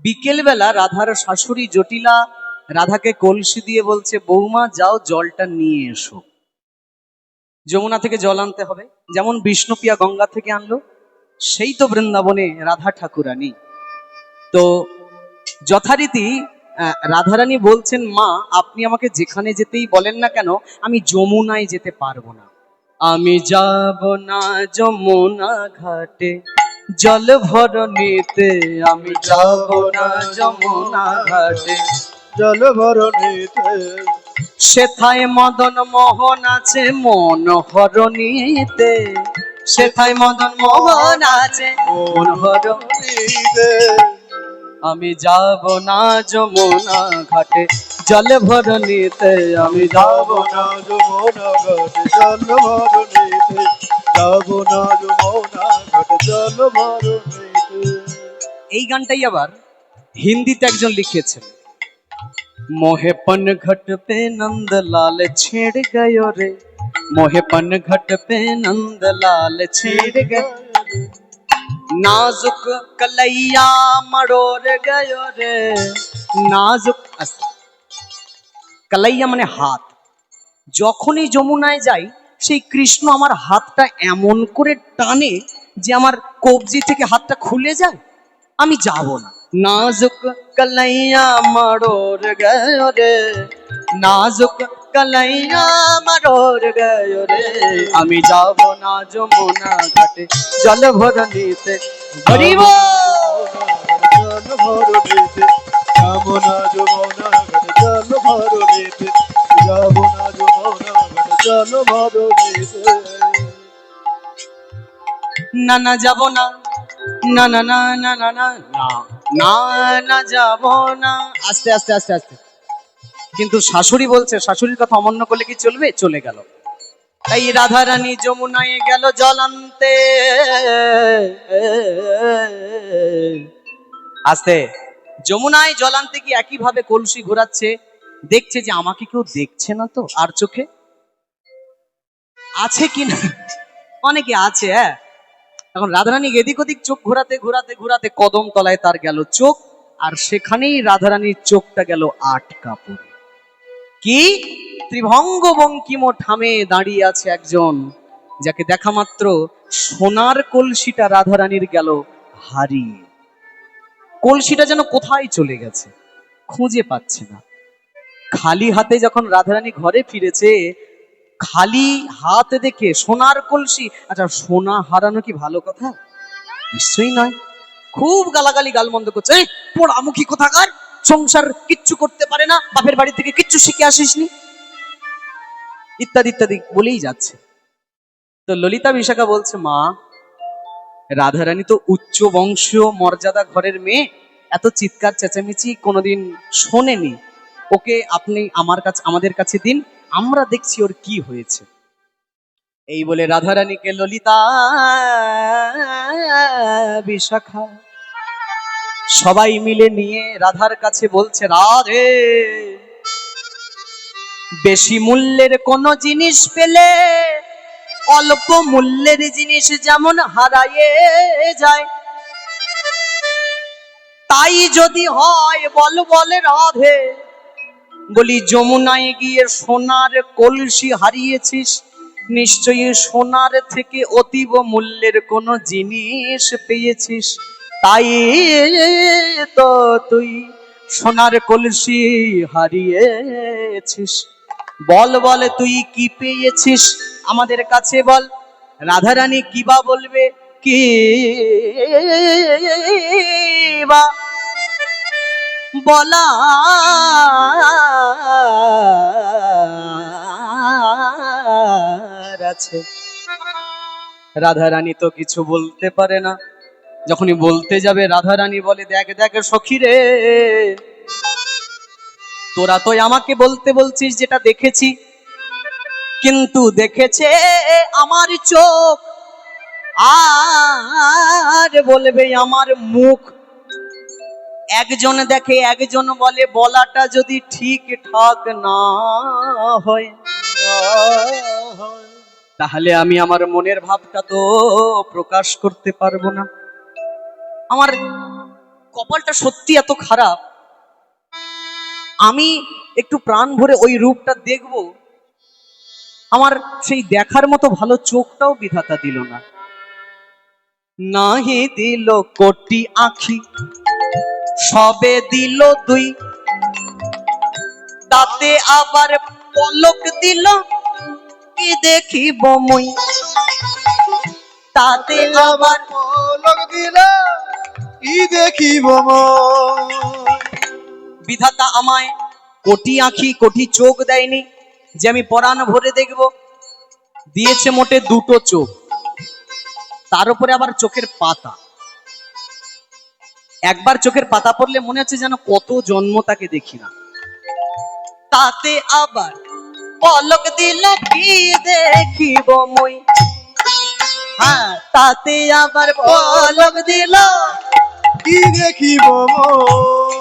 বিকেল বেলা রাধার শাশুড়ি জটিলা রাধাকে কলসি দিয়ে বলছে, বৌমা যাও জলটা নিয়ে এসো। যমুনা থেকে জল আনতে হবে, যেমন বিষ্ণুপ্রিয়া গঙ্গা থেকে আনলো, সেই তো বৃন্দাবনে রাধা ঠাকুরানী। তো যথারীতি রাধারানী বলছেন, মা আপনি আমাকে যেখানে যেতেই বলেন না কেন, আমি যমুনায় যেতে পারবো না। আমি যাব না যমুনা ঘাটে জল ভরণীতে, আমি যাব না যমুনা ঘাটে জল ভরণীতে। সেথায় মদন মোহন আছে মন হরণীতে, সেথায় মদন মোহন আছে মন হরণীতে। আমি যাব না যমুনা ঘাটে জল ভরণীতে, আমি যাব না যমুনা ঘাটে জল ভরণীতে, যাব না যমুনা ঘাটে জল ভরণীতে। এই গানটাই আবার হিন্দিতে একজন লিখেছেন, मोहेपन घट पे नंदलाल छेड़ गयो रे, मोहेपन घट पे नंदलाल छेड़ गयो, नाजुक कलैया मरोड़ गयो रे, नाजुक कलैया মানে হাত। যখনই যমুনায় যাই সেই কৃষ্ণ আমার হাতটা এমন করে টানে যে আমার কবজি থেকে হাতটা খুলে যায়, আমি যাব না। नाजुक कलैया मरोड़ गयो रे, नाजुक कलैया मरोड़ गयो रे, আমি যাব না যমুনা ঘাটে জল ভরণীতে। হরি বল। জল ভরণীতে, যাব না যমুনা ঘাটে জল ভরণীতে, যাব না যমুনা ঘাটে জল ভরণীতে। না না যাব না, না না না না না না না না যাব না। আস্তে আস্তে আস্তে আস্তে। কিন্তু শাশুড়ি বলছে, শাশুড়ির কথা অমান্য করলে কি চলবে? চলে গেল। তাই রাধারানী যমুনায় গেল জল আনতে। আস্তে। যমুনায় জল আনতে কি একই ভাবে কলসি ঘোরাচ্ছে, দেখছে যে আমাকে কেউ দেখছে না তো আর চোখে আছে কিনা, অনেকে আছে। হ্যাঁ, এখন রাধারানী এদিক ওদিক চোখ ঘোরাতে ঘোরাতে ঘোরাতে কদম তলায় তার গেল চোখ, আর সেখানেই রাধারানীর চোখটা গেল আটকা পড়ে। কি ত্রিভঙ্গ বঙ্কিম ঠামে দাঁড়িয়ে আছে একজন, যাকে দেখা মাত্র সোনার কলসিটা রাধারানীর গেল হারিয়ে। কলসিটা যেন কোথায় চলে গেছে, খুঁজে পাচ্ছে না। খালি হাতে যখন রাধারানী ঘরে ফিরেছে, খালি হাত দেখে সোনার কলসি, আচ্ছা সোনা হারানো কি ভালো কথা? নিশ্চয়ই নয়। খুব গালাগালি গালমন্দ করছে, পোড়ামুখী কোথাকার, সংসার কিচ্ছু করতে পারে না, বাপের বাড়ি থেকে কিচ্ছু শিখে আসিসনি, ইত্যাদি ইত্যাদি বলেই যাচ্ছে। তো ললিতা বিশাখা বলছে, মা রাধারানী তো উচ্চ বংশীয় মর্যাদা ঘরের মেয়ে, এত চিৎকার চেঁচামেচি কোনোদিন শোনেনি, ওকে আপনি আমাদের কাছে দিন, আমরা দেখছি ওর কি হয়েছে। এই বলে রাধারানীকে ললিতা বিশাখা সবাই মিলে নিয়ে রাধার কাছে বলছে, রাধে বেশি মূল্যের কোন জিনিস পেলে অল্প মূল্যের জিনিস যেমন হারায়ে যায়, তাই যদি হয় বল বলে রাধে, বলি যমুনায় গিয়ে সোনার কলসি হারিয়েছিস, নিশ্চয়ই সোনার থেকে অতীব মূল্যের কোন জিনিস পেয়েছিস, তাই তো তুই সোনার কলসি হারিয়েছিস। বল বলে তুই কি পেয়েছিস আমাদের কাছে বল। রাধারানী কিবা বলবে, কি বা বলা আছে। রাধারানী তো কিছু বলতে পারে না। যখনই বলতে যাবে রাধারানী বলে, দেখ দেখ সখী রে, তোরা তো আমাকে বলতে বলছিস যেটা দেখেছি, কিন্তু দেখেছে আমার চোখ, আর বলবে আমার মুখ। একজন দেখে একজন বলে, বলাটা যদি ঠিকঠাক না হয় তাহলে আমি আমার মনের ভাবটা তো প্রকাশ করতে পারবো না। আমার কপালটা সত্যি এত খারাপ, আমি একটু প্রাণ ভরে ওই রূপটা দেখব, আমার সেই দেখার মতো ভালো চোখটাও বিধাতা দিল না। নাহি দিল কোটি আখি, সবে দিল দুই, তাতে আবার পলক দিল কি দেখিব মুই, তাতে আবার পলক দিল কি দেখিব মন। বিধাতা আমায় কোটি আঁখি কোটি চোখ দেয়নি যে আমি পরাণ ভরে দেখব, দিয়েছে মোটে দুটো চোখ, তার উপরে আবার চোখের পাতা। একবার চোখের পাতা পড়লে মনে হচ্ছে যেন কত জন্ম তাকে দেখি না। তাতে আবার পলক দিল কি দেখিব মই, হ্যাঁ তাতে আবার পলক দিল কি দেখিব মন।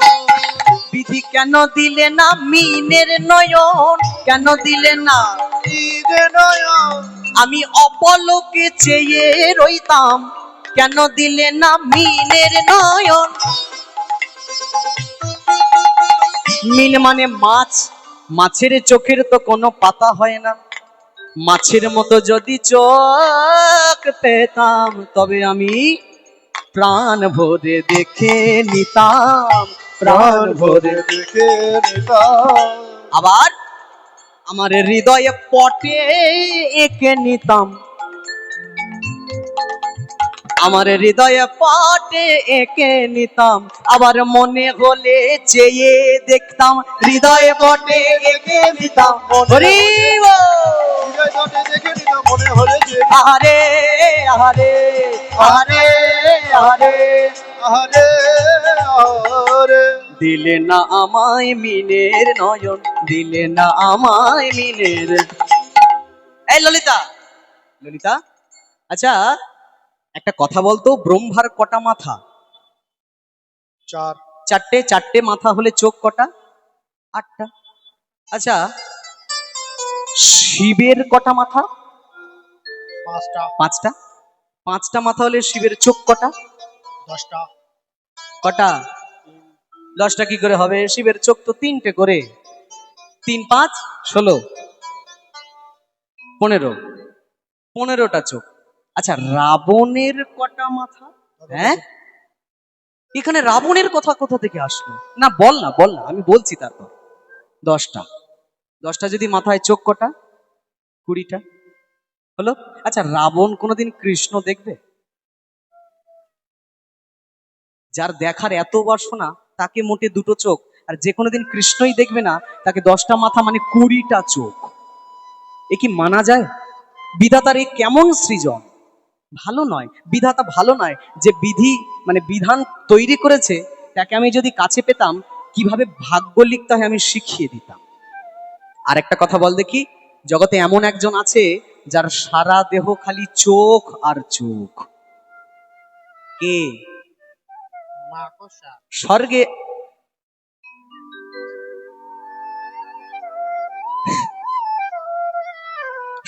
বিধি কেন দিলে না মিনের নয়ন, কেন দিলে না, কি যে নয়ন, আমি অপলকে চেয়ে রইতাম, কেন দিলে না মিনের নয়ন। মিন মানে মাছ, মাছের চোখের তো কোনো পাতা হয় না, মাছের মতো যদি চোখ পেতাম তবে আমি প্রাণ ভরে দেখে নিতাম, প্রাণ ভরে দেখে নিতাম। আবার আমার হৃদয়ে পটে এঁকে নিতাম, আমার হৃদয়ে পটে এঁকে নিতাম, আবার মনে হলে চেয়ে দেখতাম, হৃদয়ে পটে এঁকে নিতাম। হরি বল। হৃদয় তটে দেখে নিতাম, মনে হলে যে আহারে আহারে আহারে আহারে, আহারে আহারে। দিলে না আমায় মিনের নয়ন, দিলে না আমায় মিনের। এই ললিতা, ললিতা, আচ্ছা একটা কথা বলতো, ব্রহ্মার কটা মাথা? চার। চারটে, চারটে মাথা হলে চোখ কটা? আটটা। আচ্ছা শিবের কটা মাথা? পাঁচটা। পাঁচটা। পাঁচটা মাথা হলে শিবের চোখ কটা? 10টা। কটা? 10টা কি করে হবে? শিবের চোখ তো 3টে করে, 3 5 16, 15, 15টা চোখ। আচ্ছা রাবণের কটা মাথা? হ্যাঁ, এখানে রাবণের কথা কোথা থেকে আসলো? না বল না, বল না, আমি বলছি তারপর। 10টা। 10টা যদি মাথায়, চোখ কটা? 20টা হলো। আচ্ছা রাবণ কোনোদিন কৃষ্ণ দেখবে? যার দেখার এত বাসনা তাকে মোটে দুটো চোখ, আর যে কোনোদিন কৃষ্ণই দেখবে না তাকে 10টা মাথা মানে 20টা চোখ। এ কি মানা যায়? বিধাতার এ কেমন সৃজন! ভালো নয়, বিধাতা ভালো নয়। যে বিধি মানে বিধান তৈরি করেছে তাকে আমি যদি কাছে পেতাম, কিভাবে ভাগ্য লিখতে হয় আমি শিখিয়ে দিতাম। আর একটা কথা বল দেখি, জগতে এমন একজন আছে যার সারা দেহ খালি চোখ আর চোখ। কে? মাকড়সা। স্বর্গে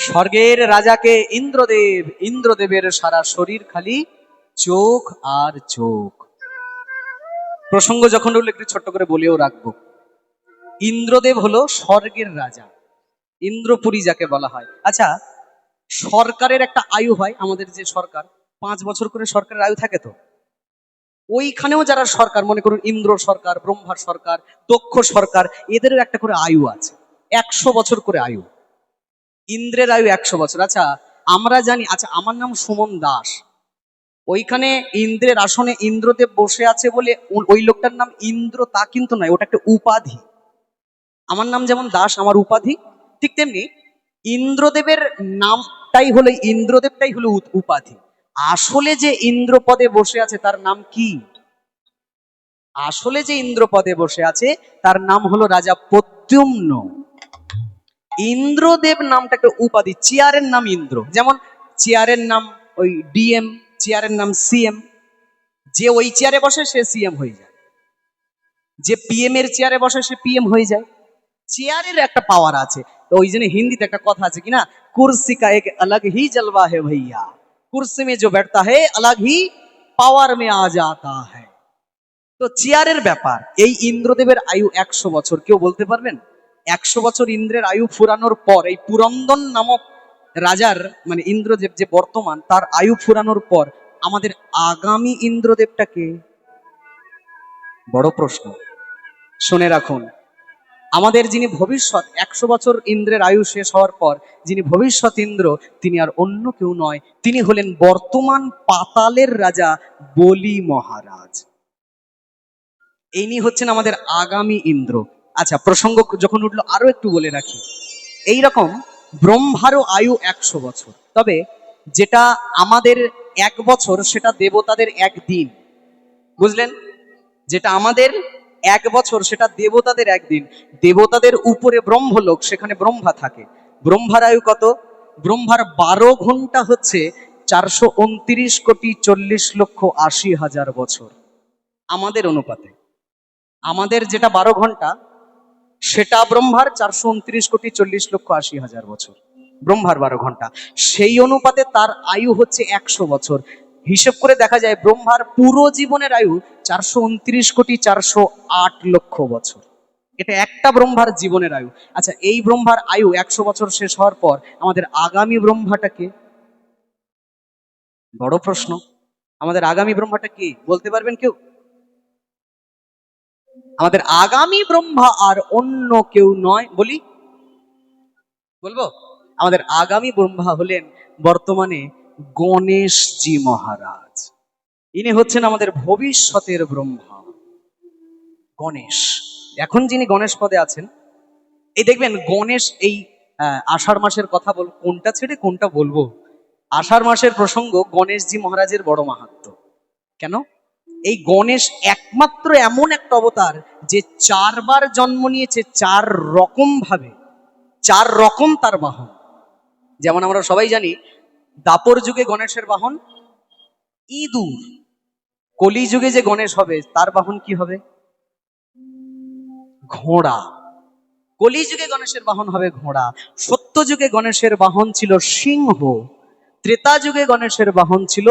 স্বর্গের রাজাকে ইন্দ্রদেব, ইন্দ্রদেবের সারা শরীর খালি চোখ আর চোখ। প্রসঙ্গ যখন উঠলো একটু ছোট্ট করে বলেও রাখবো। ইন্দ্রদেব হলো স্বর্গের রাজা, ইন্দ্রপুরী যাকে বলা হয়। আচ্ছা সরকারের একটা আয়ু হয়, আমাদের যে সরকার 5 বছর করে সরকারের আয়ু থাকে, তো ওইখানেও যারা সরকার, মনে করুন ইন্দ্র সরকার, ব্রহ্মার সরকার, দক্ষ সরকার, এদেরও একটা করে আয়ু আছে, 100 বছর করে আয়ু। ইন্দ্রের আয়ু 100 বছর। আচ্ছা আমরা জানি, আচ্ছা আমার নাম সুমন দাস, ওইখানে ইন্দ্রের আসনে ইন্দ্রদেব বসে আছে বলে ওই লোকটার নাম ইন্দ্র তা কিন্তু নয়, ওটা একটা উপাধি। আমার নাম যেমন দাস আমার উপাধি, ঠিক তেমনি ইন্দ্রদেবের নামটাই হলো, ইন্দ্রদেবটাই হলো উপাধি। আসলে যে ইন্দ্র পদে বসে আছে তার নাম কি? আসলে যে ইন্দ্র পদে বসে আছে তার নাম হলো রাজা প্রদ্যুম্ন। ইন্দ্রদেব নামটা একটা উপাধি, চেয়ারের নাম ইন্দ্র, যেমন চেয়ারের নাম ওই ডিএম, চেয়ারের নাম সিএম। যে ওই চেয়ারে বসে সে সিএম হয়ে যায়, যে পিএম এর চেয়ারে বসে সে পিএম হয়ে যায়। চেয়ারের একটা পাওয়ার আছে। তো ওই জন্য হিন্দিতে একটা কথা আছে কিনা, কুর্সি কা এক अलग ही जलवा है भैया, कुर्सी में जो बैठता है अलग ही पावर में आ जाता है। তো চেয়ারের ব্যাপার, এই ইন্দ্রদেবের আয়ু 100 বছর। কেউ বলতে পারবেন 100 বছর ইন্দ্রের আয়ু ফুরানোর পর এই পুরন্দন নামক রাজার মানে ইন্দ্রদেব যে বর্তমান, তার আয়ু ফুরানোর পর আমাদের আগামী ইন্দ্রদেবটাকে? বড় প্রশ্ন। শুনে রাখুন, আমাদের যিনি ভবিষ্যৎ 100 বছর ইন্দ্রের আয়ু শেষ হওয়ার পর যিনি ভবিষ্যৎ ইন্দ্র, তিনি আর অন্য কেউ নয়, তিনি হলেন বর্তমান পাতালের রাজা বলি মহারাজ। ইনি হচ্ছেন আমাদের আগামী ইন্দ্র। আচ্ছা, প্রসঙ্গ যখন উঠলো আরো একটু বলে রাখি, এই রকম ব্রহ্মারও আয়ু 100 বছর, তবে যেটা আমাদের 1 বছর সেটা দেবতাদের একদিন। বুঝলেন? যেটা আমাদের 1 বছর সেটা দেবতাদের একদিন। দেবতাদের উপরে ব্রহ্মলোক, সেখানে ব্রহ্মা থাকে। ব্রহ্মার আয়ু কত? ব্রহ্মার 12 ঘন্টা হচ্ছে 429,40,80,000 বছর আমাদের অনুপাতে। আমাদের যেটা 12 ঘন্টা সেটা ব্রহ্মার 429,40,80,000 বছর, ব্রহ্মার 12 ঘন্টা। সেই অনুপাতে তার আয়ু হচ্ছে 100 বছর। হিসেব করে দেখা যায় ব্রহ্মার পুরো জীবনের আয়ু 429,408,00,000 বছর। এটা একটা ব্রহ্মার জীবনের আয়ু। আচ্ছা, এই ব্রহ্মার আয়ু 100 বছর শেষ হওয়ার পর আমাদের আগামী ব্রহ্মাটাকে? বড় প্রশ্ন। আমাদের আগামী ব্রহ্মাটা কি বলতে পারবেন কেউ? আমাদের আগামী ব্রহ্মা আর অন্য কেউ নয়। বলবো? আমাদের আগামী ব্রহ্মা হলেন বর্তমানে গণেশজি মহারাজ। ইনি হচ্ছেন আমাদের ভবিষ্যতের ব্রহ্মা, গণেশ। এখন যিনি গণেশ পদে আছেন, এই দেখবেন গণেশ এই আষাঢ় মাসের কথা কোনটা ছেড়ে কোনটা বলবো। আষাঢ় মাসের প্রসঙ্গ, গণেশজি মহারাজের বড় মাহাত্ম্য। কেন? এই গণেশ একমাত্র এমন একটা অবতার যে 4 বার জন্ম নিয়েছে 4 রকম ভাবে, 4 রকম তার বাহন। যেমন আমরা সবাই জানি দাপর যুগে গণেশের বাহন ইঁদুর, কলি যুগে যে গণেশ হবে তার বাহন কি হবে? ঘোড়া। কলি যুগে গণেশের বাহন হবে ঘোড়া। সত্য যুগে গণেশের বাহন ছিল সিংহ। ত্রেতা যুগে গণেশের বাহন ছিল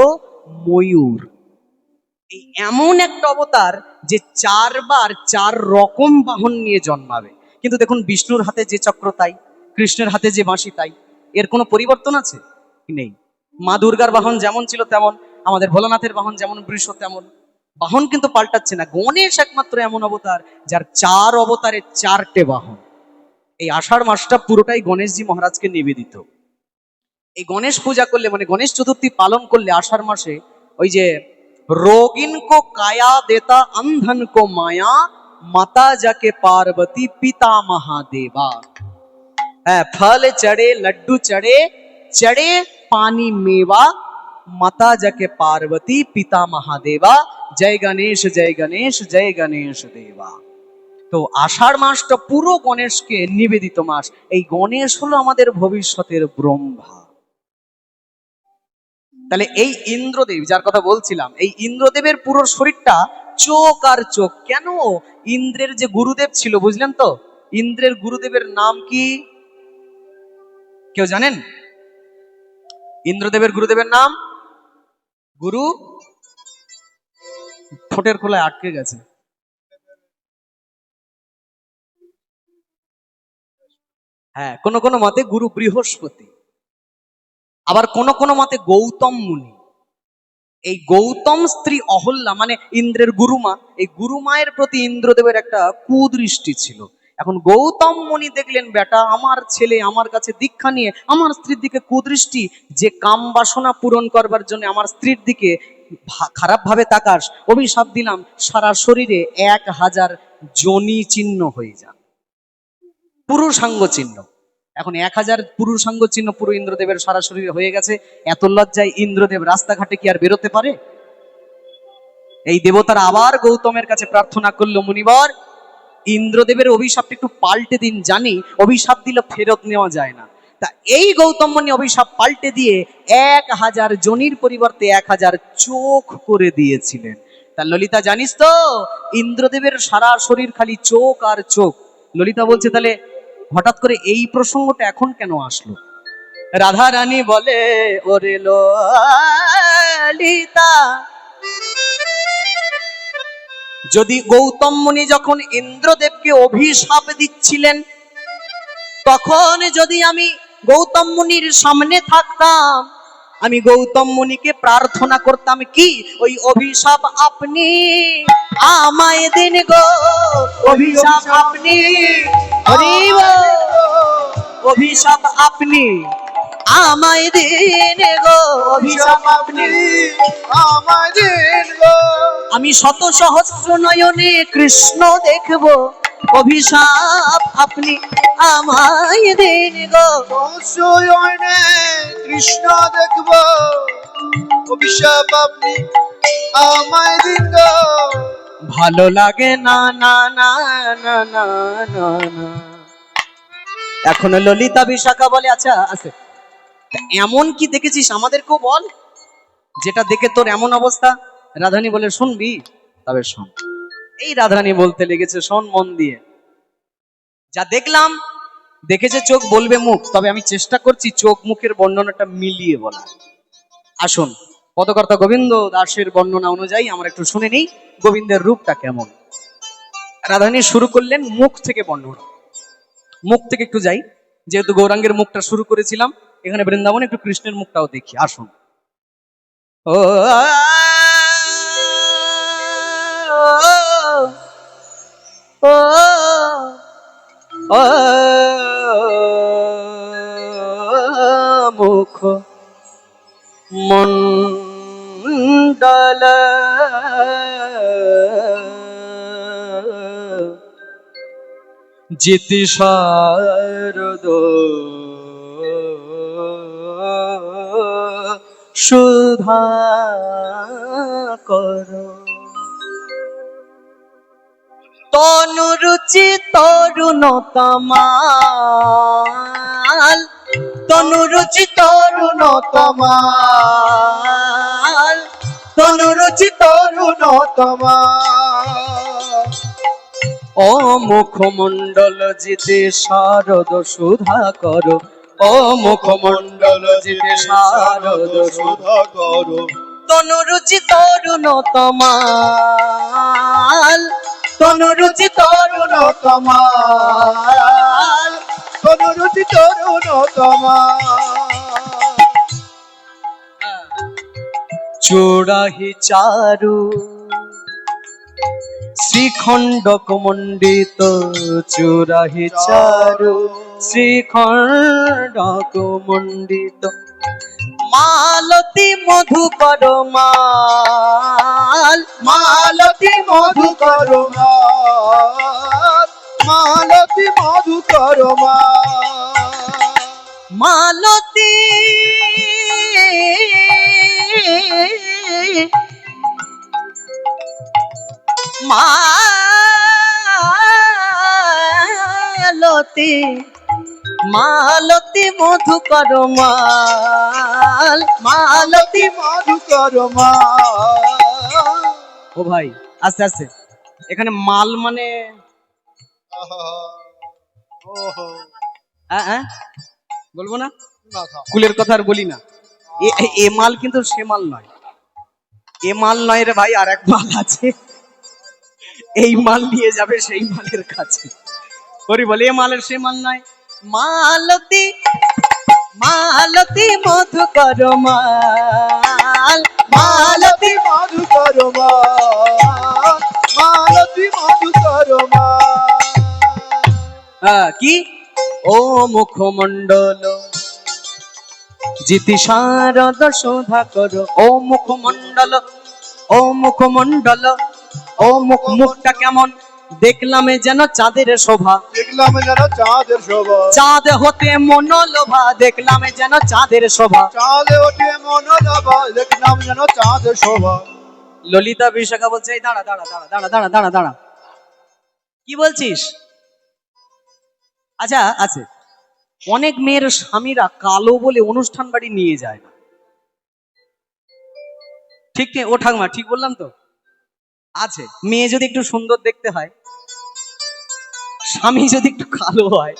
ময়ূর। এই এমন একটা অবতার যে 4 বার 4 রকম বাহন নিয়ে জন্মাবে। কিন্তু দেখুন, বিষ্ণুর হাতে যে চক্র তাই, কৃষ্ণের হাতে যে বাঁশি তাই। এর কোনো পরিবর্তন আছে? নেই। মা দুর্গার বাহন যেমন ছিল তেমন, আমাদের ভোলানাথের বাহন যেমন বৃষ তেমন, বাহন কিন্তু পাল্টাচ্ছে না। গণেশ একমাত্র এমন অবতার যার 4 অবতারে 4টে বাহন। এই আষাঢ় মাসটা পুরোটাই গণেশজি মহারাজকে নিবেদিত। এই গণেশ পূজা করলে মানে গণেশ চতুর্থী পালন করলে আষাঢ় মাসে, ওই যে रोगिन को काया देता अंधन को माया, माता जाके पार्वती पिता महादेवा। फल चढ़े लड्डू चढ़े, चढ़े पानी मेवा, माता जाके पार्वती पिता महादेवा। जय गणेश जय गणेश जय गणेश देवा। তো আষাঢ় মাসটা পুরো গণেশকে নিবেদিত মাস। এই গণেশ হলো আমাদের ভবিষ্যতের ব্রহ্মা। তাহলে এই ইন্দ্রদেব যার কথা বলছিলাম, এই ইন্দ্রদেবের পুরো শরীরটা চোখ আর চোখ। কেন? ইন্দ্রের যে গুরুদেব ছিল, বুঝলেন তো? ইন্দ্রের গুরুদেবের নাম কি কেউ জানেন? ইন্দ্রদেবের গুরুদেবের নাম গুরু, ঠোঁটের খোলায় আটকে গেছে। হ্যাঁ, কোন কোন মতে গুরু বৃহস্পতি, আবার কোন কোন মতে গৌতম মুনি। এই গৌতম স্ত্রী অহল্যা মানে ইন্দ্রের গুরুমা, এই গুরুমায়ের প্রতি ইন্দ্রদেবের একটা কুদৃষ্টি ছিল। এখন গৌতম মুনি দেখলেন, বেটা আমার ছেলে আমার কাছে দীক্ষা নিয়ে আমার স্ত্রীর দিকে কুদৃষ্টি, যে কাম বাসনা পূরণ করবার জন্য আমার স্ত্রীর দিকে খারাপ ভাবে তাকাস, অভিশাপ দিলাম সারা শরীরে 1000 যোনি চিহ্ন হয়ে যান, পুরুষাঙ্গ চিহ্ন। এখন 1000 পুরুষাঙ্গ চিহ্ন পুরো ইন্দ্রদেবের সারা শরীরে হয়ে গেছে। এত লজ্জায় ইন্দ্রদেব রাস্তাঘাটে কি আর বেরোতে পারে? এই দেবতারা আবার গৌতমের কাছে প্রার্থনা করলো, মুনিবর ইন্দ্রদেবের অভিশাপটা একটু পাল্টে দিন, জানি অভিশাপ দিলে ফেরত নেওয়া যায় না। তা এই গৌতম মুনি অভিশাপ পাল্টে দিয়ে 1000 যোনির পরিবর্তে 1000 চোখ করে দিয়েছিলেন। তা ললিতা জানিস তো, ইন্দ্রদেবের সারা শরীর খালি চোখ আর চোখ। ললিতা বলছে, তাহলে হঠাৎ করে এই প্রসঙ্গটা এখন কেন আসলো? রাধা রানী বলে, ওরে ললিতা যদি গৌতম মুনি যখন ইন্দ্রদেবকে অভিশাপ দিচ্ছিলেন, তখন যদি আমি গৌতম মুনির সামনে থাকতাম, আমি গৌতম মুনিকে প্রার্থনা করতাম কি, ওই অভিশাপ আপনি আমায় দিন গো, অভিশাপ আপনি, হরি বল, অভিশাপ আপনি আমায় দিন গো, অভিশাপ আপনি আমায় দিন গো। আমি শত সহস্র নয়নে কৃষ্ণ দেখব, অভিশাপ আপনি আমায় দিন গো। অবশ্যই কৃষ্ণ দেখব, অভিশাপ আপনি আমায় দিন গো। ভালো লাগে না না না না না না না। এখন ললিতা বিশাখা বলে, আচ্ছা আছে এমন কি দেখেছিস আমাদেরকেও বল, যেটা দেখে তোর এমন অবস্থা। রাধারানী বলে, শুনবি? তবে শোন। এই রাধারানী বলতে লেগেছে, শোন মন দিয়ে। যা দেখলাম, দেখেছে চোখ বলবে মুখ, তবে আমি চেষ্টা করছি চোখ মুখের বর্ণনাটা মিলিয়ে বলা। আসুন পদকর্তা গোবিন্দ দাসের বর্ণনা অনুযায়ী আমরা একটু শুনে নিই গোবিন্দের রূপটা কেমন। রাধারানী শুরু করলেন মুখ থেকে বর্ণনা। মুখ থেকে একটু যাই, যেহেতু গৌরাঙ্গের মুখটা শুরু করেছিলাম, এখানে বৃন্দাবনে একটু কৃষ্ণের মুখটাও দেখি। আসুন। ও ও ও মুখ মন্ডল জিতি শারদ সুধা কর, তনুরুচি তরুণতমাল, তনুরুচি তরুণতমাল, তনুরুচি তরুণতমাল। ও মুখমণ্ডল জিতে শারদ সুধা কর, ও মুখমণ্ডল জিতে শারদ সুধা কর। তনুরুচি তরুণতমাল, তনুরুচি তরুণতমাল, তনুরুচি তরুণতমাল। চোরাহি চারু শ্রীখণ্ডক মণ্ডিত, চোরাহি চারু শ্রীখণ্ডক মণ্ডিত, মালতী মধুকর মাল, মালতী মধুকর মাল, মালতী মধুকর মাল। মালতী মালতী, মালতী মধুকর মাল, মালতী মধুকর মাল। ও ভাই আস্তে আস্তে, এখানে মাল মানে বলবো না, কুলের কথা আর বলি না। এ মাল কিন্তু সে মাল নয়, এ মাল নয় রে ভাই, আর এক মাল আছে, এই মাল নিয়ে যাবে সেই মালের কাছে। হরি বলে, এ মালের সে মাল নয়। মালতী, মালতী মধুকর মাল, মালতী মধুকর মাল, মালতী মধুকর মাল। কি ও মুখমণ্ডল জিতি শারদ সুধা কর, ও মুখমণ্ডল, ও মুখমণ্ডল, ও মুখ, মুখটা কেমন দেখলাম যেন চাঁদের শোভা, দেখলাম যেন চাঁদের শোভা, চাঁদ হতে মনোলোভা, দেখলাম যেন চাঁদের শোভা, চাঁদে ওঠে মনোলোভা, দেখলাম যেন চাঁদের শোভা। ললিতা বিশাখা বলছে, এই দাঁড়া দাঁড়া দাঁড়া দাঁড়া দাঁড়া দাঁড়া দাঁড়া, কি বলছিস? আচ্ছা আছে, অনেক মেয়ের স্বামীরা কালো বলে অনুষ্ঠান বাড়ি নিয়ে যায় না, ঠিক ও ঠাকমা ঠিক বললাম তো? আছে, মেয়ে যদি একটু সুন্দর দেখতে হয়, স্বামী যদি একটু কালো হয়,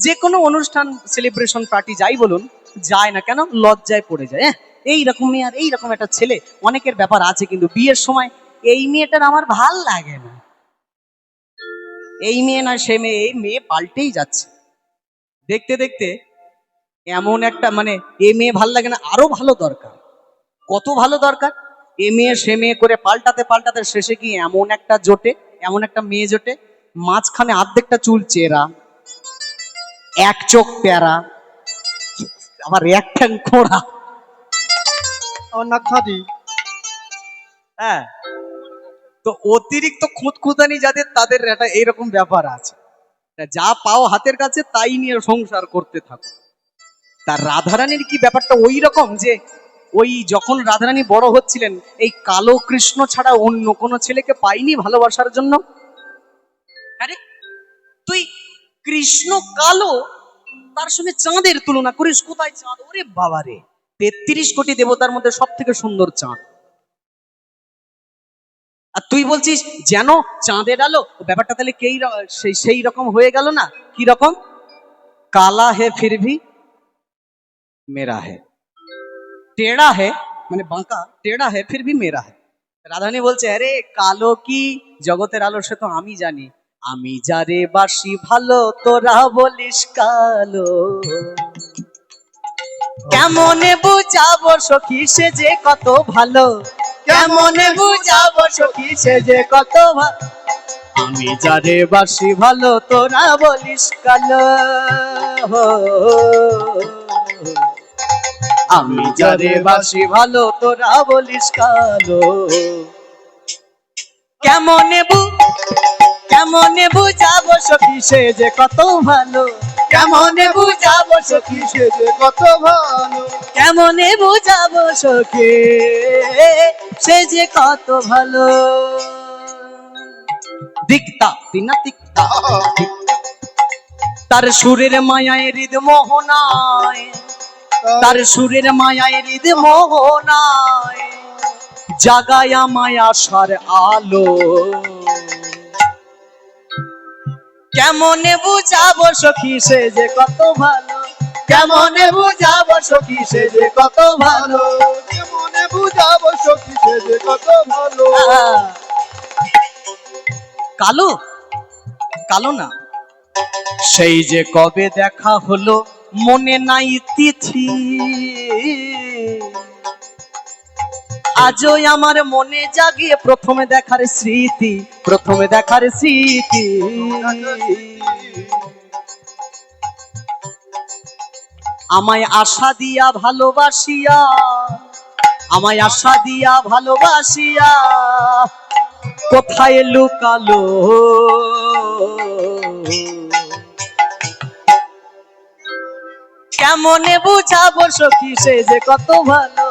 যে কোনো অনুষ্ঠান সেলিব্রেশন পার্টি যাই বলুন, যায় না কেন? লজ্জায় পড়ে যায়। এইরকম মেয়ে আর এইরকম একটা ছেলে, অনেকের ব্যাপার আছে, কিন্তু বিয়ের সময় এই মেয়েটার আমার ভাল লাগে না, এই মেয়ে না সে মেয়ে, এই মেয়ে পাল্টেই যাচ্ছে। দেখতে দেখতে এমন একটা মানে এ মেয়ে ভাল লাগে না, আরো ভালো দরকার। কত ভালো দরকার, এ মেয়ে সে মেয়ে করে পাল্টাতে পাল্টাতে শেষে গিয়ে এমন একটা জোটে, এমন একটা মেয়ে জোটে, মাঝখানে অর্ধেকটা চুল চেরা, এক চোখ প্যারা, আবার এক ঠ্যাং খোঁড়া। আমার নাক খাদি। হ্যাঁ, তো অতিরিক্ত খুঁতখুঁতানি যাদের, তাদের একটা এইরকম ব্যাপার আছে। তা যা পাও হাতের কাছে তাই নিয়ে সংসার করতে থাকো। তার রাধারানীর কি ব্যাপারটা ওই রকম যে ওই যখন রাধারানী বড় হচ্ছিলেন, এই কালো কৃষ্ণ ছাড়া অন্য কোনো ছেলেকে পাইনি ভালোবাসার জন্য। আরে তুই কৃষ্ণ কালো, তার সঙ্গে চাঁদের তুলনা করিস, কোথায় চাঁদ? ওরে বাবা রে, 33 কোটি দেবতার মধ্যে সব থেকে সুন্দর চাঁদ, আর তুই বলছিস যেন চাঁদের আলো। ব্যাপারটা তাহলে সেই রকম হয়ে গেল না? কি রকম? কালা হে ফির ভি মেরা হে, টেढ़ा है মানে বাঁকা, টেढ़ा है फिर भी मेरा है। রাধারানী বলছে আরে কালো কি জগতের আলো সে তো আমি জানি, আমি যারে বাসি ভালো তোরা বলিস কালো। কেমনে বুঝাবো সখী সে যে কত ভালো, কেমনে বুঝাবো সখী সে যে কত ভালো, আমি যারে বাসি ভালো তোরা বলিস কালো। আমি যারে বাসি ভালো তোরা বলিস কালো। কেমনে বুঝাবো সখী সে যে কত ভালো, কেমনে বুঝাবো সখী সে যে কত ভালো। কেমনে বুঝাবো সখী সে যে কত ভালো। দিকতা তিনা তিক্তা, তার সুরের মায়ায় হৃদ মোহনায়, তার সুরের মায়ায় হৃদ মোহনায় জাগায়া মায়া সার আলো। কেমনে বুঝাবো সখী সে যে কত ভালো, কেমনে বুঝাবো সখী সে যে কত ভালো, কেমনে বুঝাবো সখী সে যে কত ভালো। কালো কালো না, সেই যে কবে দেখা হলো মনে নাই তিথি, আজই আমার মনে জাগিয়ে প্রথমে দেখার স্মৃতি, প্রথমে দেখার স্মৃতি। আমায় আশা দিয়া ভালোবাসিয়া, আমায় আশা দিয়া ভালোবাসিয়া কোথায় লুকালো। কেমনে বুঝাবো সখী সে যে কত ভালো,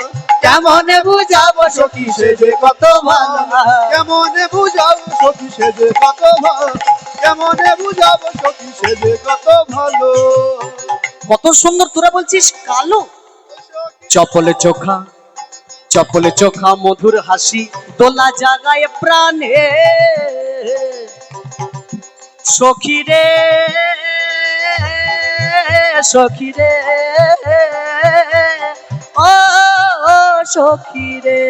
কেমনে বুঝাবো সখী সে যে কত ভালো, কেমনে বুঝাবো সখী সে যে কত ভালো, কেমনে বুঝাবো সখী সে যে কত ভালো। কত সুন্দর, তোরা বলছিস কালো। চপলে চোখা, চপলে চোখা মধুর হাসি দোলা জাগায় প্রাণে, সখী রে সখী রে ও সখী রে।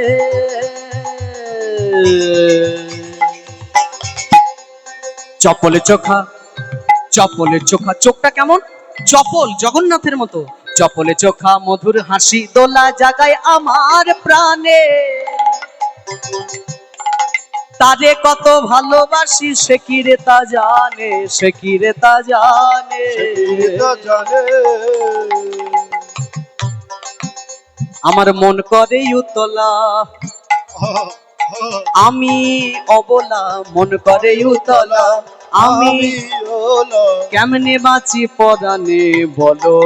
চপলে চোখা, চপলে চোখা, চোখটা কেমন? চপল, জগন্নাথের মতো। চপলে চোখা মধুর হাসি দোলা জাগায় আমার প্রাণে, তারে কত ভালোবাসি সে কি রে তা জানে, সে কি রে তা জানে। আমার মন করে উতলা, আমি অবলা, মন করে উতলা, আমি কেমনে বাঁচি পরাণে বলো।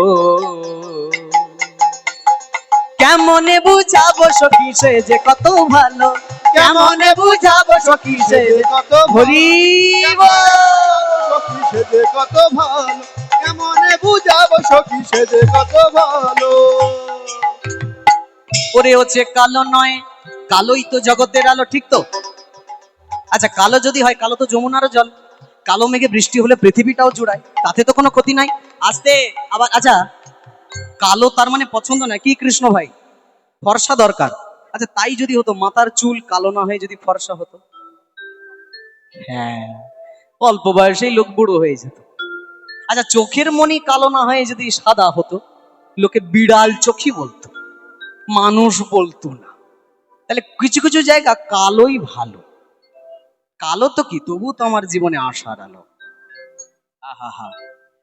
কেমনে বুঝাবো সখী সে যে কত ভালো, কেমনে বুঝাবো সখী সে যে কত হরি সখী সে যে কত ভালো, কেমনে বুঝাবো সখী সে যে কত ভালো। ওরে হচ্ছে কালো নয়, কালোই তো জগতের আলো, ঠিক তো? আচ্ছা কালো যদি হয়, কালো তো যমুনারও জল, কালো মেঘে বৃষ্টি হলে পৃথিবীটাও জুড়ায়, তাতে তো কোনো ক্ষতি নাই। আস্তে আবার, আচ্ছা কালো তার মানে পছন্দ নয় কি কৃষ্ণ ভাই? ফর্সা দরকার, আচ্ছা তাই যদি হতো, মাথার চুল কালো না হয়ে যদি ফর্সা হতো, হ্যাঁ, অল্প বয়সেই লোক বুড়ো হয়ে যেত। আচ্ছা চোখের মনি কালো না হয়ে যদি সাদা হতো, লোকে বিড়াল চোখই বলতো, মানুষ বলতো না। তাহলে কিছু কিছু জায়গা কালোই ভালো। কালো তো কি, তবু তো আমার জীবনে আশার আলো। আহা,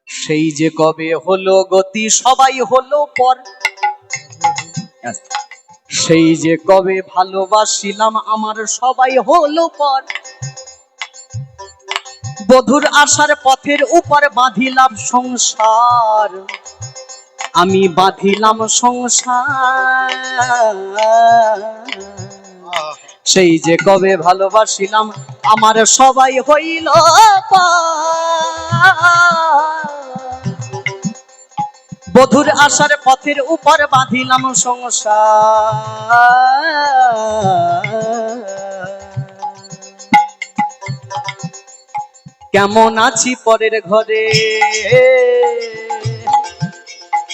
সেই যে কবে হলো গতি সবাই হলো পর, সেই যে কবে ভালোবাসিলাম আমার সবাই হলো পর, বধুর আশার পথের উপর বাঁধিলাম সংসার, আমি বাঁধিলাম সংসার। সেই যে কবে ভালোবাসিলাম আমার সবাই হইল বধুর আশার পথের উপর বাঁধিলাম সংসার। কেমন আছি পরের ঘরে,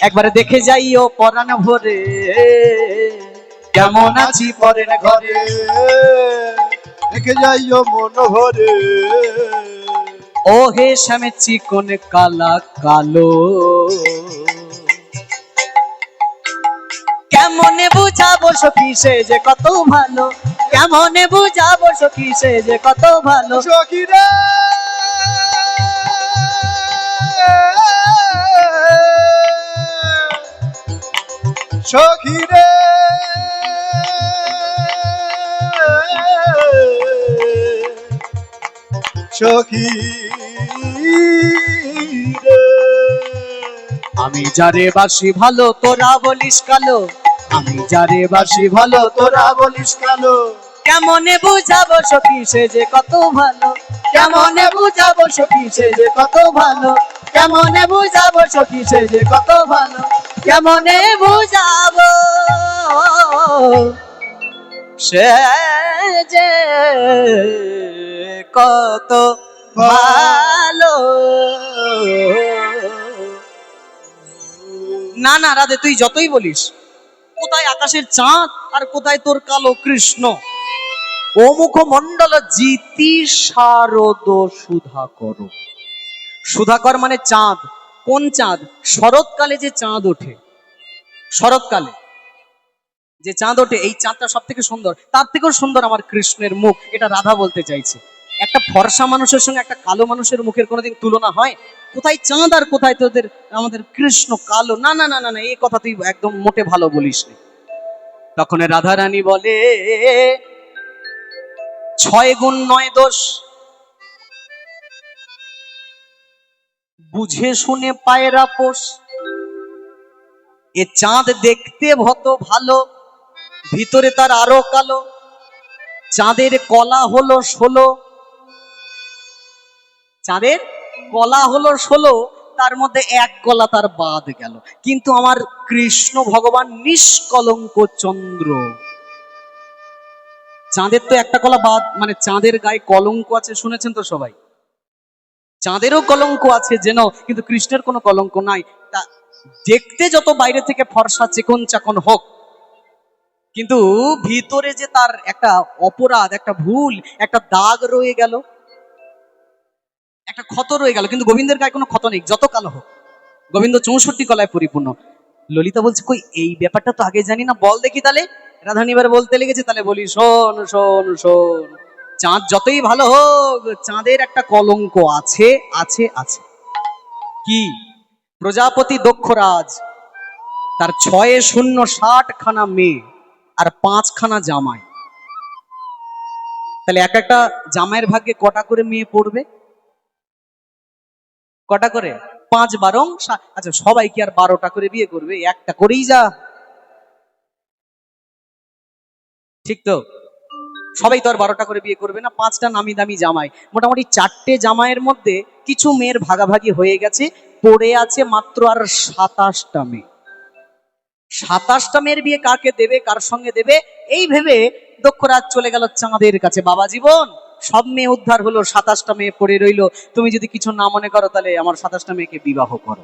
একবার দেখে যাইও পরাণ ভরে, কেমন আছি পরের ঘরে, দেখে যাইও মন ভরে। ও হে শ্যামের চিকন কালা কালো, কেমনে বুঝাবো সখী সে যে কত ভালো, কেমনে বুঝাবো সখী সে যে কত ভালো। সখী রে সখী রে সখী রে, আমি যারে বাসি ভালো তোরা বলিস কালো, আমি যারে বাসি ভালো তোরা বলিস কালো, কেমনে বুঝাবো সখী সে যে কত ভালো, কেমনে বুঝাবো সখী সে যে কত ভালো, কেমনে বুঝাবো সখী সে যে কত ভালো, কেমনে বুঝাবো সে যে কত ভালো। না না রাধে, তুই যতই বলিস, কোথায় আকাশের চাঁদ আর কোথায় তোর কালো কৃষ্ণ। ও মুখমণ্ডল জিতি শারদ সুধাকর, সুধাকর মানে চাঁদ। কোন চাঁদ? শরৎকালে যে চাঁদ ওঠে, শরৎকালে যে চাঁদ ওঠে, এই চাঁদটা সব থেকে সুন্দর। তার থেকেও সুন্দর আমার কৃষ্ণের মুখ, এটা রাধা বলতে চাইছে। একটা ফর্সা মানুষের সঙ্গে একটা কালো মানুষের মুখের কোনোদিন তুলনা হয়? কোথায় চাঁদ আর কোথায় তোদের আমাদের কৃষ্ণ কালো? না না না না না, এই কথা তুই একদম মোটে ভালো বলিস নি। তখন রাধা রানী বলে, 6 গুণ 9 দোষ, বুঝে শুনে পায়রা পোষ। এ চাঁদ দেখতে ভত ভালো, ভিতরে তার আরো কালো। চাঁদের কলা হলো 16, চাঁদের কলা হলো 16, তার মধ্যে এক কলা তার বাদ গেল। কিন্তু আমার কৃষ্ণ ভগবান নিষ্কলঙ্ক চন্দ্র। চাঁদের তো একটা কলা বাদ, মানে চাঁদের গায়ে কলঙ্ক আছে, শুনেছেন তো সবাই। চাঁদেরও কলঙ্ক আছে যেন, কিন্তু কৃষ্ণের কোনো কলঙ্ক নাই। তা দেখতে যত বাইরে থেকে ফর্সা চিকন চাকন হোক, কিন্তু ভিতরে যে তার একটা অপরাধ, একটা ভুল, একটা দাগ রয়ে গেল, একটা ক্ষত রয়ে গেল। কিন্তু গোবিন্দের গায়ে কোনো ক্ষত নেই, যত কালো হোক। গোবিন্দ 64 কলায় পরিপূর্ণ। ললিতা বলছে, কই এই ব্যাপারটা তো আগে জানি না, বল দেখি। তাহলে রাধারানী এবার বলতে লেগেছে, তাহলে বলি, শোন শোন শোন, চাঁদ যতই ভালো হোক, চাঁদের একটা কলঙ্ক আছে আছে আছে। কি? প্রজাপতি দক্ষরাজ, তার 6-0-60 খানা মেয়ে আর 5 খানা জামাই। তাহলে এক একটা জামাইয়ের ভাগ্যে কটা করে মেয়ে পড়বে? কটা করে? 5 বারং 7। আচ্ছা সবাই কি আর 12টা করে বিয়ে করবে? একটা করেই যা, ঠিক তো? সবাই তো আর 12টা করে বিয়ে করবে না। 5টা নামি দামি জামাই, মোটামুটি 4টে জামাইয়ের মধ্যে কিছু মেয়ের ভাগাভাগি হয়ে গেছে, পড়ে আছে মাত্র আর 27টা মেয়ে। 27টা মেয়ের বিয়ে কাকে দেবে, কার সঙ্গে দেবে, এই ভেবে দক্ষরাজ চলে গেল চাঁদের কাছে। বাবা জীবন, সব মেয়ে উদ্ধার হলো, 27টা মেয়ে পড়ে রইলো, তুমি যদি কিছু না মনে করো তাহলে আমার 27টা মেয়েকে বিবাহ করো।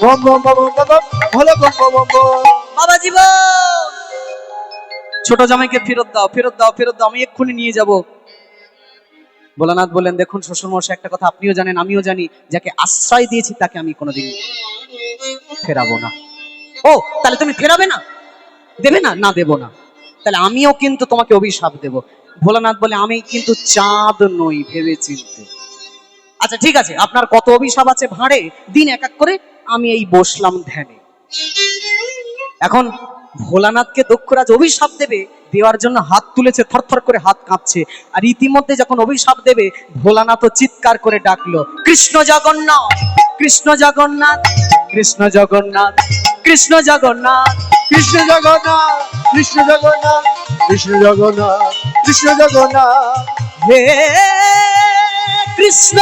বম বম বম বম বম, ভোলে বম বম বম বম। বাবা জীবন, ছোট জামাইকে ফেরত দাও, ফেরত দাও, ফেরত দাও, আমি এক্ষুনি নিয়ে যাব। ভোলানাথ বললেন, দেখুন শ্বশুরমশাই, একটা কথা আপনিও জানেন আমিও জানি, যাকে আশ্রয় দিয়েছি তাকে আমি কোনোদিন ফেরাবো না। ও, তাহলে তুমি ফেরাবে না, দেবে না? না, দেব না। তাহলে আমিও কিন্তু তোমাকে অভিশাপ দেব। ভোলানাথ বলে, আমি কিন্তু চাঁদ নই, ভেবে চিনতে। আচ্ছা ঠিক আছে, আপনার কত অভিশাপ আছে ভাঁড়ে, দিন এক এক করে, আমি এই বসলাম ধ্যানে। এখন ভোলানাথকে দক্ষরাজ অভিশাপ দেবে, দেওয়ার জন্য হাত তুলেছে, থরথর করে হাত কাঁপছে। আর ইতিমধ্যে যখন অভিশাপ দেবে, ভোলানাথ চিৎকার করে ডাকলো, কৃষ্ণ জগন্নাথ, কৃষ্ণ জগন্নাথ, কৃষ্ণ জগন্নাথ, কৃষ্ণ জগন্নাথ। কৃষ্ণ জগন্নাথ, কৃষ্ণ জগন্নাথ, কৃষ্ণ জগন্নাথ, কৃষ্ণ জগন্নাথ। হে কৃষ্ণ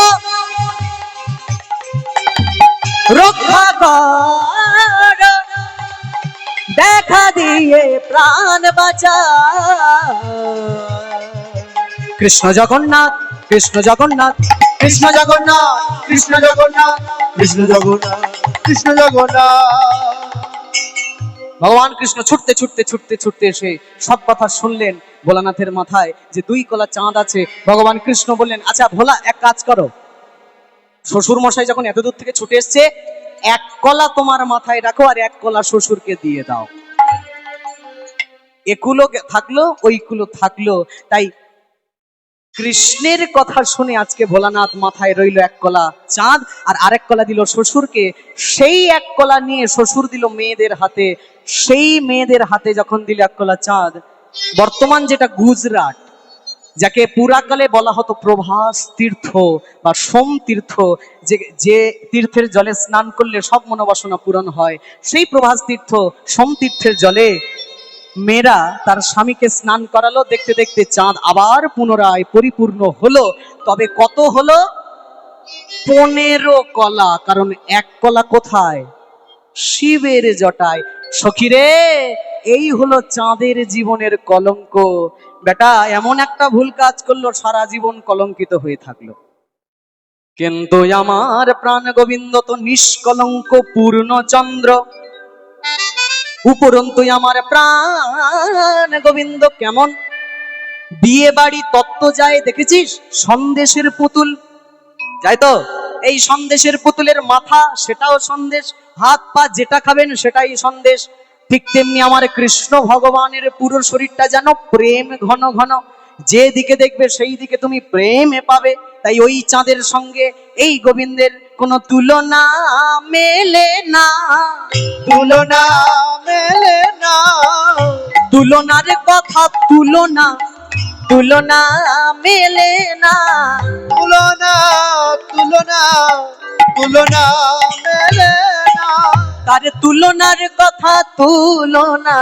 রক্ষা কর, দেখা দিয়ে প্রাণ বাঁচা। কৃষ্ণ জগন্নাথ, কৃষ্ণ জগন্নাথ, কৃষ্ণ জগন্নাথ, কৃষ্ণ জগন্নাথ, কৃষ্ণ জগন্নাথ, কৃষ্ণ জগন্নাথ। ভগবান কৃষ্ণ ছুটতে ছুটতে ছুটতে ছুটতে এসে সব কথা শুনলেন। ভোলানাথের মাথায় যে 2 কলা চাঁদ আছে, ভগবান কৃষ্ণ বললেন, আচ্ছা ভোলা, এক কাজ করো, শ্বশুর মশাই যখন এত দূর থেকে ছুটে এসছে, 1 কলা তোমার মাথায় রাখো আর 1 কলা শ্বশুরকে দিয়ে দাও। একুলো থাকলো, ওইকুলো থাকলো। তাই কৃষ্ণের কথা শুনে আজকে ভোলানাথ মাথায় রইল 1 কলা চাঁদ, আর আরেক কলা দিল শ্বশুরকে। সেই 1 কলা নিয়ে শ্বশুর দিল মেয়েদের হাতে। সেই মেয়েদের হাতে যখন দিল 1 কলা চাঁদ, বর্তমান যেটা গুজরাট, যাকে পুরাকালে বলা হতো প্রভাস তীর্থ বা সোম তীর্থ, যে তীর্থের জলে স্নান করলে সব মনোবাসনা পূরণ হয়, সেই প্রভাস তীর্থ সোম তীর্থের জলে মেয়েরা তার স্বামীকে স্নান করালো। দেখতে দেখতে চাঁদ আবার পুনরায় পরিপূর্ণ হলো। তবে কত হলো? 15 কলা। কারণ 1 কলা কোথায়? শিবের জটায়। সখীরে, এই হলো চাঁদের জীবনের কলঙ্ক। বেটা এমন একটা ভুল কাজ করলো, সারা জীবন কলঙ্কিত হয়ে থাকলো। কিন্তু আমার প্রাণ গোবিন্দ তো নিষ্কলঙ্ক পূর্ণচন্দ্র। উপরন্তু আমার প্রাণ গোবিন্দ কেমন? বিয়ে বাড়ি তত্ত্ব যায় দেখেছিস? সন্দেশের পুতুল যায় তো, এই সন্দেশের পুতুলের মাথা সেটাও সন্দেশ, হাত পা যেটা খাবেন সেটাই সন্দেশ। ঠিক তেমনি আমার কৃষ্ণ ভগবানের পুরো শরীরটা যেন প্রেম ঘন ঘন, যে দিকে দেখবে সেই দিকে তুমি প্রেমে পাবে। তাই ওই চাঁদের সঙ্গে এই গোবিন্দের কোনো তুলনা মেলে না, তুলনা মেলে না, তুলনার কথা তুলনা, তুলনা মেলে না। তুলনা, তুলনা, তুলনা মেলে না। তার তুলনার কথা তুলনা,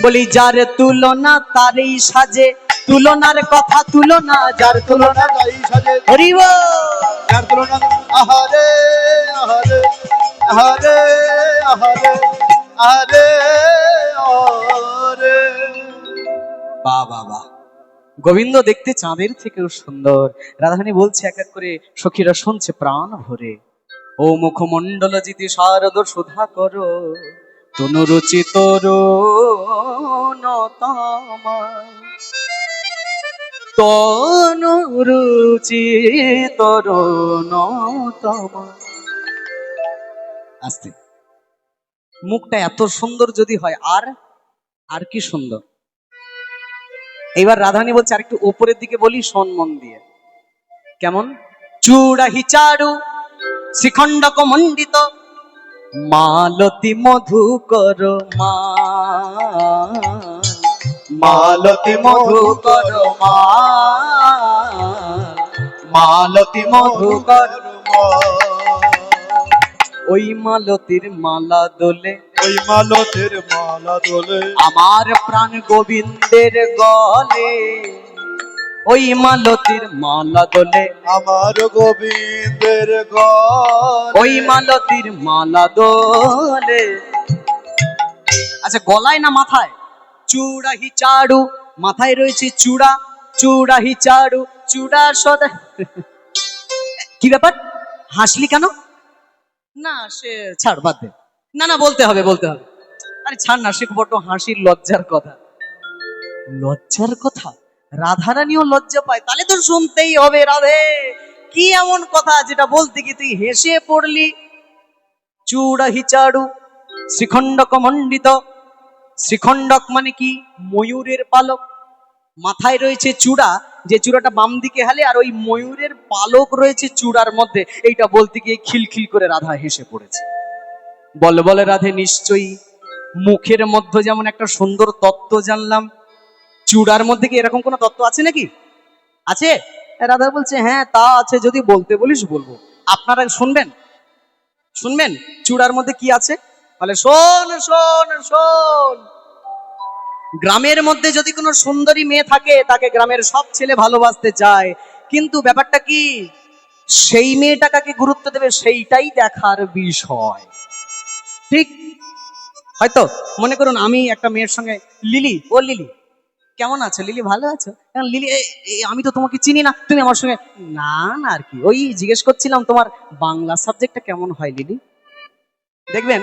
বলি যার তুলনা তারই সাজে। তুলনার কথা তুলনা, যার তুলনা তুলনা তাই সাজে, হরিব। যার তুলনা। আহারে আহারে আহারে আহারে আহারে আহারে। বাহ বাহ বাহ, গোবিন্দ দেখতে চাঁদের থেকেও সুন্দর। রাধারানী বলছে এক এক করে, সখীরা শুনছে প্রাণ ভরে, ও মুখমণ্ডল জিতি শারদ সুধা করো, তনুরুচি তরুণতমা, তনুরুচি তরুণতমা। আস্তে, মুখটা এত সুন্দর যদি হয়, আর আর কি সুন্দর। এইবার রাধারানী বলছে আর একটু উপরের দিকে বলি, শোন মন দিয়ে। কেমন? চূড়াহি চারু শ্রীখণ্ডক মণ্ডিত, মালতী মধুকর মান, মালতী মধুকর মান, মালতী মধুকর। ওই মালতীর মালা দোলে, ওই মালতের মালা দোলে, আমার প্রাণ গোবিন্দের গলে। ওই মালতীর মালা দোলে, আমার গোবিন্দের গলে। ওই মালতীর মালা দোলে। আচ্ছা, গলায় না মাথায়? চূড়াহি চাড়ু, মাথায় রয়েছে চূড়া। চূড়াহি চাড়ু, চূড়া সদা। কি ব্যাপার, হাসলি কেন? না সে ছাড়, বাদ দে। না না, বলতে হবে বলতে হবে। আরে ছাড় না, সে বড্ড হাসির লজ্জার কথা। লজ্জার কথা? রাধারানীও লজ্জা পায়? তাহলে তো শুনতেই হবে। রাধে, কি এমন কথা যেটা বলতে কি তুই হেসে পড়লি? চূড়া হিচাড়ু শ্রীখণ্ডক মণ্ডিত। শ্রীখণ্ডক মানে কি? ময়ূরের পালক। মাথায় রয়েছে চূড়া, যে চূড়াটা বাম দিকে হেলে, আর ওই ময়ূরের পালক রয়েছে চূড়ার মধ্যে। এইটা বলতে গিয়ে খিলখিল করে রাধা হেসে পড়েছে। বলে বলে রাধে, নিশ্চয়ই মুখের মধ্যে যেমন একটা সুন্দর তত্ত্ব জানলাম, চূড়ার মধ্যে কি এরকম কোনো তত্ত্ব আছে নাকি? আছে? রাধা বলছে, হ্যাঁ তা আছে, যদি বলতে বলিস বলবো। আপনারা শুনবেন? শুনবেন চূড়ার মধ্যে কি আছে? বলে, শোন শোন শোন। গ্রামের মধ্যে যদি কোনো সুন্দরী মেয়ে থাকে, তাকে গ্রামের সব ছেলে ভালোবাসতে চায়, কিন্তু ব্যাপারটা কি, সেই মেয়েটা কাকে গুরুত্ব দেবে সেইটাই দেখার বিষয়। ঠিক? হয়তো মনে করুন আমি একটা মেয়ের সঙ্গে, লিলি, ও লিলি কেমন আছো? লিলি ভালো আছো? এখন লিলি, আমি তো তোমাকে চিনি না, তুমি আমার সঙ্গে। না না, আর কি, ওই জিজ্ঞেস করছিলাম তোমার বাংলা সাবজেক্টটা কেমন হয় লিলি। দেখবেন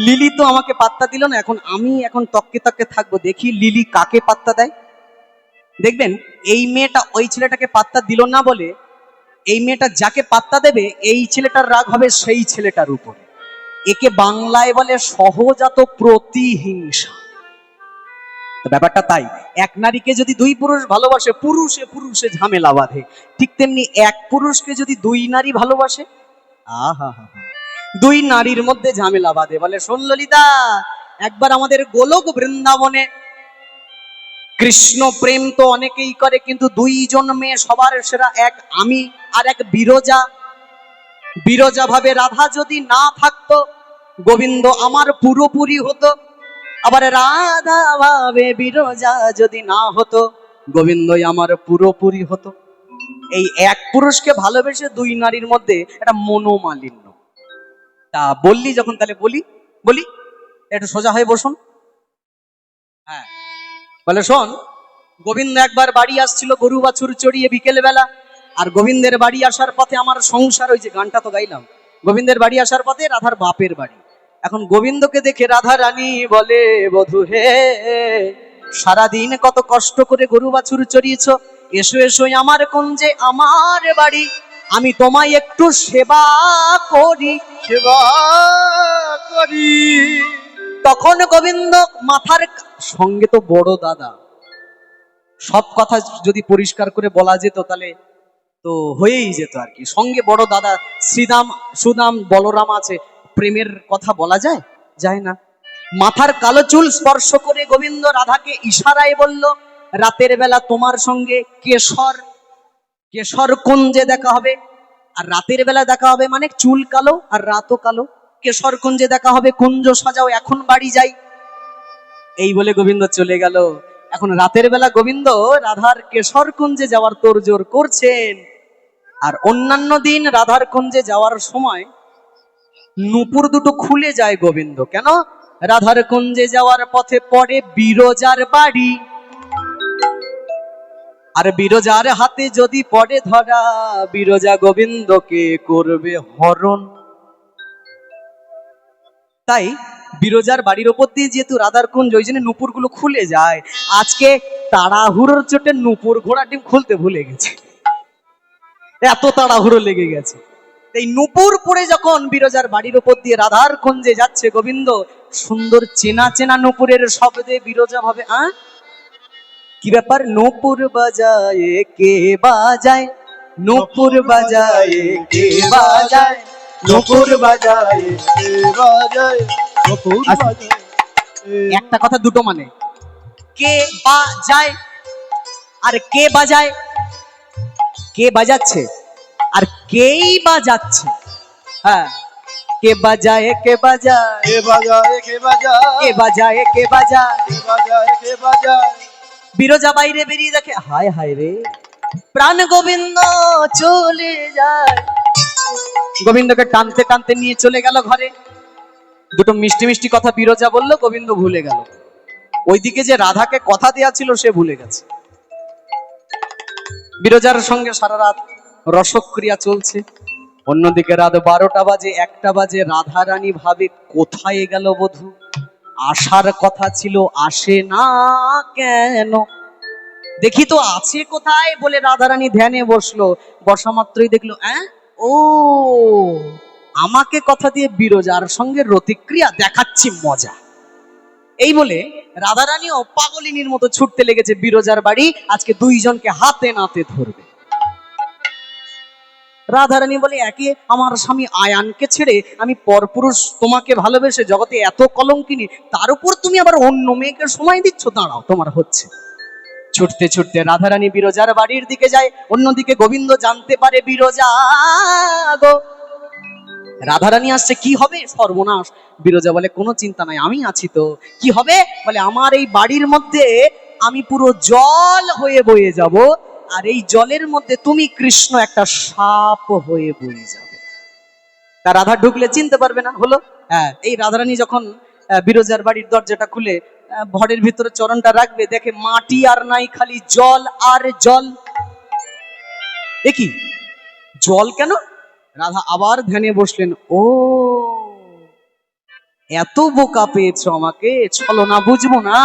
লিলি তো আমাকে পাত্তা দিল না, এখন আমি তককে তককে থাকবো, দেখি লিলি কাকে পাত্তা দেয়। দেখবেন এই মেয়েটা ওই ছেলেটাকে পাত্তা দিল না বলে, এই মেয়েটা যাকে পাত্তা দেবে এই ছেলেটার রাগ হবে সেই ছেলেটার উপরে। একে বাংলায় বলে সহজাত প্রতিহিংসা। তো ব্যাপারটা তাই, এক নারীকে যদি দুই পুরুষ ভালোবাসে, পুরুষে পুরুষে ঝামেলা বাঁধে। ঠিক তেমনি এক পুরুষকে যদি দুই নারী ভালোবাসে, আহা হা হা, দুই নারীর মধ্যে ঝামেলা বাঁধে। বলে, শোন ললিতা, একবার আমাদের গোলক বৃন্দাবনে কৃষ্ণ প্রেম তো অনেকেই করে, কিন্তু দুইজন মেয়ে সবার সেরা, এক আমি আর এক বিরজা। বিরজা ভাবে রাধা যদি না থাকতো, গোবিন্দ আমার পুরোপুরি হতো। আবার রাধা ভাবে বিরজা যদি না হতো, গোবিন্দই আমার পুরোপুরি হতো। এই এক পুরুষকে ভালোবেসে দুই নারীর মধ্যে একটা মনোমালিন্য। তা বললি যখন, তাহলে বলি বলি একটু সোজা হয়ে বসুন। হ্যাঁ, বলে শোন, গোবিন্দ একবার বাড়ি আসছিল গরু বাছুর চড়িয়ে বিকেল বেলা। আর গোবিন্দের বাড়ি আসার পথে আমার সংসার, ওই যে গানটা তো গাইলাম, গোবিন্দের বাড়ি আসার পথে রাধার বাপের বাড়ি। এখন গোবিন্দকে দেখে রাধা রানী বলে, বধূ হে, সারাদিন কত কষ্ট করে গরু বাছুর চড়িয়েছ, এসো এসো আমার কুঞ্জে, আমার বাড়ি, আমি তোমায় একটু সেবা করি। সেবা করি। তখন গোবিন্দ মাথার সঙ্গে তো বড় দাদা, সব কথা যদি পরিষ্কার করে বলা যেত তাহলে তো হয়েই যেত আর কি। সঙ্গে বড় দাদা শ্রীদাম, সুদাম, বলরাম আছে, প্রেমের কথা বলা যায়? যায় না। মাথার কালো চুল স্পর্শ করে গোবিন্দ রাধাকে ইশারায় বলল, রাতের বেলা তোমার সঙ্গে কেশর কেশর কুঞ্জে দেখা হবে। আর রাতের বেলা দেখা হবে মানে চুল কালো আর রাতও কালো। কেশর কুঞ্জে দেখা হবে, কুঞ্জ সাজাও, এখন বাড়ি যাই। এই বলে গোবিন্দ চলে গেল। এখন রাতের বেলা গোবিন্দ রাধার কেশর কুঞ্জে যাওয়ার তোড়জোড় করছেন। আর অন্যান্য দিন রাধার কুঞ্জে যাওয়ার সময় নূপুর দুটো খুলে যায় গোবিন্দ। কেন? রাধার কুঞ্জে যাওয়ার পথে পড়ে বিরজার বাড়ি, আর বিরজার হাতে যদি পড়ে ধরা, বিরজা গোবিন্দকে করবে হরণ। তাই বিরজার বাড়ির ওপর দিয়ে যেহেতু রাধার কুঞ্জ, ওই জন্য নূপুর গুলো খুলে যায়। আজকে তাড়াহুড়োর চোটে নূপুর ঘোড়া ডিম খুলতে ভুলে গেছে, এত তাড়াহুড়ো লেগে গেছে। এই নূপুর পরে যখন বিরজার বাড়ির ওপর দিয়ে রাধার কুঞ্জে যাচ্ছে গোবিন্দ, সুন্দর চেনা চেনা নূপুরের শব্দে বিরজা ভাবে, কি ব্যাপার? নূপুর বাজায় কে বাজায়, নূপুর বাজায় কে বাজায়, নূপুর বাজায় কে বাজায়, নূপুর আচ্ছা, বাজায়। একটা কথা দুটো মানে, কে বাজায় আর কে বাজায়। কে বাজাচ্ছে আর কেই বাজাচ্ছে। হ্যাঁ, কে বাজায় কে বাজায়, কে বাজায়, কে বাজায়, কে বাজায় কে বাজায়। কে বাজায়, কে বাজায়। বিরজা বাইরে বেরিয়ে দেখে, হায় হায় রে, প্রাণ গোবিন্দ চলে যায়। গোবিন্দকে টানতে টানতে নিয়ে চলে গেল ঘরে। দুটো মিষ্টি মিষ্টি কথা বিরজা বললো, গোবিন্দ ভুলে গেল। ওইদিকে যে রাধাকে কথা দেয়া ছিল সে ভুলে গেছে। বিরজার সঙ্গে সারা রাত রসক্রিয়া চলছে। অন্যদিকে রাত 12টা বাজে, 1টা বাজে, রাধারানী ভাবে কোথায় গেল বধূ, আসার কথা ছিল আসে না কেন, দেখি তো আছে কোথায় বলে রাধারানী ধ্যানে বসলো। বসা মাত্রই দেখলো ও আমাকে কথা দিয়ে বিরজার সঙ্গে রতিক্রিয়া দেখাচ্ছি মজা। এই বলে রাধারানীও পাগলিনীর মতো ছুটতে লেগেছে বিরজার বাড়ি, আজকে দুইজনকে হাতে নাতে ধরবে। রাধারানী বলে একে আমার স্বামী আয়ানকে ছেড়ে আমি পরপুরুষ তোমাকে ভালোবেসে জগতে এত কলঙ্কিনী, তার উপর তুমি আবার অন্য মেয়েকে সময় দিচ্ছ, দাঁড়াও তোমার হচ্ছে। ছুটতে ছুটতে রাধারানী বিরজার বাড়ির দিকে যায়। অন্যদিকে গোবিন্দ জানতে পারে বিরজা গো, রাধারানী আসছে, কি হবে, সর্বনাশ। বিরজা বলে কোনো চিন্তা নাই, আমি আছি তো, কি হবে বলে আমার এই বাড়ির মধ্যে আমি পুরো জল হয়ে বয়ে যাব, আর এই জলের মধ্যে তুমি কৃষ্ণ একটা সাপ হয়ে বয়ে যাবে। তা রাধা ঢুকলে চিনতে পারবে না, হলো। হ্যাঁ, এই রাধারানী যখন বিরজার বাড়ির দরজাটা খুলে ভরের ভিতরে চরণটা রাখবে, দেখে মাটি আর নাই, খালি জল আর জল। দেখি জল কেন? রাধা আবার ধ্যানে বসলেন। ও এত বোকা পেয়েছো আমাকে, চলো না বুঝবো না।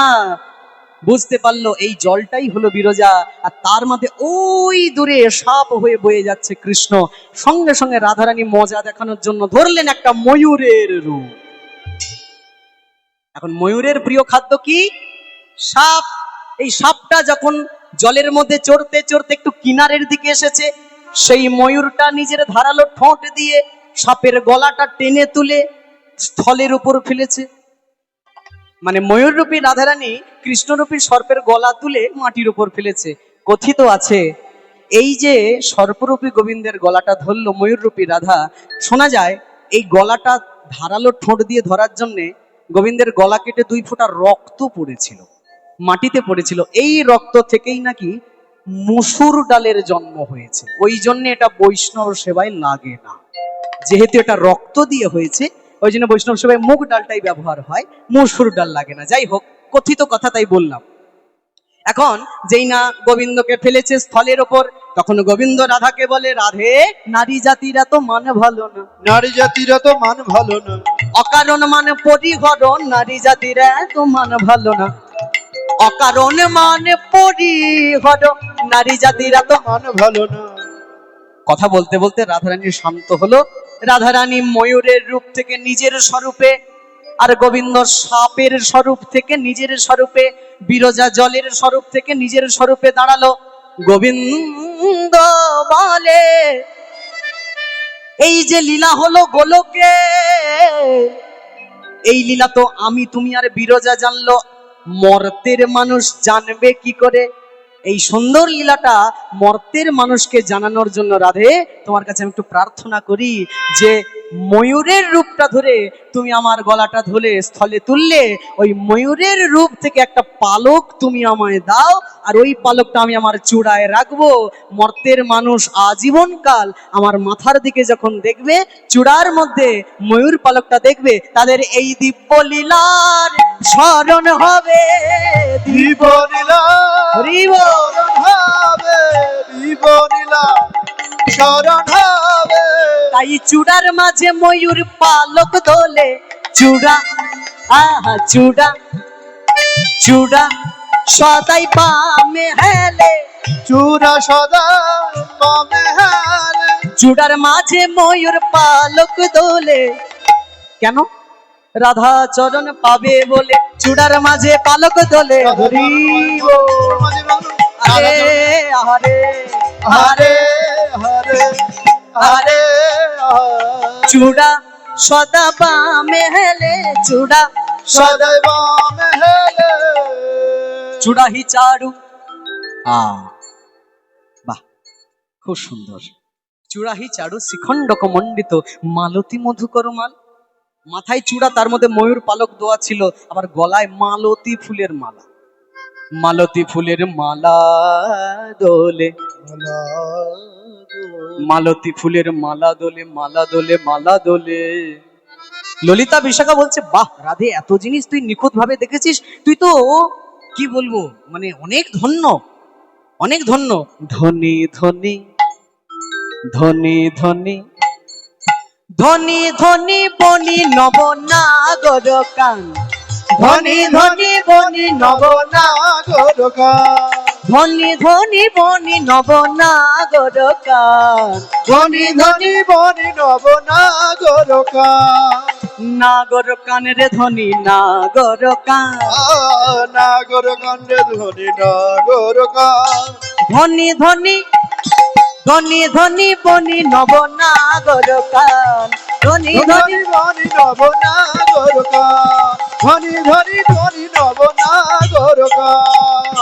বুঝতে পারলো এই জলটাই হলো বিরজা, আর তার মধ্যে ওই দূরে সাপ হয়ে বয়ে যাচ্ছে কৃষ্ণ। সঙ্গে সঙ্গে রাধারানী মজা দেখানোর জন্য ধরলেন একটা ময়ূরের রূপ। এখন ময়ূরের প্রিয় খাদ্য কি? সাপ। এই সাপটা যখন জলের মধ্যে চড়তে চড়তে একটু কিনারের দিকে এসেছে, সেই ময়ূরটা নিজের ধারালো ঠোঁট দিয়ে সাপের গলাটা টেনে তুলে স্থলের উপর ফেলেছে। মানে ময়ূররূপী রাধারানী কৃষ্ণরূপী সর্পের গলা তুলে মাটির উপর ফেলেছে। কথিত আছে এই যে সর্পরূপী গোবিন্দের গলাটা ধরলো ময়ূররূপী রাধা, শোনা যায় এই গলাটা ধারালো ঠোঁট দিয়ে ধরার জন্যে গোবিন্দের গলা কেটে 2 ফোঁটা রক্ত পড়েছিল, মাটিতে পড়েছিল। এই রক্ত থেকেই নাকি মসুর ডালের জন্ম হয়েছে, ওই জন্য এটা বৈষ্ণব সেবায় লাগে না। যেহেতু এটা রক্ত দিয়ে হয়েছে, ওই জন্য বৈষ্ণব সেবায় মুগ ডালটাই ব্যবহার হয়, মসুর ডাল লাগে না। যাই হোক, কথিত কথা তাই বললাম। এখন যেই না গোবিন্দকে ফেলেছে স্থলের ওপর, তখন গোবিন্দ রাধাকে বলে, রাধে নারী জাতিরা তো মানে ভালো না, নারী জাতিরা তো মান ভালো না, অকারণ মানে পরিহরণ, নারী জাতিরা তো মান ভালো না, অকারণ মানে পরিহরণ, নারী জাতিরা তো। মান ভালো না। কথা বলতে বলতে রাধারানী শান্ত হলো। রাধারানী ময়ূরের রূপ থেকে নিজের স্বরূপে, আর গোবিন্দ সাপের স্বরূপ থেকে নিজের স্বরূপে, বিরজা জলের স্বরূপ থেকে নিজের স্বরূপে দাঁড়ালো। গোবিন্দ বলে, এই যে লীলা হলো গোলকে, এই লীলা তো আমি তুমি আর বিরজা জানলো, মর্তের মানুষ জানবে কি করে? এই সুন্দর লীলাটা মর্তের মানুষকে জানানোর জন্য রাধে তোমার কাছে আমি একটু প্রার্থনা করি যে ময়ূরের রূপটা ধরে তুমি আমার গলাটা ধরে স্থলে তুললে, ওই ময়ূরের রূপ থেকে একটা পালক তুমি আমায় দাও, আর ওই পালকটা আমি আমার চূড়ায় রাখবো। মর্তের মানুষ আজীবন কাল আমার মাথার দিকে যখন দেখবে, চূড়ার মধ্যে ময়ূর পালকটা দেখবে, তাদের এই দিব্য লীলার স্মরণ হবে। দিব নীলা হরিব হবে, দিব নীলা শরণ হবে। তাই চূড়ার মাঝে ময়ূর পালক দোলে, চূড়া আহা চূড়া, চূড়া সদাই বামে হেলে, চূড়া সদা বামে হেলে। চূড়ার মাঝে ময়ূর পালক দোলে। কেন? রাধা চরণ পাবে বলে চূড়ার মাঝে পালক দোলে। হরি আরে আরে হরে হরে হরে চূড়া সদা বামে হেলে, চূড়া সদাই বামে হেলে। চূড়া হি চারু। বাহ, খুব সুন্দর। চূড়াহি চারু শিখণ্ডক মণ্ডিত, মালতী মধুকর মাল। মাথায় চূড়া, তার মধ্যে ময়ূর পালক দেওয়া ছিল, আবার গলায় মালতী ফুলের মালা। মালতী ফুলের মালা দোলে, মালতী ফুলের মালা দোলে, মালা দোলে, মালা দোলে। ললিতা বিশাখা বলছে, বাহ রাধে, এত জিনিস তুই নিখুঁত ভাবে দেখেছিস, তুই তো কি বলবো, মানে অনেক ধন্য, অনেক ধন্য। ধনী ধনী ধনী ধনী ধনী ধনী বনি নব নাগর কান, ধনী ধনী বনি নব নাগর গান, ধনী ধনী বনি নব নাগর কান, ধনী ধনী বনি নব নাগর গান, নাগর কান রে ধনী নাগর কান, নাগর গান রে ধনী নাগর গান, ধনী ধনী ধনী ধনী বনি নব নাগর কান, ধনী ধনী। ধনী ধনী নব নাগর গান, ধনী ধনী ধনী নব নাগর গান।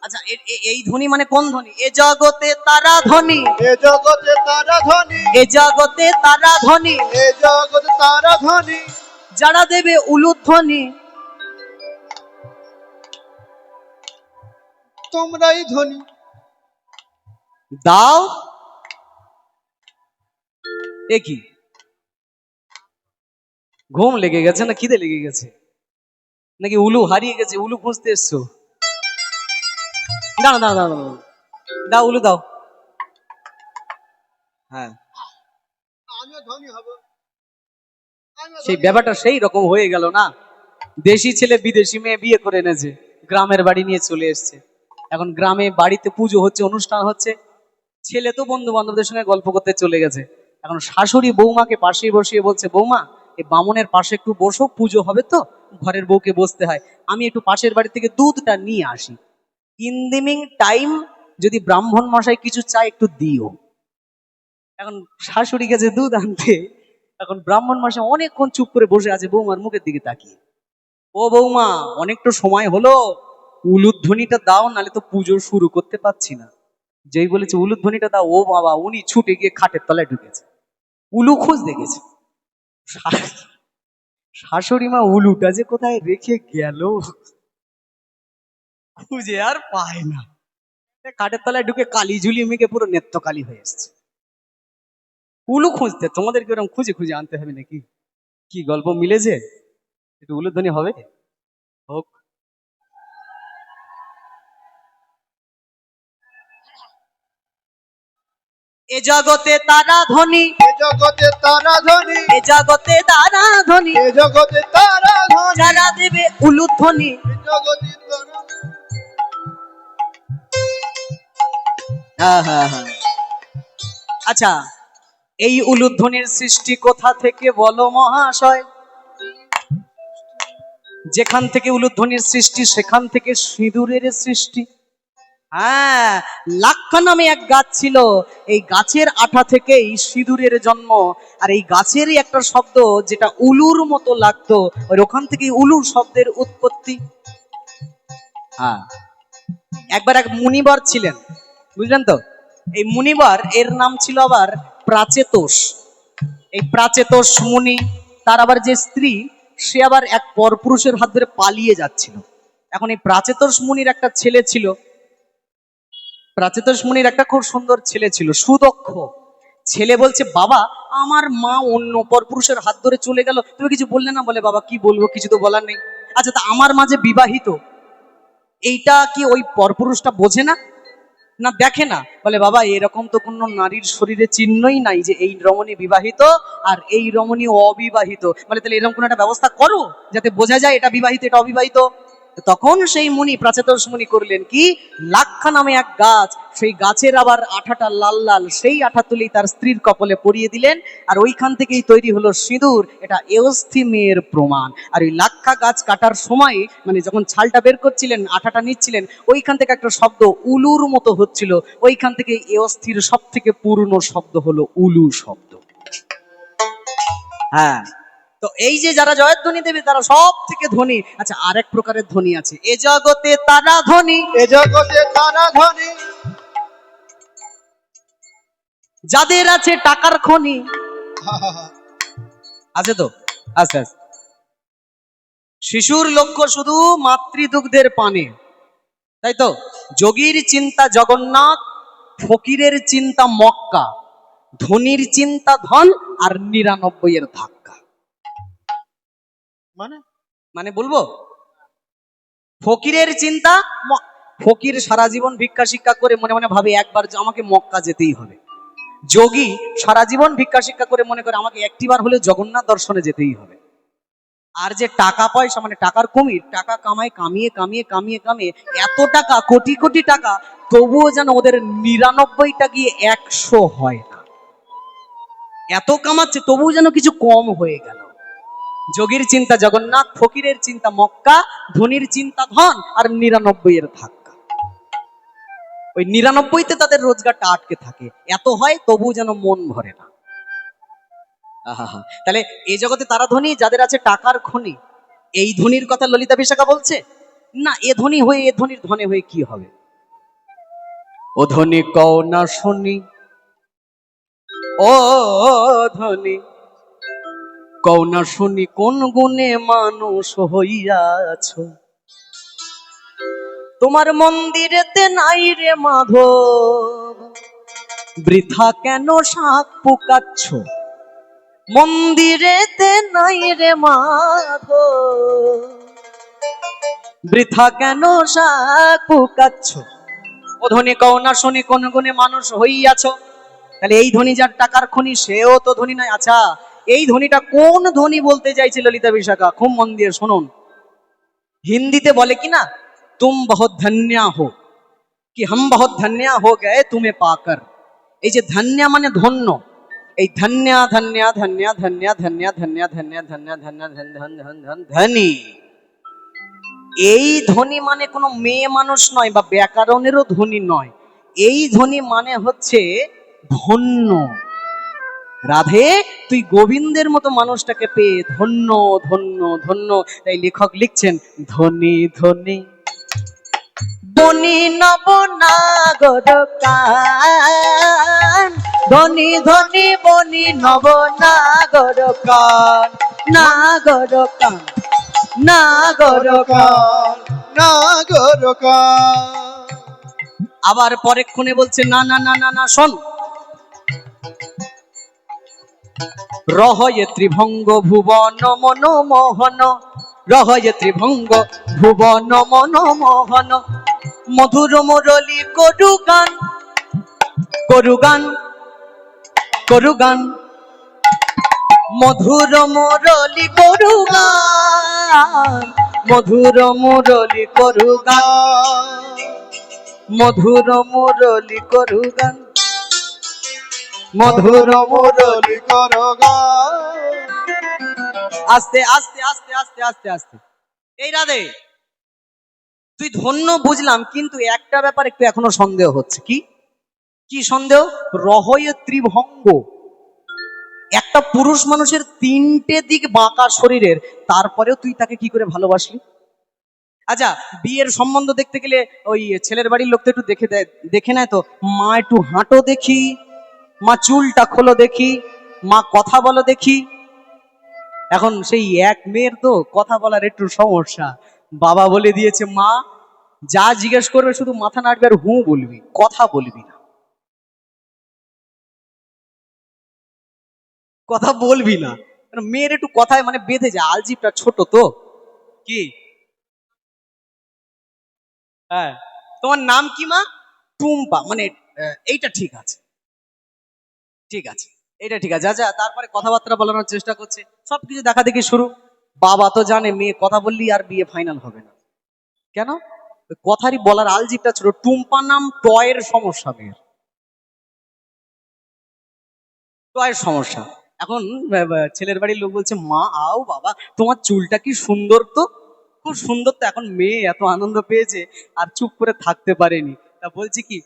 আচ্ছা এই ধ্বনি মানে কোন ধ্বনি? এ জগতে তারা ধ্বনি, এ জগতে তারা ধনী, এ জগতে তারা ধ্বনি, এ জগতে তারা ধনী, যারা দেবে উলুধ্বনি। তোমরাই ধনী। দাও এ কি, ঘুম লেগে গেছে না খিদে লেগে গেছে নাকি উলু হারিয়ে গেছে, উলু খুঁজতে এসছো? দাও দাও দাও দাও, দাও উলু দাও। হ্যাঁ, আমিও ধনী হব, আমিও সেই ধনী হব। ব্যাপারটা সেই রকম হয়ে গেল না। দেশি ছেলে বিদেশি মেয়ে বিয়ে করে এনেছে, গ্রামের বাড়ি নিয়ে চলে এসছে। এখন গ্রামে বাড়িতে পুজো হচ্ছে, অনুষ্ঠান হচ্ছে, ছেলে তো বন্ধু বান্ধবদের সঙ্গে গল্প করতে চলে গেছে। এখন শাশুড়ি বৌমাকে পাশে বসিয়ে বলছে, বৌমা এই বামনের পাশে একটু বসো, পুজো হবে তো, ঘরের বউকে বসতে হয়, আমি একটু পাশের বাড়ি থেকে দুধটা নিয়ে আসি, ইন দি মিং টাইম যদি ব্রাহ্মণ মশাই কিছু চায় একটু দিও। এখন শাশুড়ি গেছে দুধ আনতে, এখন ব্রাহ্মণ মশাই অনেকক্ষণ চুপ করে বসে আছে বৌমার মুখের দিকে তাকিয়ে। ও বৌমা, অনেক তো সময় হলো, উলুধ্বনিটা দাও, নালে তো পুজো শুরু করতে পারছি না। যেই বলেছে উলুধ্বনিটা দাও, ও বাবা, উনি ছুটে গিয়ে খাটের তলায় ঢুকেছে, উলু খুঁজতে গেছে। শাশুড়ি মা উলুটা যে কোথায় রেখে গেল খুঁজে আর পায় না, খাটের তলায় ঢুকে কালি ঝুলি মেঘে পুরো নেত্য কালি হয়ে এসছে। উলু খুঁজতে তোমাদেরকে ওরকম খুঁজে খুঁজে আনতে হবে নাকি? কি গল্প মিলেছে? একটু উলুধ্বনি হবে, হোক। এ জগতে তারা ধনী, এ জগতে তারা ধনী, এ জগতে তারা ধনী, এ জগতে তারা ধনী, যারা দেবে উলুধ্বনি। এ জগতে তারা। হ্যাঁ হ্যাঁ হ্যাঁ। আচ্ছা, এই উলুধ্বনির সৃষ্টি কোথা থেকে বলো মহাশয়? যেখান থেকে উলুধ্বনির সৃষ্টি সেখান থেকে সিঁদুরের সৃষ্টি। হ্যাঁ, লাক্ষা নামে এক গাছ ছিল, এই গাছের আঠা থেকেই সিঁদুরের জন্ম। আর এই গাছেরই একটা শব্দ যেটা উলুর মতো লাগতো, ওখান থেকে উলুর শব্দের উৎপত্তি। হ্যাঁ, একবার এক মুনিবর ছিলেন, বুঝলেন তো? এই মুনিবর এর নাম ছিল আবার প্রাচেতস। এই প্রাচেতস মুনি, তার আবার যে স্ত্রী, সে আবার এক পরপুরুষের হাত ধরে পালিয়ে যাচ্ছিল। এখন এই প্রাচেতস মুনির একটা ছেলে ছিল, প্রাচেতস মুনির একটা খুব সুন্দর ছেলে ছিল, সুদক্ষ ছেলে। বলছে, বাবা আমার মা অন্য পরপুরুষের হাত ধরে চলে গেল, তুমি কিছু বললে না? বলে, বাবা কি বলবো, কিছু তো বলার নেই। আচ্ছা, তা আমার মা যে বিবাহিত, এইটা কি ওই পরপুরুষটা বোঝে না, না দেখে না? বলে, বাবা এরকম তো কোনো নারীর শরীরে চিহ্নই নাই যে এই রমণী বিবাহিত আর এই রমণী অবিবাহিত। বলে, তাহলে এরকম কোনো একটা ব্যবস্থা করো যাতে বোঝা যায় এটা বিবাহিত এটা অবিবাহিত। তখন সেই মুনি, প্রাচেতস মুনি করলেন কি, লাক্ষা নামে এক গাছ, সেই গাছের আবার আঠাটা লাল লাল, সেই আঠা তুলেই তার স্ত্রীর কপালে পরিয়ে দিলেন। আর ওইখান থেকেই তৈরি হলো সিঁদুর। এটা এওস্থিমের প্রমাণ। আর ওই লাক্ষা গাছ কাটার সময়, মানে যখন ছালটা বের করছিলেন, আঠাটা নিচ্ছিলেন, ওইখান থেকে একটা শব্দ উলুর মতো হচ্ছিল, ওইখান থেকে এওস্থির সব থেকে পুরনো শব্দ হলো উলু শব্দ। হ্যাঁ, তো এই যে যারা জয়ধ্বনি দেবে তারা সব থেকে ধনী। আচ্ছা, আরেক প্রকারের ধনী আছে, এ জগতে তারা ধনী, এ জগতে তারা ধনী, যাদের আছে টাকার খনি। আছে তো? আচ্ছা আচ্ছা। শিশুর লক্ষ্য শুধু মাতৃদুগ্ধের পানে, তাই তো? যোগীর চিন্তা জগন্নাথ, ফকিরের চিন্তা মক্কা, ধনীর চিন্তা ধন, আর ৯৯ এর ধাক্কা। মানে মানে বলবো, ফকিরের চিন্তা, ফকির সারা জীবন ভিক্ষা শিক্ষা করে মনে মনে ভাবে একবার যে আমাকে মক্কা যেতেই হবে। যোগী সারা জীবন ভিক্ষা শিক্ষা করে মনে করে আমাকে একটিবার হলে জগন্নাথ দর্শনে যেতেই হবে। আর যে টাকা পয়সা মানে টাকার কুমির, টাকা কামায় কামিয়ে কামিয়ে কামিয়ে কামিয়ে এত টাকা, কোটি কোটি টাকা, তবুও যেন ওদের 99টা গিয়ে 100 হয় না। এত কামাচ্ছে তবুও যেন কিছু কম হয়ে গেল। যোগীর চিন্তা জগন্নাথ, ফকিরের চিন্তা মক্কা, ধনীর চিন্তা ধন, আর 99 এর ধাক্কা। ওই 99তে তাদের রোজগারটা আটকে থাকে, এত হয় তবুও যেন মন ভরে না। আহা, তাহলে এই জগতে তারা ধনী যাদের আছে টাকার খনি। এই ধনীর কথা ললিতা বিশাখা বলছে না। এ ধনী হয়ে এ ধনীর ধনে হয়ে কি হবে? ও ধনী কও না শুনি, ও ধনী কও না শুনি, কোন গুণে মানুষ হইয়াছ? তোমার মন্দিরেতে নাই রে মাধব, বৃথা কেন শাক পুকাচ্ছ? মন্দিরেতে নাই রে মাধব, বৃথা কেন শাক পুকাচ্ছ? ও ধনী কও না শুনি, কোন গুণে মানুষ হইয়াছ? তাহলে এই ধনী যার টাকার খনি সেও তো ধনী নয়। আচ্ছা, এই ধনীটা কোন ধনী বলতে চাইছে ললিতা বিশাখা? খুব মন দিয়ে শুনুন। হিন্দিতে বলে কি না, তুম বহুত ধন্যা হো, কি হাম বহুত ধন্যা হো গে তুমি পাকর। এই যে ধন্যা মানে ধন্য, এই ধন্যা ধন্যা ধন্যা ধন্যা ধন্যা ধন্যা ধন্যা ধন্যা ধন্যা ধন ধন ধন ধনী। এই ধনী মানে কোনো মেয়ে মানুষ নয় বা ব্যাকরণেরও ধনী নয়। এই ধনী মানে হচ্ছে ধন্য। রাধে, তুই গোবিন্দের মতো মানুষটাকে পেয়ে ধন্য ধন্য ধন্য। তাই লেখক লিখছেন, ধনী ধনী বনি নব নাগর কান, ধনী ধনী বনি নব নাগর কান, নাগর কান, নাগর কান। নাগরকান। আবার পরেক্ষণে বলছে না না না না না, শোন। রহয়ে ত্রিভঙ্গ ভুবন মনোমোহন, রহয়ে ত্রিভঙ্গ ভুবন মনোমোহন, মধুর মুরলী করু গান, করু গান, করু গান, মধুর মুরলী করু গান, মধুর মুরলী করু গান, মধুর মুরলী করু গান, মধুর মুরলী করগান। আস্তে আস্তে আস্তে আস্তে আস্তে আস্তে। এই রাধে, তুই ধন্য বুঝলাম, কিন্তু একটা ব্যাপার একটু এখনো সন্দেহ হচ্ছে। কি কি সন্দেহ? রহয়ে ত্রিভঙ্গ, একটা পুরুষ মানুষের 3টে দিক বাঁকা শরীরের, তারপরেও তুই তাকে কি করে ভালোবাসলি? আচ্ছা, বিয়ের সম্বন্ধ দেখতে গেলে ওই ছেলের বাড়ির লোক তো একটু দেখে দেয়, দেখে নেয় তো, মা একটু হাঁটো দেখি, মা চুলটা খোলো দেখি, মা কথা বলো দেখি। এখন সেই এক মেয়ের তো কথা বলার একটু সমস্যা। বাবা বলে দিয়েছে, মা যা জিজ্ঞেস করবে শুধু মাথা নাড়বে আর হু বলবি, কথা বলবি না, কথা বলবি না। মেয়ের একটু কথায় মানে বেঁধে যায়, আলজিপটা ছোট তো। কি? হ্যাঁ, তোমার নাম কি মা? টুম্পা। মানে এইটা ঠিক আছে, ঠিক আছে, এটা ঠিক আছে। আচ্ছা, তারপরে কথাবার্তা বলানোর চেষ্টা করছে, সবকিছু দেখা দেখি শুরু। বাবা তো জানে মেয়ে কথা বললি আর বিয়ে ফাইনাল হবে না। কেন? ওই কথারই বলার আলজিপটা ছোট। টুম্পা নাম, টয়ের সমস্যা মেয়ের, টয়ের সমস্যা। এখন ছেলের বাড়ির লোক বলছে, মা আও বাবা, তোমার চুলটা কি সুন্দর তো, খুব সুন্দর তো। এখন মেয়ে এত আনন্দ পেয়েছে আর চুপ করে থাকতে পারেনি। তা বলছি কি,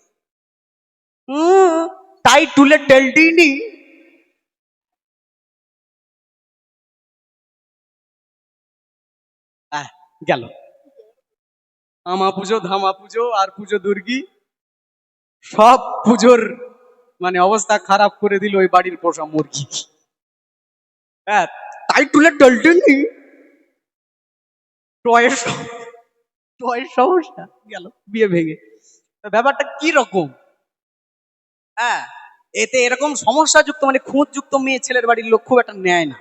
তাই টুলে টেলটিনি। গেল আমা পুজো, ধামা পুজো, আর পুজো দুর্গি, সব পুজোর মানে অবস্থা খারাপ করে দিল ওই বাড়ির পোষা মুরগি। হ্যাঁ, তাই টুলে টেলটিনি, টয়ের টয়ের সমস্যা, গেল বিয়ে ভেঙে। তা ব্যাপারটা কি রকম? হ্যাঁ, এতে এরকম সমস্যা যুক্ত মানে খুঁত যুক্ত মেয়ে ছেলের বাড়ির লোক খুব একটা নেয় না।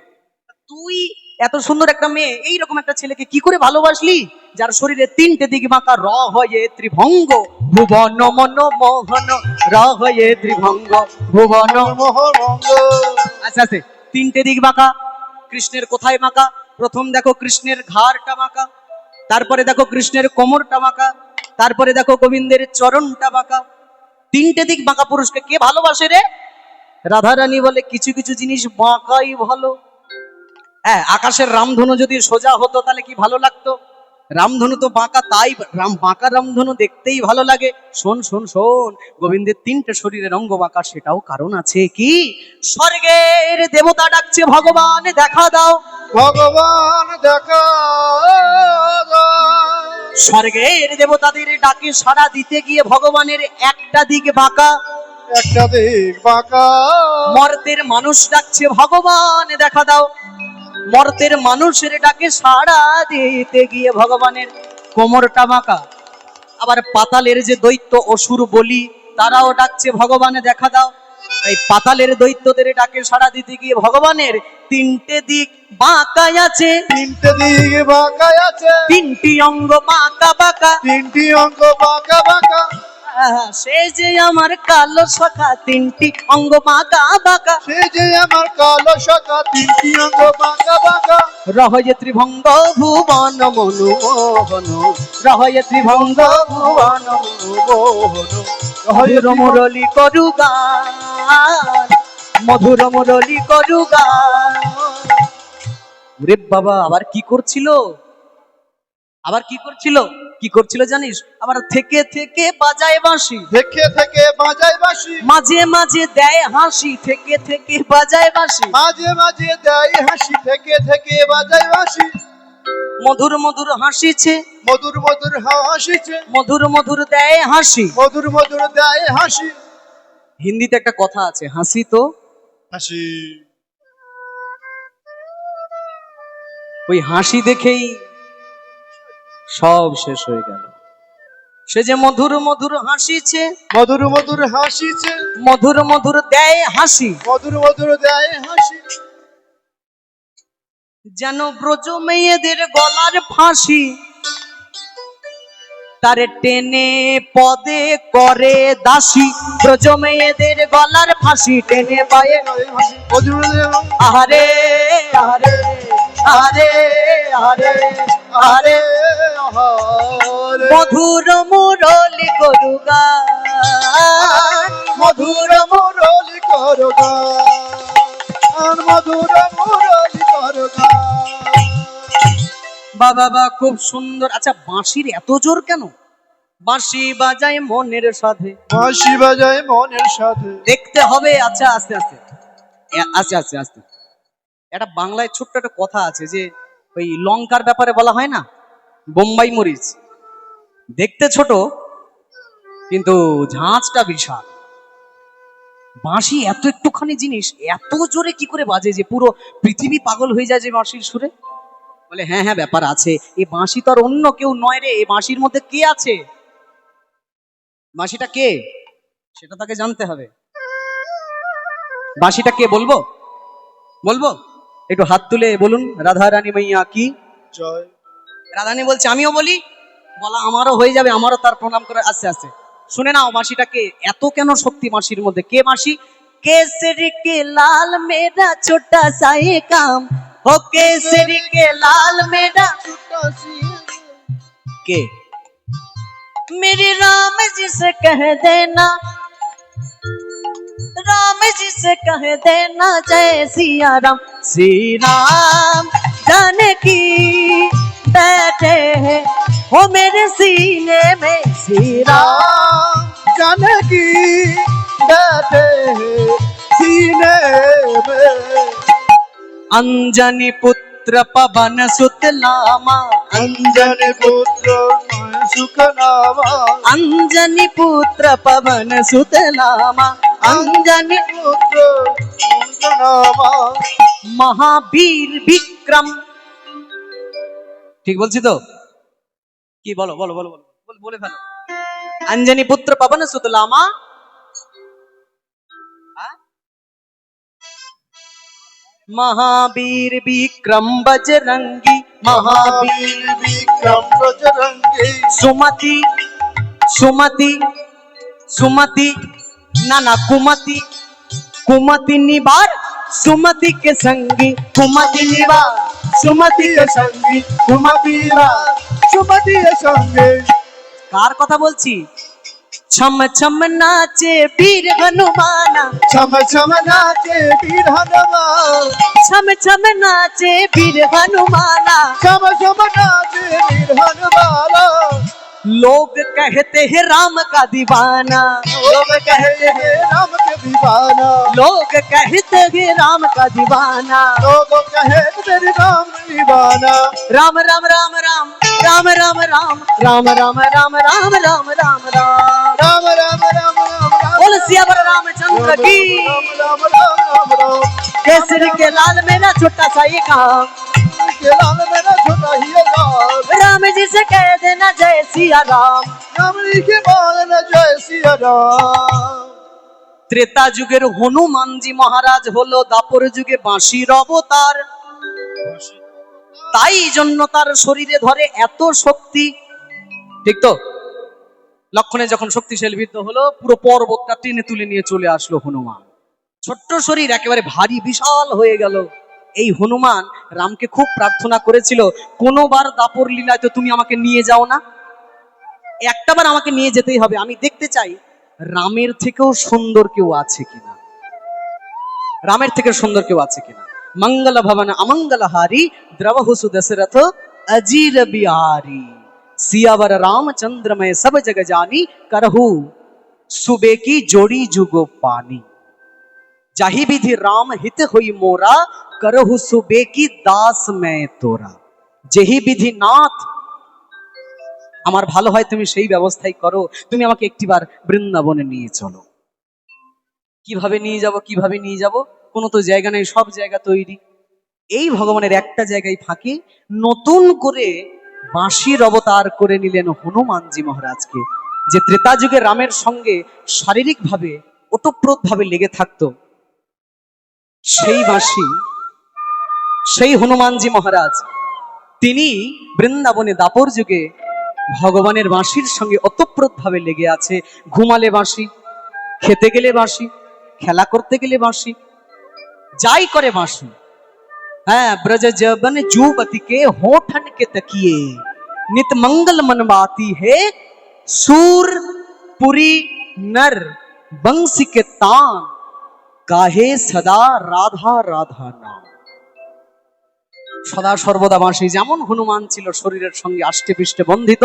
তুই এত সুন্দর একটা মেয়ে, এইরকম একটা ছেলেকে কি করে ভালোবাসলি, যার শরীরে তিনটে দিক বাঁকা, র হয়ে ত্রিভঙ্গ, ভুবন মন মোহন, র হয়ে ত্রিভঙ্গ, ভুবন। মোহরঙ্গ। আচ্ছা আচ্ছা, তিনটে দিক বাঁকা। কৃষ্ণের কোথায় বাঁকা? প্রথম দেখো কৃষ্ণের ঘাড়টা বাঁকা, তারপরে দেখো কৃষ্ণের কোমরটা বাঁকা, তারপরে দেখো গোবিন্দের চরণটা বাঁকা। তিনটে দিক বাঁকা পুরুষকে কে ভালোবাসে রে? রাধারানী বলে কিছু কিছু জিনিস বাঁকাই ভালো। হ্যাঁ, আকাশের রামধনু যদি সোজা হতো তাহলে কি ভালো লাগতো? রামধনু তো বাঁকা, তাই বাঁকা রামধনু দেখতেই ভালো লাগে। শোন শোন শোন, গোবিন্দের তিনটে শরীরের অঙ্গ বাঁকা, সেটাও কারণ আছে। কি? স্বর্গের দেবতা ডাকছে, ভগবান দেখা দাও। ভগবান দেখা দাও। স্বর্গের দেবতাদের ডাকে সাড়া দিতে গিয়ে ভগবানের একটা দিক বাঁকা। একটা দিক বাঁকা। মর্তের মানুষ ডাকছে, ভগবান দেখা দাও। মর্তের মানুষের ডাকে সাড়া দিতে গিয়ে ভগবানের কোমরটা বাঁকা। আবার পাতালের যে দৈত্য অসুর বলি, তারাও ডাকছে, ভগবানে দেখা দাও। এই পাতালের দৈত্যদের ডাকে সাড়া দিতে গিয়ে ভগবানের তিনটে দিক বাঁকা আছে। তিনটে দিক বাঁকা আছে। তিনটি অঙ্গ বাঁকা বাঁকা। তিনটি অঙ্গ বাঁকা বাঁকা। সে যে আমার কালো সখা, তিনটি অঙ্গ বাঁকা বাঁকা। সে যে আমার কালো শাখা, তিনটি অঙ্গ বাঁকা বাঁকা। রহয়ে ত্রিভঙ্গ, ভুবন মনু মোহন, রহয়ে ত্রিভঙ্গ, ভুবন মনু মোহন। মধুর মুরলি করু গান, মধুর মুরলি করু গান। রে বাবা, আবার কি করছিল? আবার কি করছিল? কি করছিল জানিস? আবার থেকে থেকে বাজায় বাঁশি, থেকে থেকে বাজায় বাঁশি। মাঝে মাঝে দেয় হাসি, থেকে থেকে বাজায় বাঁশি। মাঝে মাঝে দেয় হাসি, থেকে থেকে বাজায় বাঁশি। মধুর মধুর হাসিছে, মধুর মধুর হাসিছে। মধুর মধুর দেয় হাসি। মধুর মধুর দেয় হাসি। হিন্দিতে একটা কথা আছে, হাসি তো হাসি। ওই হাসি দেখেই সব শেষ হয়ে গেল। সে যে মধুর মধুর হাসিছে, মধুর মধুর হাসিছে। মধুর মধুর দেয় হাসি। মধুর মধুর দেয় হাসি। যেন ব্রজ মেয়েদের গলার ফাঁসি, তারে টেনে পদে করে দাসী। ব্রজ মেয়েদের গলার ফাঁসি, টেনে পায়ে। মধুর আহারে আহারে আহারে আহারে আহারে, আহারে। মধুর মুরলি করু গান, মধুর মুরলি করো গান, মধুর মুরলি করো গান। বাবা বা, খুব সুন্দর। আচ্ছা, বাঁশির এত জোর কেন? বাঁশি বাজায় মনের সাথে, বাঁশি বাজায় মনের সাথে। দেখতে হবে। আচ্ছা, আস্তে আস্তে আস্তে আস্তে আস্তে। একটা বাংলায় ছোট্ট একটা কথা আছে যে ওই লঙ্কার ব্যাপারে বলা হয় না, বোম্বাই মরিচ দেখতে ছোট কিন্তু ঝাঁঝটা বিশাল। বাঁশি এত একটুখানি জিনিস এত জোরে কি করে বাজে যে পুরো পৃথিবী পাগল হয়ে যায় যে বাঁশির সুরে। বলে হ্যাঁ হ্যাঁ, ব্যাপার আছে। এই বাঁশি তো আর অন্য কেউ নয় রে, এই বাঁশির মধ্যে কে আছে? বাঁশিটা কে সেটা তাকে জানতে হবে। বাঁশিটা কে বলবো? বলবো? একটু হাত তুলে বলুন, রাধা রানী মাইয়া কি জয়। রাধারানী বলছে, আমিও বলি। বলা আমারও হয়ে যাবে, আমারও তার প্রণাম করে আস্তে আস্তে। শুনে নাও বাঁশিটা কে, এত কেন শক্তি বাঁশির মধ্যে। কে বাঁশি? केसरी के लाल मेरा छोटा सा ये काम हो, केसरी के लाल मेरा के मेरे राम जी से कह देना, राम जी से कह देना जय सिया राम। श्री राम जानकी बैठे हैं हो मेरे सीने में, श्री राम जानकी बैठे हैं सीने में। अंजनी पुत्र पवन सुत लामा, अंजनी पुत्र सुख नामा। अंजनी पुत्र पवन सुत लामा, अंजनी पुत्र सुख नामा। महावीर विक्रम। ঠিক বলছি তো? কি বলো বলো বলো বলো, বলে ফেলো। अंजनी पुत्र पवन सुत लामा, महावीर विक्रम बजरंगी, महावीर विक्रम बजरंगी, सुमति सुमति सुमति ना ना कुमति, कुमति निवार सुमति के संगी, कुमति निवार सुमति के संगी, सुमति सुमति संगे। कार কথা বলছি? छम छम नाचे वीर हनुमाना, छम छम नाचे वीर हनुमान, छम छम नाचे वीर हनुमाना। छम छम नाचे वीर हनुमाना। लोग कहते हैं राम का दीवाना, लोग कहते हैं राम के दीवाना, लोग कहते हैं राम का दीवाना। लोग कहते हैं राम दीवाना। राम राम राम राम राम राम राम राम राम राम राम राम राम राम। राम राम राम राम बोल सियावर रामचंद्र की। राम राम राम राम राम। केसरी के लाल मेरा छोटा सा ये काम, के लाल मेरा छोटा ही राम। राम जी से कह देना जय सिया राम। राम जी के बोलना जय सिया राम। ত্রেতা যুগের হনুমানজি মহারাজ হলো দাপর যুগে বাঁশির অবতার। তাই জন্য তার শরীরে ধরে এত শক্তি, ঠিক তো? লক্ষণে যখন শক্তিশালী বৃদ্ধ হলো, পুরো পর্বতটা টেনে তুলে নিয়ে চলে আসলো হনুমান। ছোট্ট শরীর একেবারে ভারী বিশাল হয়ে গেল। এই হনুমান রামকে খুব প্রার্থনা করেছিল, কোনোবার দাপর লীলায় তো তুমি আমাকে নিয়ে যাও না, একটাবার আমাকে নিয়ে যেতেই হবে। আমি দেখতে চাই রামের থেকেও সুন্দর কেউ আছে কিনা, রামের থেকে সুন্দর কেউ আছে কিনা। मंगल भवन अमंगल हारी, द्रवहुसु दशरथ अजीर बिहारी। सियावर रामचंद्र में सब जग जानी, करहु सुबे की जोड़ी जुगो पानी। जाहि विधि राम हित हुई मोरा, करहु सुबे की दास में तोरा। जेहि विधि नाथ আমার ভালো হয় তুমি সেই ব্যবস্থাই করো, তুমি আমাকে একটিবার বৃন্দাবনে নিয়ে চলো। কিভাবে নিয়ে যাব, কিভাবে নিয়ে যাব? কোনো তো জায়গা নেই, সব জায়গা তৈরি। এই ভগবানের একটা জায়গায় ফাঁকি, নতুন করে বাঁশির অবতার করে নিলেন হনুমানজি মহারাজকে, যে ত্রেতা যুগে রামের সঙ্গে শারীরিকভাবে ওতপ্রোতভাবে লেগে থাকতো। সেই বাঁশি, সেই হনুমানজি মহারাজ, তিনি বৃন্দাবনে দাপর যুগে ভগবানের বাঁশির সঙ্গে ওতপ্রোতভাবে লেগে আছে। ঘুমালে বাঁশি, খেতে গেলে বাঁশি, খেলা করতে গেলে বাঁশি, যাই করে বাঁশি। হ্যাঁ, ব্রজ जबन जुबती के होठन के तकिए, नित मंगल मनवाती है सूर पुरी नर। बंसी के तान गाहे सदा राधा राधा नाम। সদা সর্বদা বাঁশি, যেমন হনুমান ছিল শরীরের সঙ্গে আষ্টে পৃষ্ঠে বন্ধিত,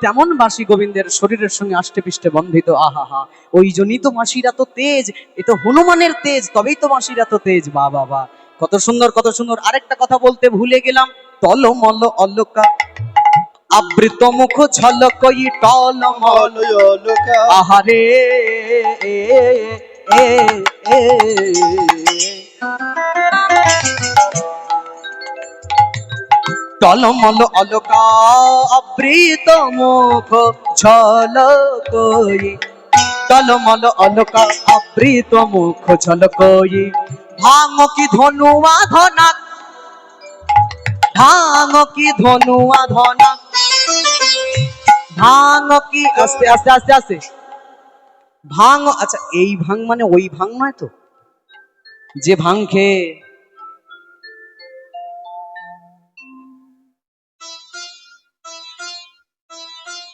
তেমন বাঁশি গোবিন্দের শরীরের সঙ্গে আষ্টে পৃষ্ঠে বন্ধিত। আহা, ওই জন্যই তো বাঁশির এত তেজ, এ তো হনুমানের তেজ, তবেই তো বাঁশির এত তেজ। বা বাবা, কত সুন্দর, কত সুন্দর। আরেকটা কথা বলতে ভুলে গেলাম, টলমল অলকা আবৃত মুখ ঝলকই টলমল অলকা। আহারে টলমল অলকা আবৃত মুখ ঝলকই, টলমল অলকা আবৃত মুখ ঝলকই। ভাঙ কি ধনুয়া ধনাক, ভাঙ কি ধনুয়া ধনাক, ভাঙ কি, আস্তে আস্তে আস্তে আস্তে, ভাঙ। আচ্ছা, এই ভাঙ মানে ওই ভাঙ নয় তো, যে ভাঙ খেয়ে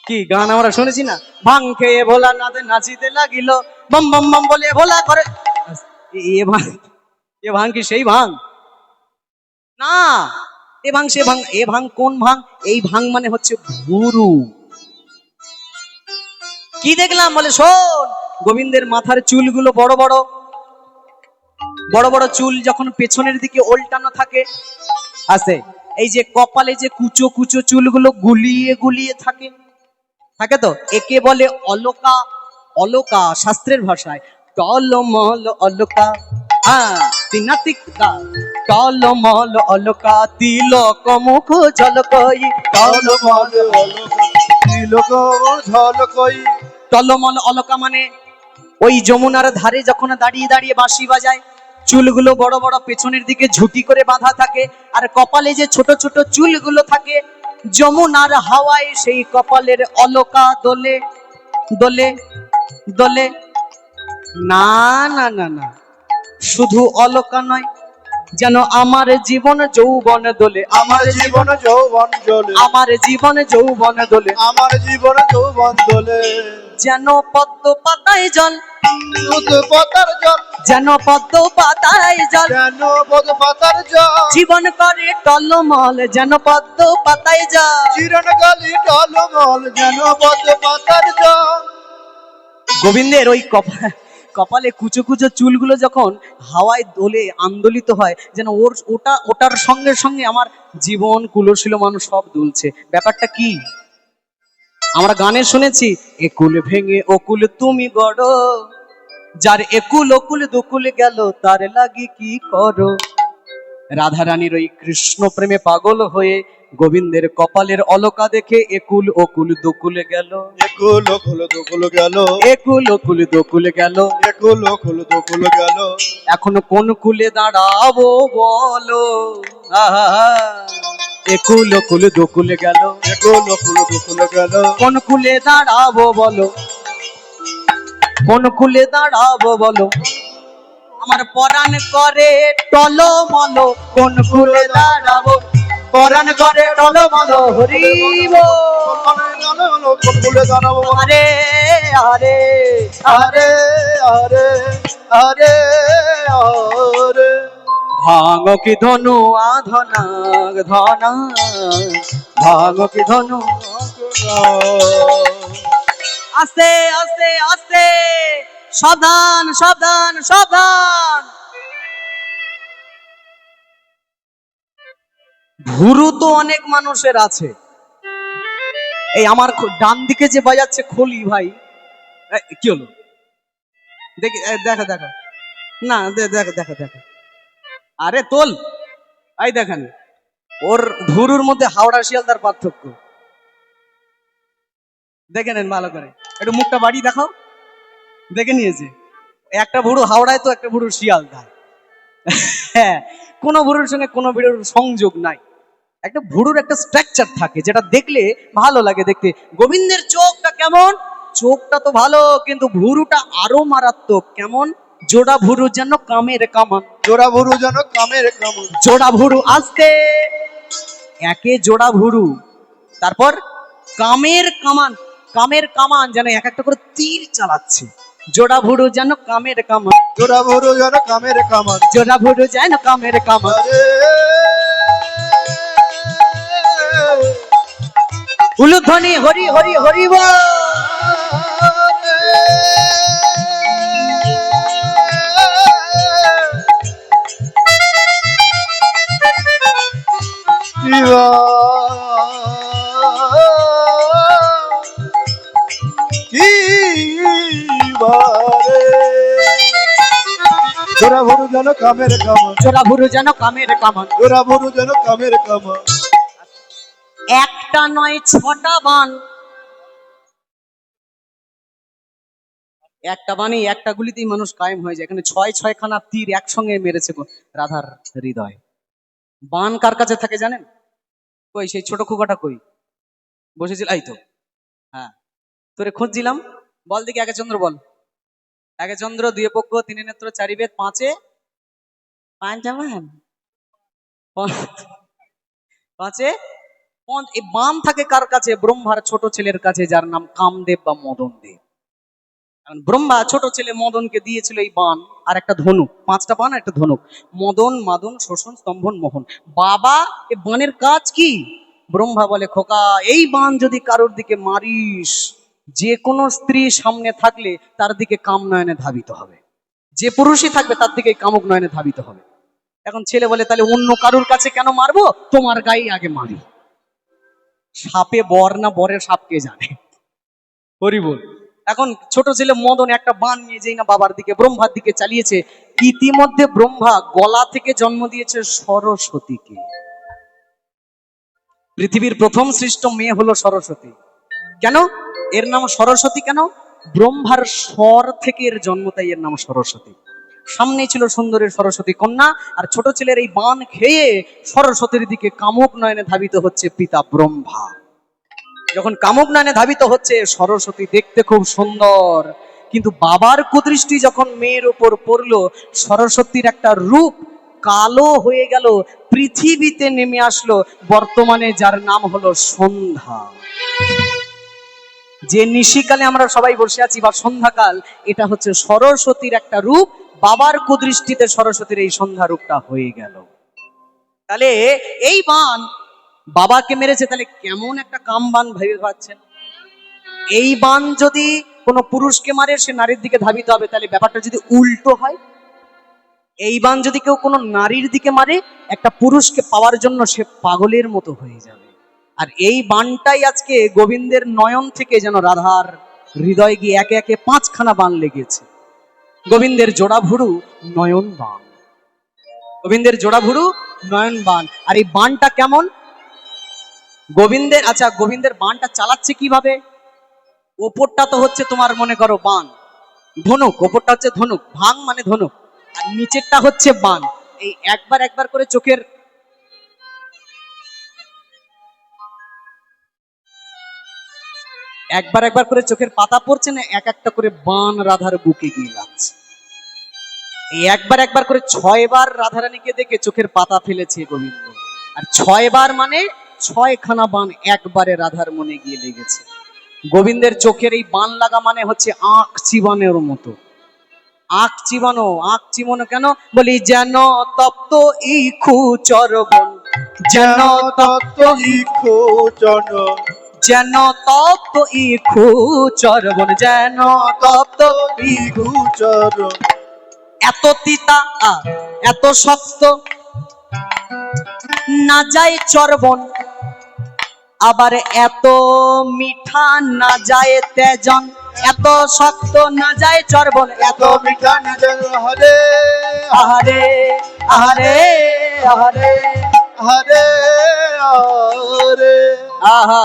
কি গান আমরা শুনেছি না, ভাঙ খেয়ে ভোলা নাচে নাচিতে লাগিল, বম বম বম বলে ভোলা করে। এ ভাঙ কি সেই ভাঙ? না, এ ভাঙ সে ভাঙ। এ ভাঙ কোন ভাঙ? এই ভাঙ মানে হচ্ছে ভুরু। কি দেখলাম বলে, শোন, গোবিন্দের মাথার চুলগুলো বড় বড় বড় বড় চুল যখন পেছনের দিকে ওল্টানো থাকে আছে, এই যে কপালে যে কুচো কুচো চুলগুলো গুলিয়ে গুলিয়ে থাকে, থাকে তো, একে বলে অলকা। অলকা শাস্ত্রের ভাষায় টলমল অলকা। হ্যাঁ, তিনাতিকা টলমল অলকা, তিলক মুখ ঝলকই, টলমল অলকা তিলক ঝলকই। টলমল অলকা মানে ওই যমুনার ধারে যখন দাঁড়িয়ে দাঁড়িয়ে বাঁশি বাজায়, চুলগুলো বড় বড় পেছনের দিকে ঝুটি করে বাঁধা থাকে, আর কপালে যে ছোট ছোট চুলগুলো থাকে, যমুনার হাওয়ায় সেই কপালের অলকা দোলে দোলে দোলে। না না না না, শুধু অলকা নয়, যেন আমার জীবন যৌবন দোলে, আমার জীবন যৌবন জ্বলে, আমার জীবন যৌবন দোলে, আমার জীবন যৌবন দোলে। যেন পদ্ম পাতায় জল, দুধ পাতার জল, যেন পদ্ম পাতায় জল, যেন পদ পাতার জল, জীবন করে টলমল, যেন পদ্ম পাতায় জল। চিরন গালি টলমল, যেন পদ পাতার জল। গোবিন্দের ওই কপালে কুচো কুচো চুলগুলো যখন হাওয়ায় দোলে আন্দোলিত হয়, যেন ওটার সঙ্গে সঙ্গে আমার জীবন কুলশীল মানুষ সব দুলছে। ব্যাপারটা কি? আমরা গানে শুনেছি, একুল ভেঙে ওকুল তুমি গড়, যার একুল ওকুল দুকুল গেল তার লাগি কি করো। রাধারানীর ওই কৃষ্ণ প্রেমে পাগল হয়ে গোবিন্দের কপালের অলকা দেখে একুল ওকুল দুকুল গেল, একুল ওকুল দুকুল গেল, একুল ওকুল দুকুল গেল। একুল ওকুল দুকুল গেল। এখন কোন কুলে দাঁড়াবো বলো, আহা, একুল ওকুল দুকুল গেল, একুল ওকুল দুকুল গেল। কোন কুলে দাঁড়াবো বলো, কোন কুলে দাঁড়াবো বলো, আমার পরাণ করে টলমল, কোন কুলে দাঁড়াবো, পরাণ করে টলমল, হরিব। কোন কুলে দাঁড়াবো, আরে আরে আরে আরে আরে আরে। ভাঙ কি ধনু আধনা ধনা, ভাঙ কি ধনু, আস্তে আস্তে আস্তে, সাবধান সাবধান সাবধান। ভুরু তো অনেক মানুষের আছে। এই আমার ডান দিকে যে বাজাচ্ছে খলি ভাই, কি হলো দেখি, দেখা দেখা, না দেখা দেখা দেখা, আরে তোল, এই দেখেন ওর ভুরুর মধ্যে হাওড়া শিয়ালদার পার্থক্য দেখে নেন ভালো করে, একটু মুখটা বাড়ি দেখাও। দেখে নিয়েছে, একটা ভুরু হাওড়ায় তো একটা ভুরু শিয়ালদায়। হ্যাঁ, কোনো ভুরুর সঙ্গে কোনো ভুরুর সংযোগ নাই। একটা ভুরুর একটা স্ট্রাকচার থাকে যেটা দেখলে ভালো লাগে দেখতে। গোবিন্দের চোখটা কেমন? চোখটা তো ভালো, কিন্তু ভুরুটা আরো মারাত্মক। কেমন? জোড়া ভুরু যেন কামের কামান, জোড়া ভুরু যেন কামের কামন। জোড়া ভুরু আসতে, একে জোড়া ভুরু, তারপর কামের কামান, কামের কামান যেন এক একটা করে তীর চালাচ্ছে। জোড়া ভুরু যেন কামের কামান, জোড়া ভুরু যেন কামের কামান। জোড়া ভুরু যেন কামের কামান। আরে উলুধ্বনি হরি হরি হরি বল। জোড়া ভুরু যেন কামের কামান, জোড়া ভুরু যেন কামের কামান। জোড়া ভুরু যেন কামের কামান। একটা নয় ছটা বান, একটা বানই একটা গুলিতেই মানুষ কায়েম হয়ে যায়। এখানে ছয় ছয়খানা তীর একসঙ্গে মেরেছে রাধার হৃদয়। বান কার কাছে থাকে জানেন? কই সেই ছোট খোকাটা কই বসেছিল? এই তো, হ্যাঁ, তোরে খুঁজছিলাম। বল দেখি, একে চন্দ্র বল। একে চন্দ্র, দুই পক্ষ, তিনে নেত্র, চারি বেদ, পাঁচে পাঞ্চামান, পাঁচে এই বান থাকে কার কাছে? ব্রহ্মার ছোট ছেলের কাছে, যার নাম কামদেব বা মদন দেব। ব্রহ্মা ছোট ছেলে মদনকে দিয়েছিল এই বান আর একটা ধনুক, পাঁচটা বান একটা ধনুক। মদন মাদন শোষণ স্তম্ভন মোহন। বাবা, এ বানের কাজ কি? ব্রহ্মা বলে, খোকা, এই বান যদি কারোর দিকে মারিস, যে কোনো স্ত্রী সামনে থাকলে তার দিকে কাম নয়নে ধাবিত হবে, যে পুরুষই থাকবে তার দিকে কামুক নয়নে ধাবিত হবে। এখন ছেলে বলে, তাহলে অন্য কারুর কাছে কেন মারবো, তোমার গায়ে আগে মারি। সাপে বর না বরের সাপ কে জানে, হরি বল। এখন ছোট ছেলে মদন একটা বান নিয়ে যেই না বাবার দিকে ব্রহ্মার দিকে চালিয়েছে, ইতিমধ্যে ব্রহ্মা গলা থেকে জন্ম দিয়েছে সরস্বতীকে। পৃথিবীর প্রথম সৃষ্ট মেয়ে হলো সরস্বতী। কেন এর নাম সরস্বতী? কেন? ব্রহ্মার স্বর থেকে এর জন্ম, তাই এর নাম সরস্বতী। সামনে ছিল সুন্দরের সরস্বতী কন্যা, আর ছোট ছেলের এই বান খেয়ে সরস্বতীর দিকে কামুক নয়নে ধাবিত হচ্ছে পিতা ব্রহ্মা। যখন কামুক নয়নে ধাবিত হচ্ছে, সরস্বতী দেখতে খুব সুন্দর, কিন্তু বাবার কুদৃষ্টি যখন মেয়ের উপর পড়লো, সরস্বতীর একটা রূপ কালো হয়ে গেল, পৃথিবীতে নেমে আসলো বর্তমানে যার নাম হলো সন্ধ্যা। যে নিশিকালে আমরা সবাই বসে আছি বা সন্ধ্যাকাল, এটা হচ্ছে সরস্বতীর একটা রূপ। বাবার কুদৃষ্টিতে সরস্বতীর এই সন্ধ্যা রূপটা হয়ে গেল। তাহলে এই বান বাবাকে মেরেছে, তাহলে কেমন একটা কাম বান ভেবে পাচ্ছেন? এই বান যদি কোনো পুরুষকে মারে, সে নারীর দিকে ধাবিত হবে। তাহলে ব্যাপারটা যদি উল্টো হয়, এই বান যদি কেউ কোনো নারীর দিকে মারে, একটা পুরুষকে পাওয়ার জন্য সে পাগলের মতো হয়ে যাবে। আর এই বানটাই আজকে গোবিন্দের নয়ন থেকে যেন রাধার হৃদয় গিয়ে একে একে 5খানা বান লেগেছে। গোবিন্দের জোড়া ভুরু নয়ন বান, গোবিন্দের জোড়া ভুরু নয়ন বান। আর এই বানটা কেমন গোবিন্দের? আচ্ছা, গোবিন্দের বানটা চালাচ্ছে কিভাবে? ওপরটা তো হচ্ছে তোমার মনে করো বান, ধনুক, ওপরটা হচ্ছে ধনুক, ভাং মানে ধনুক, আর নিচেরটা হচ্ছে বান। এই একবার একবার করে চোখের একবার একবার করে চোখের পাতা পড়ছে না, এক একটা করে বান রাধার বুকে গিয়ে লাগছে। এই একবার একবার করে 6বার রাধারানীকে দেখে চোখের পাতা ফেলেছে গোবিন্দ। আর 6বার মানে 6খানা বান একবারে রাধার মনে গিয়ে লেগেছে। গোবিন্দের চোখের এই বান লাগা মানে হচ্ছে আঁখ চিবানোর মতো। আঁখ চিবানো, আঁখ চিবানো কেন বলি? যেন তপ্ত ইখু চরবন, যেন তপ্ত ইখু চরণ, যেন তপ্ত ইখু চরবন, যেন তপ্ত ইখু চরণ। এত তিতা আর এত শক্ত না যায় চরবন, আবার এত মিঠা না যায় তেজন। এত শক্ত না যায় চরবন, এত মিঠা নিজের হরে আহারে আহারে আহারে হরে হরে। আহা,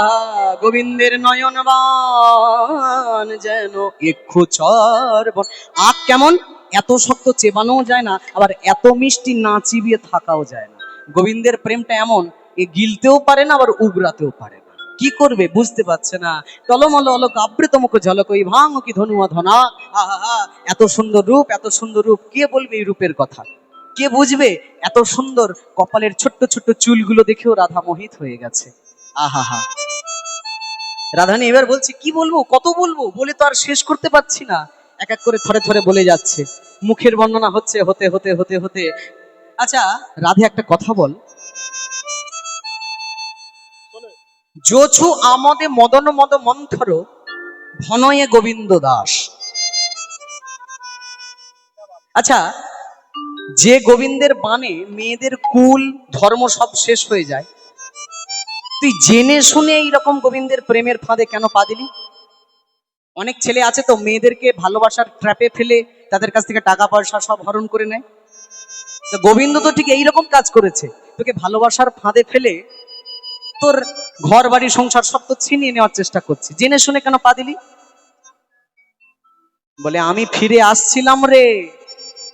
গোবিন্দের নয়ন বান যেন ইক্ষু চরবন। আখ কেমন? এত শক্ত চেবানোও যায় না, আবার এত মিষ্টি না চিবিয়ে থাকাও যায় না। গোবিন্দের প্রেমটা এমন, এ গিলতেও পারে না, আবার উগরাতেও পারে না। কি করবে বুঝতে পারছে না। টলমল অলোক আবৃতমুখ ঝলক ওই ভাঙ কি ধনুয়া ধনা। আহা, এত সুন্দর রূপ, এত সুন্দর রূপ, কে বলবে এই রূপের কথা? কে বুঝবে? এত সুন্দর কপালের ছোট্ট ছোট্ট চুলগুলো দেখেও রাধা মোহিত হয়ে গেছে। আহা, রাধারানী এবার বলছে কি বলবো, কত বলবো, বলে তো আর শেষ করতে পারছি না। এক এক করে থরে থরে বলে যাচ্ছে, মুখের বর্ণনা হচ্ছে হতে হতে হতে হতে। আচ্ছা রাধে, একটা কথা বল, যোছু আমদে মদন মদ মন্থর ভনয়ে গোবিন্দ দাস। আচ্ছা, যে গোবিন্দের বাণে মেয়েদের কুল ধর্ম সব শেষ হয়ে যায়, তুই জেনে শুনে এইরকম গোবিন্দের প্রেমের ফাঁদে কেন পা দিলি? অনেক ছেলে আছে তো মেয়েদেরকে ভালোবাসার ট্র্যাপে ফেলে তাদের কাছ থেকে টাকা পয়সা সব হরণ করে নেয়। তো গোবিন্দ তো ঠিক এইরকম কাজ করেছে, তোকে ভালোবাসার ফাঁদে ফেলে তোর ঘর বাড়ি সংসার সব তো ছিনিয়ে নেওয়ার চেষ্টা করছে। জেনে শুনে কেন পা দিলি? বলে আমি ফিরে আসছিলাম রে,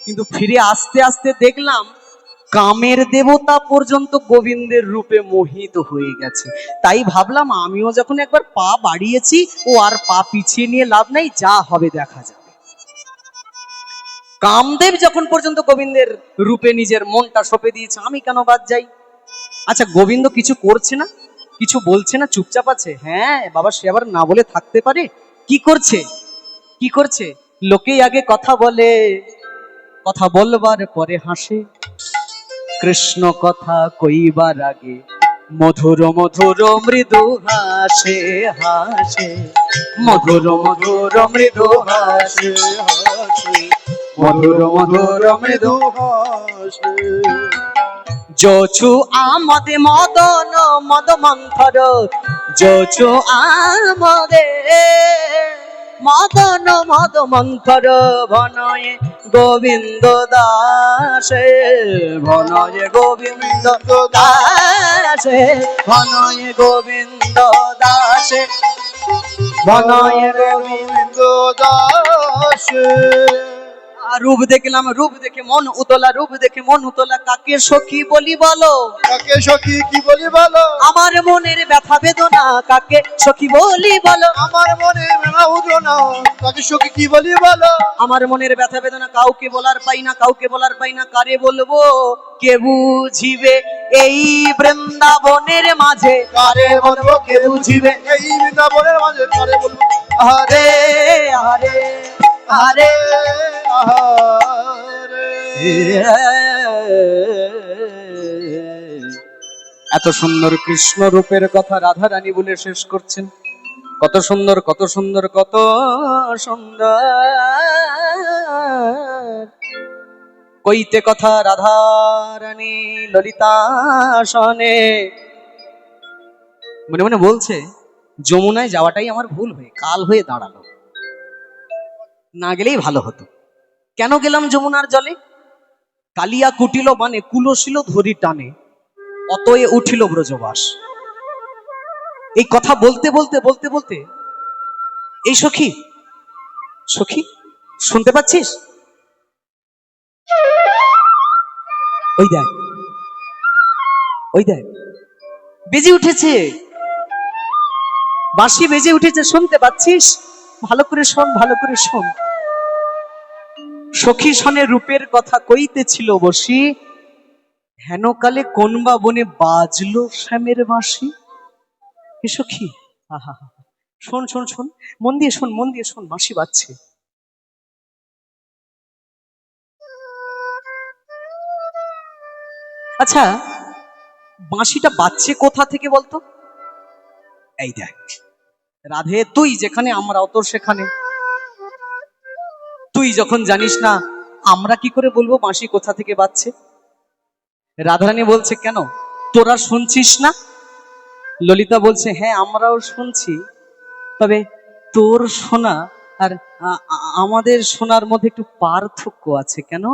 কিন্তু ফিরে আসতে আসতে দেখলাম কামের দেবতা পর্যন্ত গোবিন্দের রূপে মোহিত হয়ে গেছে। তাই ভাবলাম আমিও যখন একবার পা বাড়িয়েছি, ও আর পা পিছিয়ে নিয়ে লাভ নাই, যা হবে দেখা যাবে। কামদেব যখন পর্যন্ত গোবিন্দের রূপে নিজের মনটা সঁপে দিয়েছে, আমি কেন বাদ যাই? আচ্ছা, গোবিন্দ কিছু করছে না, কিছু বলছে না, চুপচাপ আছে? হ্যাঁ বাবা, সে আবার না বলে থাকতে পারে? কি করছে, কি করছে? লোকেই আগে কথা বলে, কথা বলবার পরে হাসে। কৃষ্ণ কথা কইবার আগে মধুর মধুর মৃদু হাসে হাসে, মধুর মধুর মৃদু হাসে হাসে, মধুর মধুর মৃদু হাসে। যোছু আমদে মদন মদ মন্থর, যোছু আমদে মদন মদ মন্থর ভনয়ে গোবিন্দ দাসে, ভনয়ে গোবিন্দ দাসে, ভনয়ে গোবিন্দ দাসে, ভনয়ে গোবিন্দ দাসে। রূপ দেখলাম, রূপ দেখে মন উতলা, রূপ দেখে মন উতলা, কাকে সখী বলি বলো? কাকে সখী কি বলি বলো? আমার মনের ব্যথা বেদনা কাকে সখী বলি বলো? আমার মনে মেলা উঠলো না, কাকে সখী কি বলি বলো? আমার মনের ব্যথা বেদনা কাউকে বলার পাই না, কাউকে বলার পাই না, কারে বলবো? কে বুঝিবে এই বৃন্দাবনের মাঝে? কারে বলবো কে বুঝিবে এই বৃন্দাবনের মাঝে? কারে বলবো? আহারে আরে আরে আহারে। এত সুন্দর কৃষ্ণ রূপের কথা রাধা রানী বলে শেষ করছেন। কত সুন্দর, কত সুন্দর, কত সুন্দর। কইতে কথা রাধা রানী ললিতা সনে, মনে মনে বলছে যমুনায় যাওয়াটাই আমার ভুল হয়ে কাল হয়ে দাঁড়ালো, না গেলেই ভালো হতো। কেন গেলাম যমুনার জলে? কালিয়া কুটিল মানে কুলশীল ধরি টানে, অতয়ে উঠিল ব্রজবাস। এই কথা বলতে বলতে বলতে বলতে, এই সখী, সখী শুনতে পাচ্ছিস? ওই দেখ, ওই দেখ বেজে উঠেছে, বাঁশি বেজে উঠেছে, শুনতে পাচ্ছিস? ভালো করে শোন, ভালো করে শোন। সখী শনে রূপের কথা কইতেছিল বসি, হেনকালে কোন বা বনে বাজলো শ্যামের বাঁশি। হে সখী, আহা, শোন শোন শোন, মন দিয়ে শোন, মন দিয়ে শোন, বাঁশি বাজছে। আচ্ছা, বাঁশিটা বাজছে কোথা থেকে বলতো? এই দেখ রাধে, তুই যেখানে আমরাও তোর সেখানে। তুই যখন জানিস না, আমরা কি করে বলবো বাঁশি কোথা থেকে বাজছে? রাধারানী বলছে কেন, তোরা শুনছিস না? ললিতা বলছে হ্যাঁ আমরাও শুনছি, তবে তোর শোনা আর আমাদের শোনার মধ্যে একটু পার্থক্য আছে। কেন?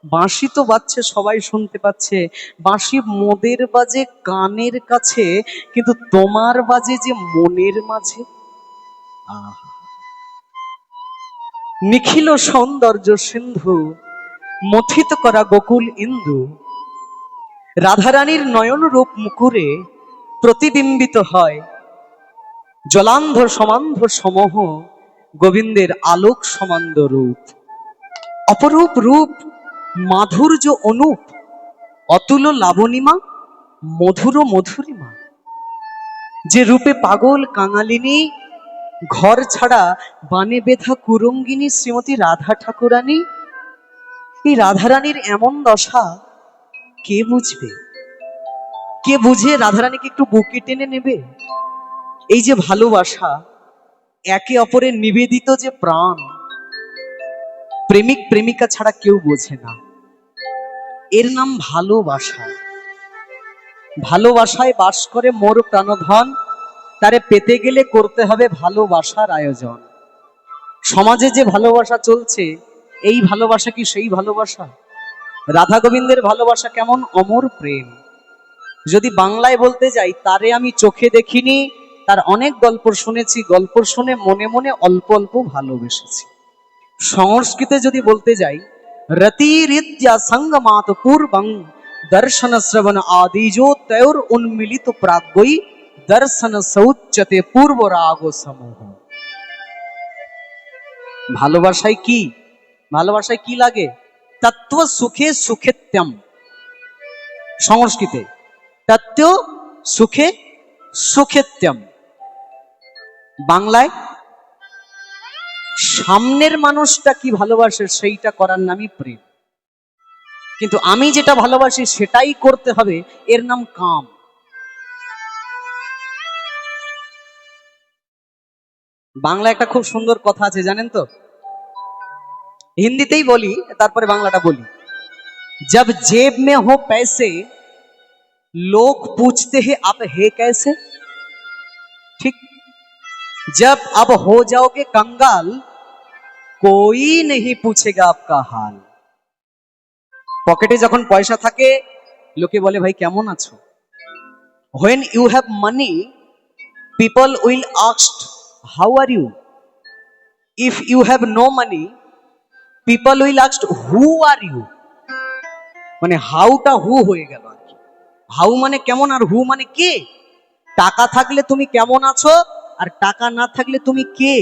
বাঁশি তো বাজছে, সবাই শুনতে পাচ্ছে, বাঁশি মোদের বাজে কানের কাছে, কিন্তু তোমার বাজে যে মনের মাঝে। আহা, নিখিল সৌন্দর্য সিন্ধু মথিত করা গোকুল ইন্দু, রাধারানীর নয়ন রূপ মুকুরে প্রতিবিম্বিত হয় জলান্ধ সমান্ধ সমহ গোবিন্দের আলোক সমান্দ রূপ। অপরূপ রূপ, মাধুর্য অনুপ, অতুল লাবণীমা, মধুর মধুরিমা। যে রূপে পাগল কাঙালিনী, ঘর ছাড়া বানে বেধা কুরঙ্গিনী শ্রীমতী রাধা ঠাকুরানী। এই রাধারানীর এমন দশা কে বুঝবে? কে বুঝে রাধারানীকে একটু বুকে টেনে নেবে? এই যে ভালোবাসা, একে অপরের নিবেদিত যে প্রাণ, প্রেমিক প্রেমিকা ছাড়া কেউ বোঝে না। এর নাম ভালোবাসা। ভালোবাসায় বাস করে মোর প্রাণধন, তারে পেতে গেলে করতে হবে ভালোবাসার আয়োজন। সমাজে যে ভালোবাসা চলছে, এই ভালোবাসা কি সেই ভালোবাসা? রাধা গোবিন্দের ভালোবাসা কেমন? অমর প্রেম। যদি বাংলায় বলতে যাই, তারে আমি চোখে দেখিনি, তার অনেক গল্প শুনেছি, গল্প শুনে মনে মনে অল্প অল্প ভালোবেসেছি। সংস্কৃতে যদি বলতে যাই, রতিরিত্যা সঙ্গমাত পূর্বং দর্শন শ্রবণ আদিজো তয়োর উন্মিলিত প্রাগ্যই দর্শন সৌচ্যতে পূর্ব রাগ সমূহ। ভালোবাসায় কি, ভালোবাসায় কি লাগে? তত্ত্ব সুখে সুখেত্যম। সংস্কৃতে তত্ত্ব সুখে সুখেত্যম। বাংলায় সামনের মানুষটা কি ভালোবাসে সেইটা করার নামই প্রেম। কিন্তু আমি যেটা ভালোবাসি সেটাই করতে হবে, এর নাম কাম। বাংলা একটা খুব সুন্দর কথা আছে জানেন তো? হিন্দিতেই বলি, তারপরে বাংলাটা বলি। जब जेब में हो पैसे लोग पूछते हैं आप है कैसे, ठीक? जब अब हो जाओगे कंगाल कोई नहीं पूछेगा आपका हाल। পকেটে যখন পয়সা থাকে লোকে বলে ভাই কেমন আছো। when you have money people will ask how are you. if you have no money people will ask who are you, মানে হাউটা হু হয়ে গেল আর কি। হাউ মানে কেমন আর হু মানে কে। টাকা থাকলে তুমি কেমন আছো, আর টাকা না থাকলে তুমি কে।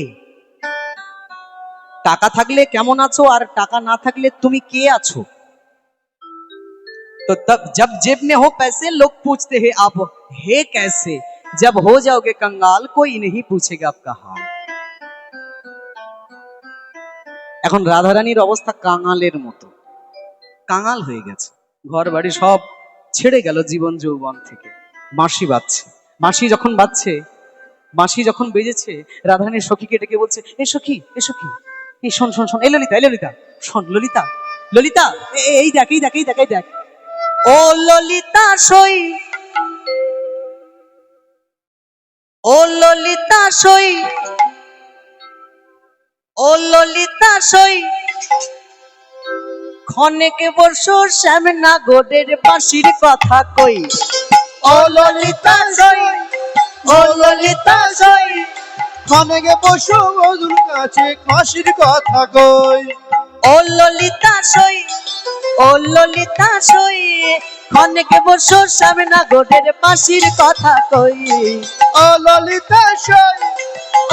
টাকা থাকলে কেমন আছো, আর টাকা না থাকলে তুমি কে আছো। तो तब जब जेब में हो पैसे लोग पूछते हैं आप है कैसे, जब हो जाओगे कंगाल कोई नहीं पूछेगा आपका हाल। এখন রাধারানীর অবস্থা কাঙালের মতো, কাঙাল হয়ে গেছে, ঘর বাড়ি সব ছেড়ে গেল জীবন যৌবন থেকে। বাঁশি বাজছে, বাঁশি যখন বাজছে, বাঁশি যখন বেজেছে, রাধারানীর সখীকে ডেকে বলছে, এ সখী, এ সখী, এই শোন শোন শোন, এই ললিতা, এই ললিতা, শোন ললিতা, ললিতা, এই দেখ, এই দেখ, এই দেখ, এই দেখ, ও ললিতা সই, ও ললিতা সই, ও ললিতা সই, ক্ষণেকে বসো শ্যামনা গোডের বাঁশির কথা কই। ও ললিতা সই, ও ললিতা সই, ক্ষণেকে বসো মধুর কাছে বাঁশির কথা কই। ও ললিতা সই, ও ললিতা সই, ক্ষণেকে বসো শ্যামনা গোডের বাঁশির কথা কই। ও ললিতা সই,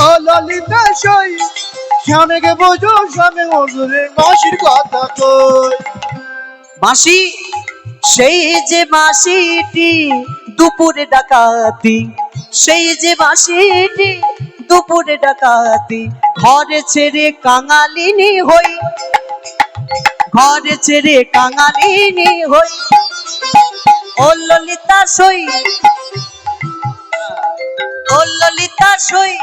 ও ললিতা সই, ক্ষণেকে বসো স্বামী মধুরের বাঁশির কথা কই। বাঁশি, সেই যে বাঁশিটি দুপুরে ডাকাতি, সেই যে বাঁশিটি দুপুরে ডাকাতি, ঘরে ছেড়ে কাঙালিনী হই, ঘরে ছেড়ে কাঙালিনী হই। ও ললিতা সই, ও ললিতা সই,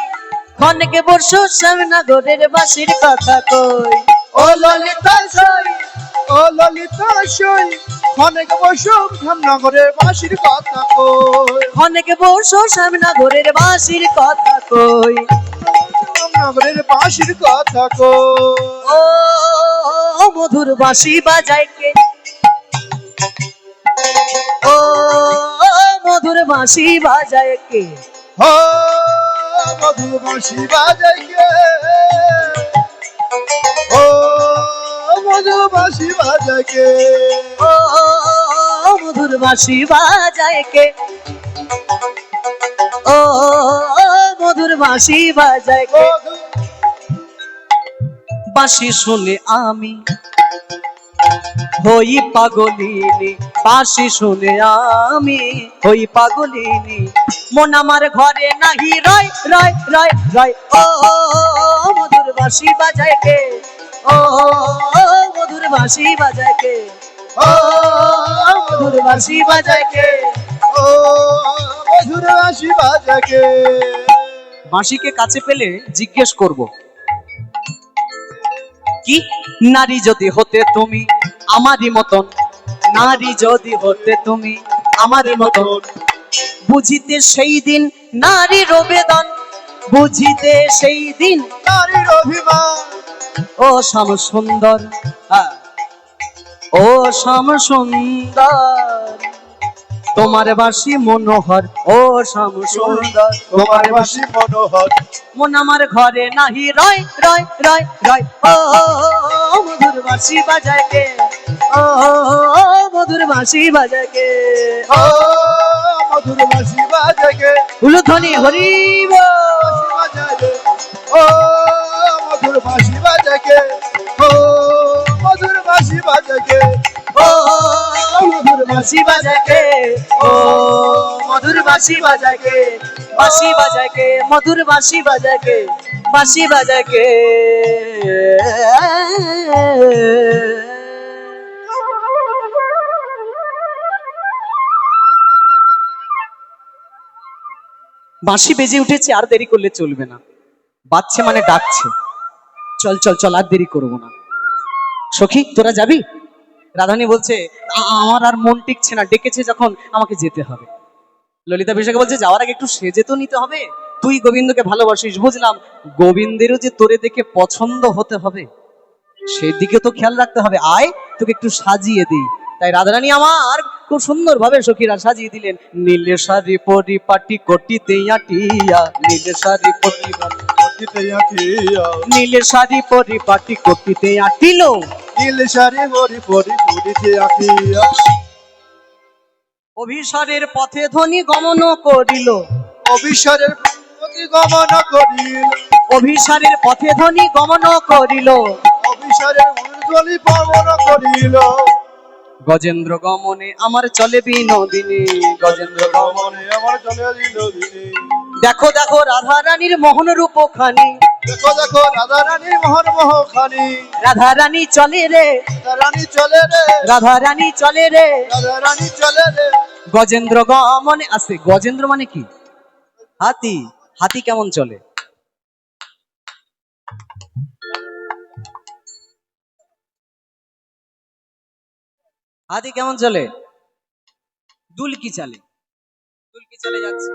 ক্ষণেকে বসো শ্যামনা গোডের বাঁশির কথা কই। ও ললিতা সই, ও ললিতা সই, ক্ষণেকে বসো শ্যামনগরের বাঁশির কথা কই। ক্ষণেকে বসো শ্যামনা গোডের বাঁশির কথা কই। শ্যামনগরের বাঁশির কথা কই। ও মধুর বাঁশি বাজায় কে, ও মধুর বাঁশি বাজায় কে, ও মধুর বাঁশি বাজায় কে, ও মধুর বাঁশি বাজায় কে, ও মধুর বাঁশি বাজায় কে, ও মধুর বাঁশি বাজায় কে। বাঁশি শুনে আমি হই পাগলিনী, বাঁশি শুনে আমি হই পাগলিনী, মন আমার ঘরে নাহি রয় রয় রয় রয়। ও মধুর বাঁশি বাজায় কে, ও মধুর বাঁশি বাজায় কে, ও মধুর বাঁশি বাজায় কে, ও মধুর বাঁশি বাজায় কে। বাঁশিকে কাছে পেলে জিজ্ঞেস করব, কি নারী যদি হতে তুমি আমারই মতন, নারী যদি হতে তুমি আমারই মতন, বুঝিতে সেই দিন নারীর বেদন, বুঝিতে সেই দিন নারীর অভিমান, ও শ্যাম সুন্দর, ও শ্যাম সুন্দর, তোমার বাঁশি মনোহর, ও শ্যাম সুন্দর, তোমার বাঁশি মনোহর, মন আমার ঘরে নাহি রয় রয় রয় রয়। ও মধুর বাঁশি বাজায় কে, ও মধুর বাঁশি বাজায় কে, ও মধুর বাঁশি বাজায় কে। উলুধ্বনি হরিব, ও মধুর বাঁশি বাজায় কে, ও মধুর বাঁশি বাজায় কে, ও মধুর বাঁশি বাজায় কে, ও মধুর বাঁশি বাজায় কে, বাঁশি বাজায় কে, মধুর বাঁশি বাজায় কে, বাঁশি বাজায় কে। বাঁশি বেজে উঠেছে, আর দেরি করলে চলবে না, বাজছে মানে ডাকছে, চল চল চল, আর দেরি করবো না। সখী তোরা যাবি? রাধানী বলছে, আমার আর মন টিকছে না, ডেকেছে যখন আমাকে যেতে হবে। ললিতা বিশাখা বলছে, যাওয়ার আগে একটু সেজে তো নিতে হবে, তুই গোবিন্দকে ভালোবাসিস, বুঝলাম, গোবিন্দেরও যে তোরে দেখে পছন্দ হতে হবে, সেদিকে তো খেয়াল রাখতে হবে, আয় তোকে একটু সাজিয়ে দিই। তাই রাধারানী আমার খুব সুন্দর ভাবে সখীরা সাজিয়ে দিলেন, নীলে শাড়ি পরি পাটি কোটি দেয়া টিয়া, নীলে শাড়ি পরি কতিতে আঁকিয়া নীল শাড়ি পরিপাটি কতিতে আঁটিল। নীল শাড়ি হরি পরি পুরিতে আঁকিয়া অভিসারের পথে ধ্বনি গমন করিল। অবিশ্বরের প্রতি গমন করিল অভিসারের পথে ধ্বনি গমন করিল। অবিশ্বরের ঊর্ধ্বলি পবন করিল গজেন্দ্র গমনে আমার চলে বিনোদিনী। গজেন্দ্র গমনে মনে আমার চলে দিল দিনে দেখো দেখো রাধা রানীর মোহন রূপ খানি। দেখো দেখো রাধা রানী মোহন মোহখানি রাধা রানী চলে রে, রাধা রানী চলে রে রাধা রানী চলে রে। রাধা রানী চলে রে গজেন্দ্র গমনে আছে। গজেন্দ্র মানে কি? হাতি। হাতি কেমন চলে? হাতি কেমন চলে? দুলকি চালে। দুলকি চালে যাচ্ছে।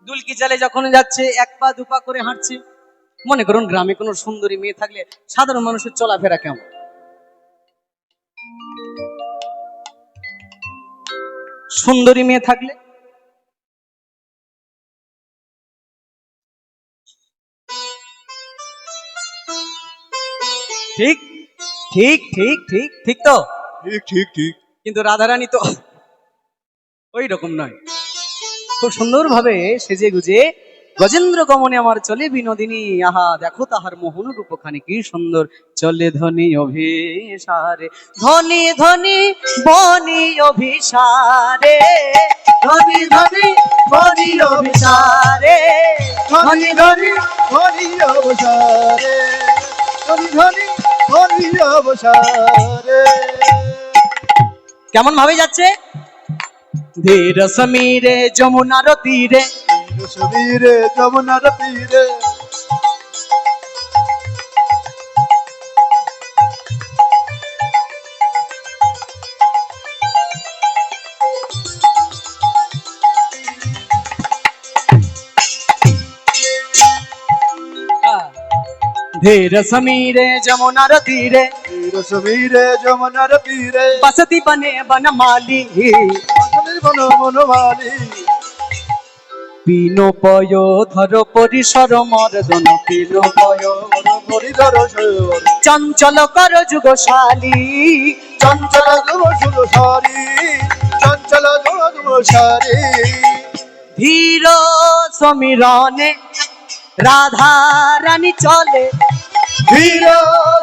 দুলকি চালে যখন যাচ্ছে এক পা দুপা করে হাঁটছে। মনে করুন গ্রামে কোনো সুন্দরী মেয়ে থাকলে সাধারণ মানুষের চলাফেরা কেমন? সুন্দরী মেয়ে থাকলে ঠিক ঠিক ঠিক ঠিক ঠিক তো। ঠিক ঠিক ঠিক কিন্তু রাধারানী তো ওই রকম নয়। খুব সুন্দর ভাবে সেজে গুজে গজেন্দ্র গমনে আমার চলে বিনোদিনী। আহা দেখো তাহার মোহন রূপখানি কি সুন্দর। চলে ধনী অভিসারে, ধনী ধনী বনি অভিসারে, ধনী ধনী বনি অভিসারে, ধনী ধনী ধনী অবসারে ধনী ধনী ধনী অবসারে কেমন ভাবে যাচ্ছে? ধীর সমীরে যমুনার তীরে, সমীরে যমুনার তীরে ধীর সমীরে যমুনার তীরে, সমীরে যমুনার তীরে বসতি বনে বনমালী, আসনের বন বনমালী পিনো পয় ধর পরিসর মর্দন, পিনো পয় হরিধর সর চঞ্চল কর যুগশালী, চঞ্চল শুভ সারি চঞ্চল যুব সারি ধীর সমীরণে রাধা রানী চলে, ধীর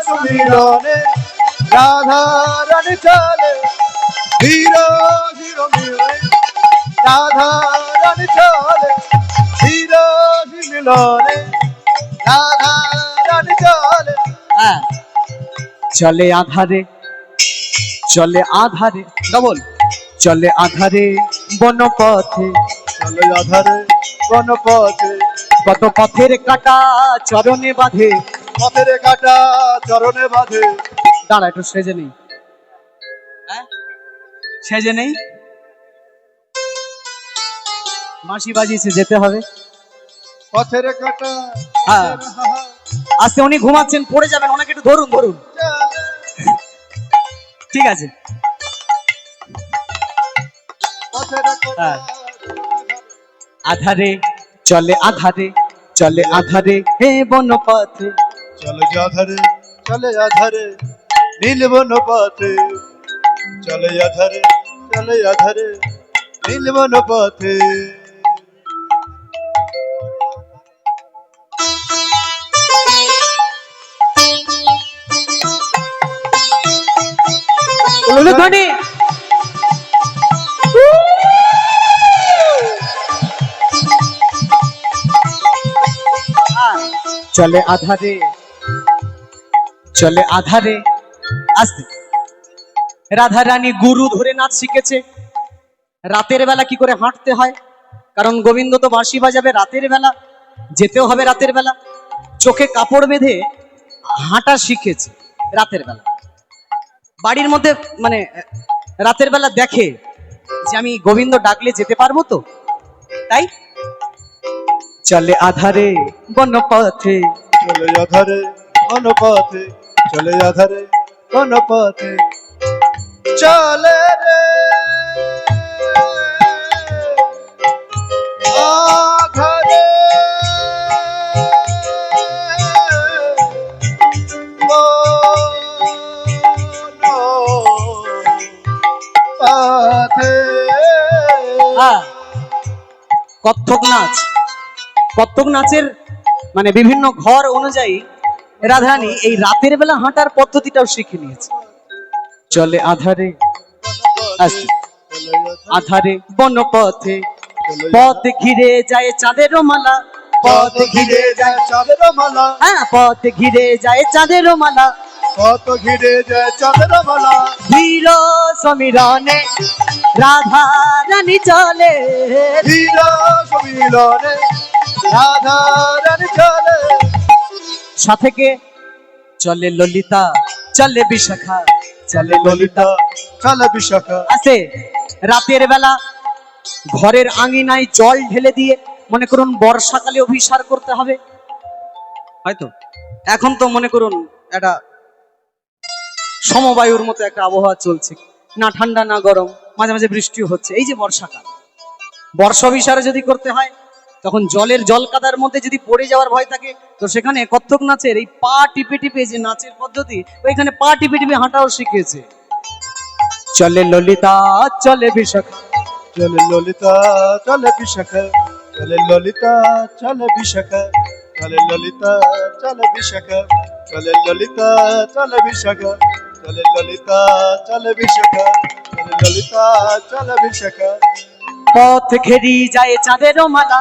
সমীরণে রাধা রানী চলে ধীর ধীর মিলনে রাধা রানী চলে ধীর মিলনে রাধা রানী চলে হ্যাঁ, চলে আধারে, চলে আধারে, ডবল চলে আধারে বনপথে, চলে আধারে বনপথে কত পথের কাটা চরণে বাঁধে। পথের কাটা চরণে বাঁধে দাঁড়া একটু সেজে নেই, হ্যাঁ সেজে নেই, বাঁশি বাজিয়েছে যেতে হবে। পথের কাটা হ্যাঁ। আজকে উনি ঘুমাচ্ছেন, পড়ে যাবেন, ওনাকে একটু ধরুন ধরুন। ঠিক আছে। পথের কাটা হ্যাঁ। আধারে চলে আধারে, চলে আধারে হে বনপথে, চলে আধারে চলে আধারে নীল বনপথে চলে আধারে চলে আধারে নীল বনপথে উলুধ্বনি। চলে আধারে, চলে আধারে আসতে। রাধা রানী গুরু ধরে নাচ শিখেছে। রাতের বেলা কি করে হাঁটতে হয়, কারণ গোবিন্দ তো বাঁশি বাজাবে রাতের বেলা, যেতেও হবে রাতের বেলা। চোখে কাপড় বেঁধে হাঁটা শিখেছে রাতের বেলা। বাড়ির মধ্যে মানে রাতের বেলা দেখে যে আমি গোবিন্দ ডাকলে যেতে পারবো তো, তাই চলে আধারে বনপথে, চলে আধারে বনপথে চলে আধারে বনপথে চলে রে আধারে পথে। হ্যাঁ, কত্থক নাচ, কত্থক নাচের মানে বিভিন্ন ঘর অনুযায়ী রাধারানী এই রাতের বেলা হাঁটার পদ্ধতিটাও শিখে নিয়েছে। চলে আধারে, আস্তে, আধারে বনপথে, পথ ঘিরে যায় চাঁদের মালা, পথ ঘিরে যায় চাঁদের মালা, হ্যাঁ পথ ঘিরে যায় চাঁদের মালা, পথ ঘিরে যায় চাঁদের মালা। ধীর সমীরণে রাধা রানী চলে, ধীর সমীরণে রাধা রানী চলে। সাথে কে? চলে ললিতা, চলে বিশাখা, চলে ললিতা, চলে বিশাখা। আছে রাতের বেলা ঘরের আঙিনায় জল ঢেলে দিয়ে, মনে করুন বর্ষাকালে অভিসার করতে হবে হয়তো, এখন তো মনে করুন একটা সমবায়ুর মতো একটা আবহাওয়া চলছে, না ঠান্ডা না গরম, মাঝে মাঝে বৃষ্টিও হচ্ছে। এই যে বর্ষাকাল, বর্ষা অভিসারে যদি করতে হয় তখন জলের জল কাদার মধ্যে যদি পড়ে যাওয়ার ভয় থাকে, তো সেখানে কত্থক নাচের এই পা টিপে টিপে যে নাচের পদ্ধতি, ওইখানে পা টিপে টিপে হাঁটাও শিখিয়েছে। চলে ললিতা, চলে বিশাখা, চলে ললিতা চলে বিশাখা, চলে ললিতা চলে বিশাখা, চলে ললিতা চলে বিশাখা, চলে ললিতা চলে বিশাখা, চলে ললিতা চলে বিশাখা, চলে ললিতা চলে বিশাখা। পথ ঘেরি যায় চাঁদের মালা,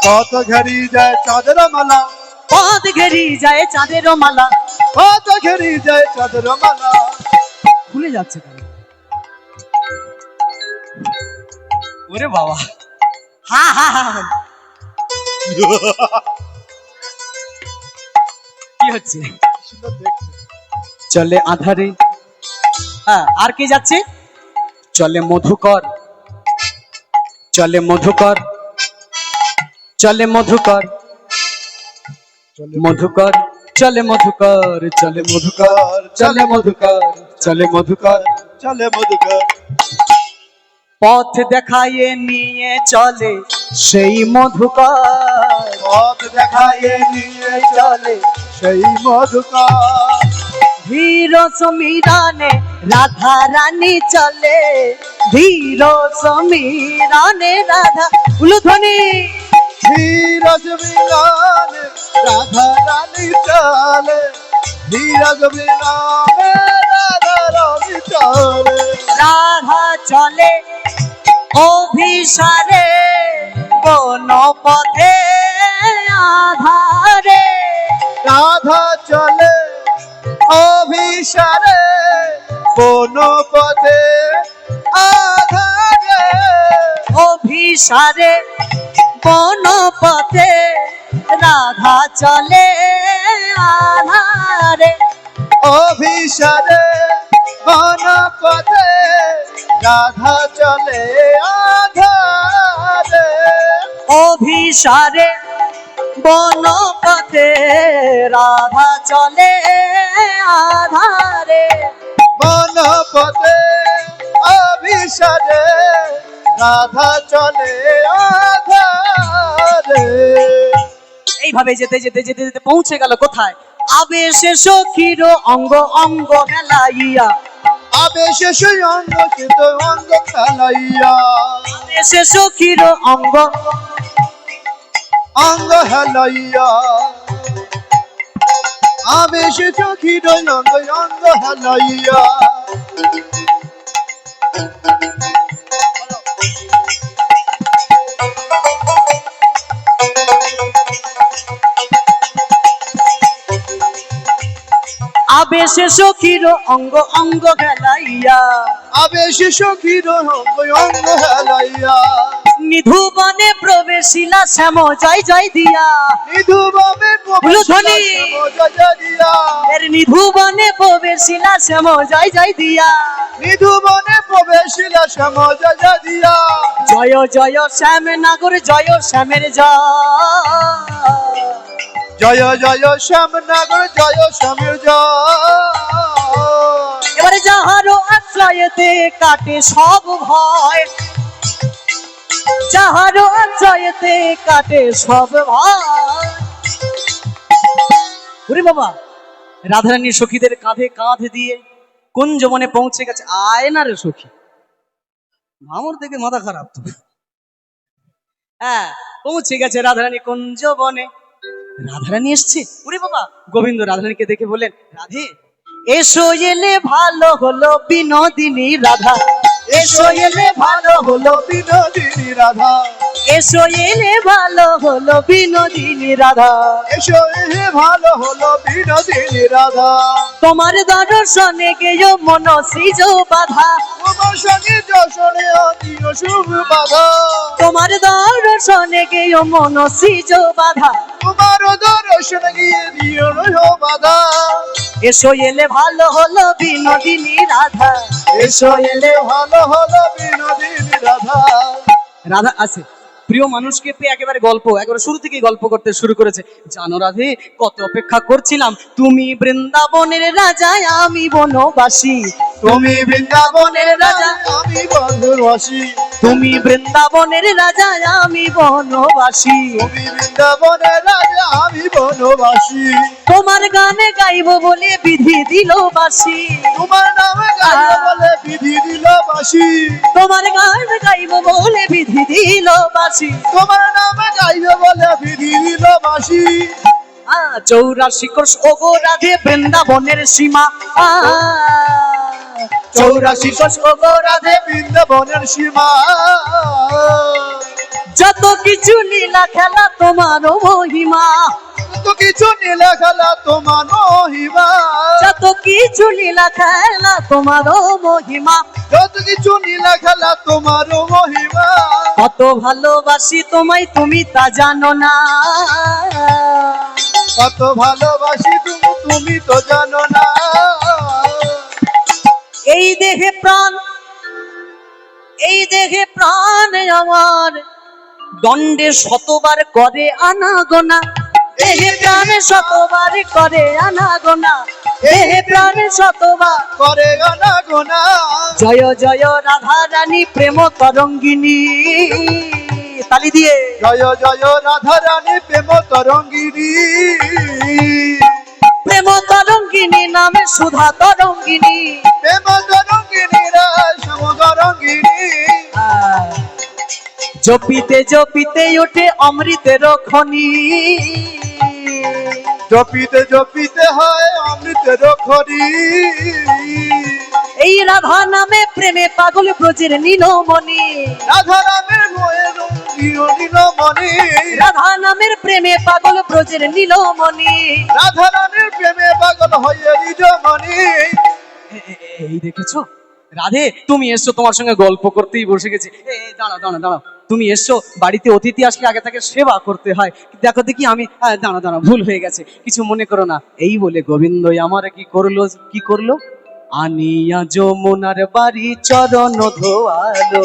পথ ঘেরি যায় চাঁদের মালা, পথ ঘেরি যায় চাঁদের মালা, পথ ঘেরি যায় চাঁদের মালা। ভুলে যাচ্ছে কেন? ওরে বাবা, হা হা হা, কি হচ্ছে? সুন্দর দেখতে। চলে আধারে, হ্যাঁ আর কি যাচ্ছে? চলে মধুকর, চলে মধুকর, চলে মধুকর, মধুকর, চলে মধুকর, চলে মধুকর, চলে মধুকর, চলে মধুকর, চলে মধুকর। পথ দেখায়ে নিয়ে চলে সেই মধুকর, পথ দেখায় নিয়ে চলে সেই মধুকর। ধীর সমীরণে রাধা রানী চলে, ধীর সমীরণে রাধা, উলুধ্বনি, ধীরজ মিলনে রাধা রানী চলে, ধীরজ মিলনে রাধা রানী চলে। রাধা চলে অভিসারে কোন পথে আধারে, রাধা চলে অভিসারে কোন পথে আধারে, অভিসারে কোন পথে রাধা চলে আধারে, অভিসারে কোন পথে রাধা চলে আধারে। অভিসারে বন পথে রাধা চলে আধারে, বন পথে অভিসারে রাধা চলে আধারে। এইভাবে যেতে যেতে যেতে যেতে পৌঁছে গেল কোথায়? আবেশে সখীর অঙ্গ অঙ্গ হেলাইয়া, আবেশে সেই অঙ্গ চিত অঙ্গ খেলাইয়া, আবেশে সখীর অঙ্গ অঙ্গ হেলাইয়া, আবেশে চোখির অঙ্গ অঙ্গ হেলাইয়া। আবেশে সখীর অঙ্গ অঙ্গ হেলাইয়া, আবেশে সখীর অঙ্গ অঙ্গ হেলাইয়া, নিধুবনে প্রবেশিলা শ্যাম জয় জয় দিয়া, নিধুভাবে উলুধ্বনি, দিয়া, এর নিধুবনে প্রবেশিলা শ্যাম জয় জয় দিয়া, নিধুবনে প্রবেশিলা সমাজ দিয়া। জয় জয় শ্যাম নাগর জয় শ্যামের জয় জয় শ্যামনগর জয় শ্যামের জয়। এবারে যাহারও আশ্রয়েতে কাটে সব ভয়, যাহারও আশ্রয়েতে কাটে সব ভয়। ওরে বাবা, রাধারানী সখীদের কাঁধে কাঁধ দিয়ে কুঞ্জবনে পৌঁছে গেছে। আয় না রে সখী, ভামর থেকে মাথা খারাপ তো। হ্যাঁ, পৌঁছে গেছে রাধারানী কুঞ্জ বনে। রাধারানী এসছে, ওরে বাবা! গোবিন্দ রাধারানীকে দেখে বললেন, রাধে এসো এলে ভালো হলো বিনোদিনী রাধা, এসো এলে ভালো হলো, বিনোদিনী রাধা, এসো এলে ভালো হলো বিনোদিনী রাধা। এসো এলে ভালো হলো বিনোদিনী রাধা। তোমার দর্শনে গেয় মন সৃজ বাধা, তোমার সঙ্গে যশনে অতীয় শুভ বাধা, তোমার দর্শনে গেয় মন সৃজ বাধা। তোমার দর্শন গিয়ে দিও বাধা। এসো এলে ভালো হলো বিনোদিনী রাধা, এসো এলে ভালো হলো বিনোদিনী রাধা। রাধা আছে প্রিয় মানুষকে পেয়ে একেবারে একেবারে শুরু থেকেই গল্প করতে শুরু করেছে। জানো রাধে, কত অপেক্ষা করছিলাম, তুমি বৃন্দাবনের রাজা আমি বনবাসী, তুমি বৃন্দাবনের রাজা আমি বনবাসী, তুমি বৃন্দাবনের রাজা আমি বনবাসী। তুমি বৃন্দাবনের রাজা আমি বনবাসী। তোমার গানে গাইব বলে বিধি দিল বাসি, তোমার নামে গাইব বলে বিধি দিল বাসি, তোমার গান গাইব বলে বিধি দিল বাসি। তোমার নামে গাইব বলে বিধি দিল বাসি। 84 কোষ ওগো রাধে বৃন্দাবনের সীমা, 84 কোষ ওগো রাধে বৃন্দাবনের সীমা। যত কিছু লীলা খেলা তোমার মহিমা, যত কিছু নীলা খেলা তোমার মহিমা, যত কিছু লীলা খেলা তোমার মহিমা। যত কিছু নীলা খেলা তোমার মহিমা। কত ভালোবাসি তোমায় তুমি তা জানো না, কত ভালোবাসি তুমি তো জানো না। এই দেহে প্রাণ, এই দেহে প্রাণ আমার দণ্ডে শতবার করে আনাগোনা, দেহে প্রাণে শতবার করে আনাগোনা, দেহে প্রাণে শতবার করে গানা গোনা। জয় জয় রাধা রানী প্রেম তরঙ্গিনী। তালি দিয়ে জয় জয় রাধা রানী প্রেম তরঙ্গিনী। প্রেম তরঙ্গিনী নামে সুধা তরঙ্গিনী, প্রেম তরঙ্গিনী রায় শ্যাম তরঙ্গিনী। জপিতে জপিতে ওঠে অমৃতের খনি, জপিতে জপিতে হয় অমৃতের খনি। এই রাধা নামে প্রেমে পাগল ব্রজের নীলমণি, রাধা রামের নয়ের নীলমণি, রাধা নামের প্রেমে পাগল ব্রজের নীলমণি। রাধা রামের প্রেমে পাগল হয়ে নিজমণি। এই দেখেছো রাধে, তুমি এসছো, তোমার সঙ্গে গল্প করতেই বসে গেছি। দাঁড়া দাঁড়া দাঁড়া, তুমি এসছো, বাড়িতে অতিথি আসলে আগে তাকে সেবা করতে হয়। দেখো দেখি আমি, দাঁড়া দাঁড়া, ভুল হয়ে গেছে, কিছু মনে করো না। এই বলে গোবিন্দ আমার কি করলো, আনিয়া যমুনার বাড়ি চরণ ধোয়ালো,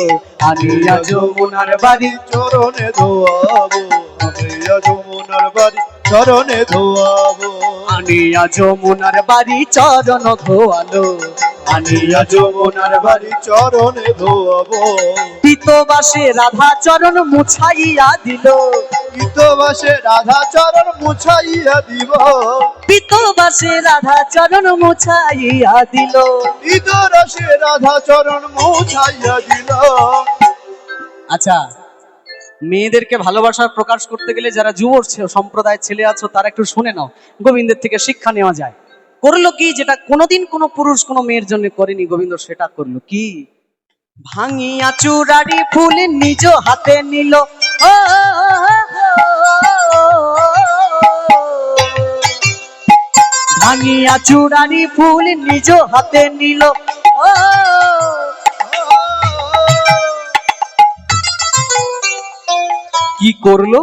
আনিয়া যমুনার বাড়ি চরণে ধোয়াবো, আনিয়া যমুনার বাড়ি চরণে ধোয়াবো, আনিয়া যমুনার বাড়ি চরণ ধোয়ালো, আনিয়া যমুনার বাড়ি চরণে ধোয়াবো। পিতবাসে রাধা চরণ মুছাইয়া দিল, পিতবাসে রাধা চরণ মুছাইয়া দিব, পিতবাসে রাধা চরণ মুছাইয়া দিল। পিতরসে রাধা চরণ মুছাইয়া দিল। আচ্ছা, মেয়েদেরকে ভালোবাসার প্রকাশ করতে গেলে যারা যুব সম্প্রদায়ের ছেলে আছো তারা একটু শুনে নাও, গোবিন্দের থেকে শিক্ষা নেওয়া যায়। করলো কি, যেটা কোনোদিন কোনো পুরুষ কোনো মেয়ের জন্য করেনি, গোবিন্দ সেটা করলো কি, ভাঙিয়া চূড়ারি ফুল নিজ হাতে নিল, ও ভাঙিয়া চূড়ারি ফুল নিজ হাতে নিল, ও কি করলো,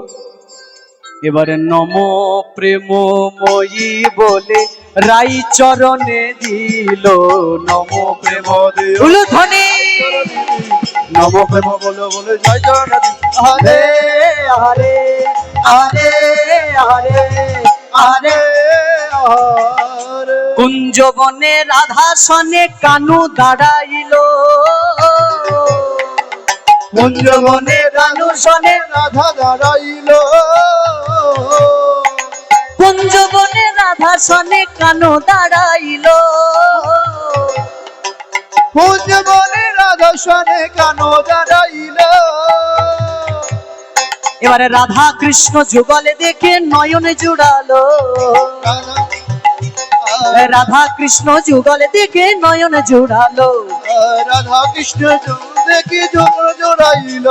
এবারে নম প্রেমময়ী বলে রাই চরণে দিল, নম প্রেম ধ্বনি, নম প্রেম বলে বলে জয় জগন্নাথ। হরে হরে হরে হরে হরে। কুঞ্জবনে রাধা সনে কানু দাঁড়াইল, কুঞ্জবনে কানু সনে রাধা দাঁড়াইল, কুঞ্জবনে রাধা সনে কানু দাঁড়াইল। কুঞ্জ বনে রাধা সনে কেন দাঁড়াইল? এবারে রাধা কৃষ্ণ যুগলে দেখে নয়ন জুড়ালো, রাধা কৃষ্ণ যুগলে দেখে নয়ন জুড়ালো, রাধা কৃষ্ণ দেখি জোড়াইল,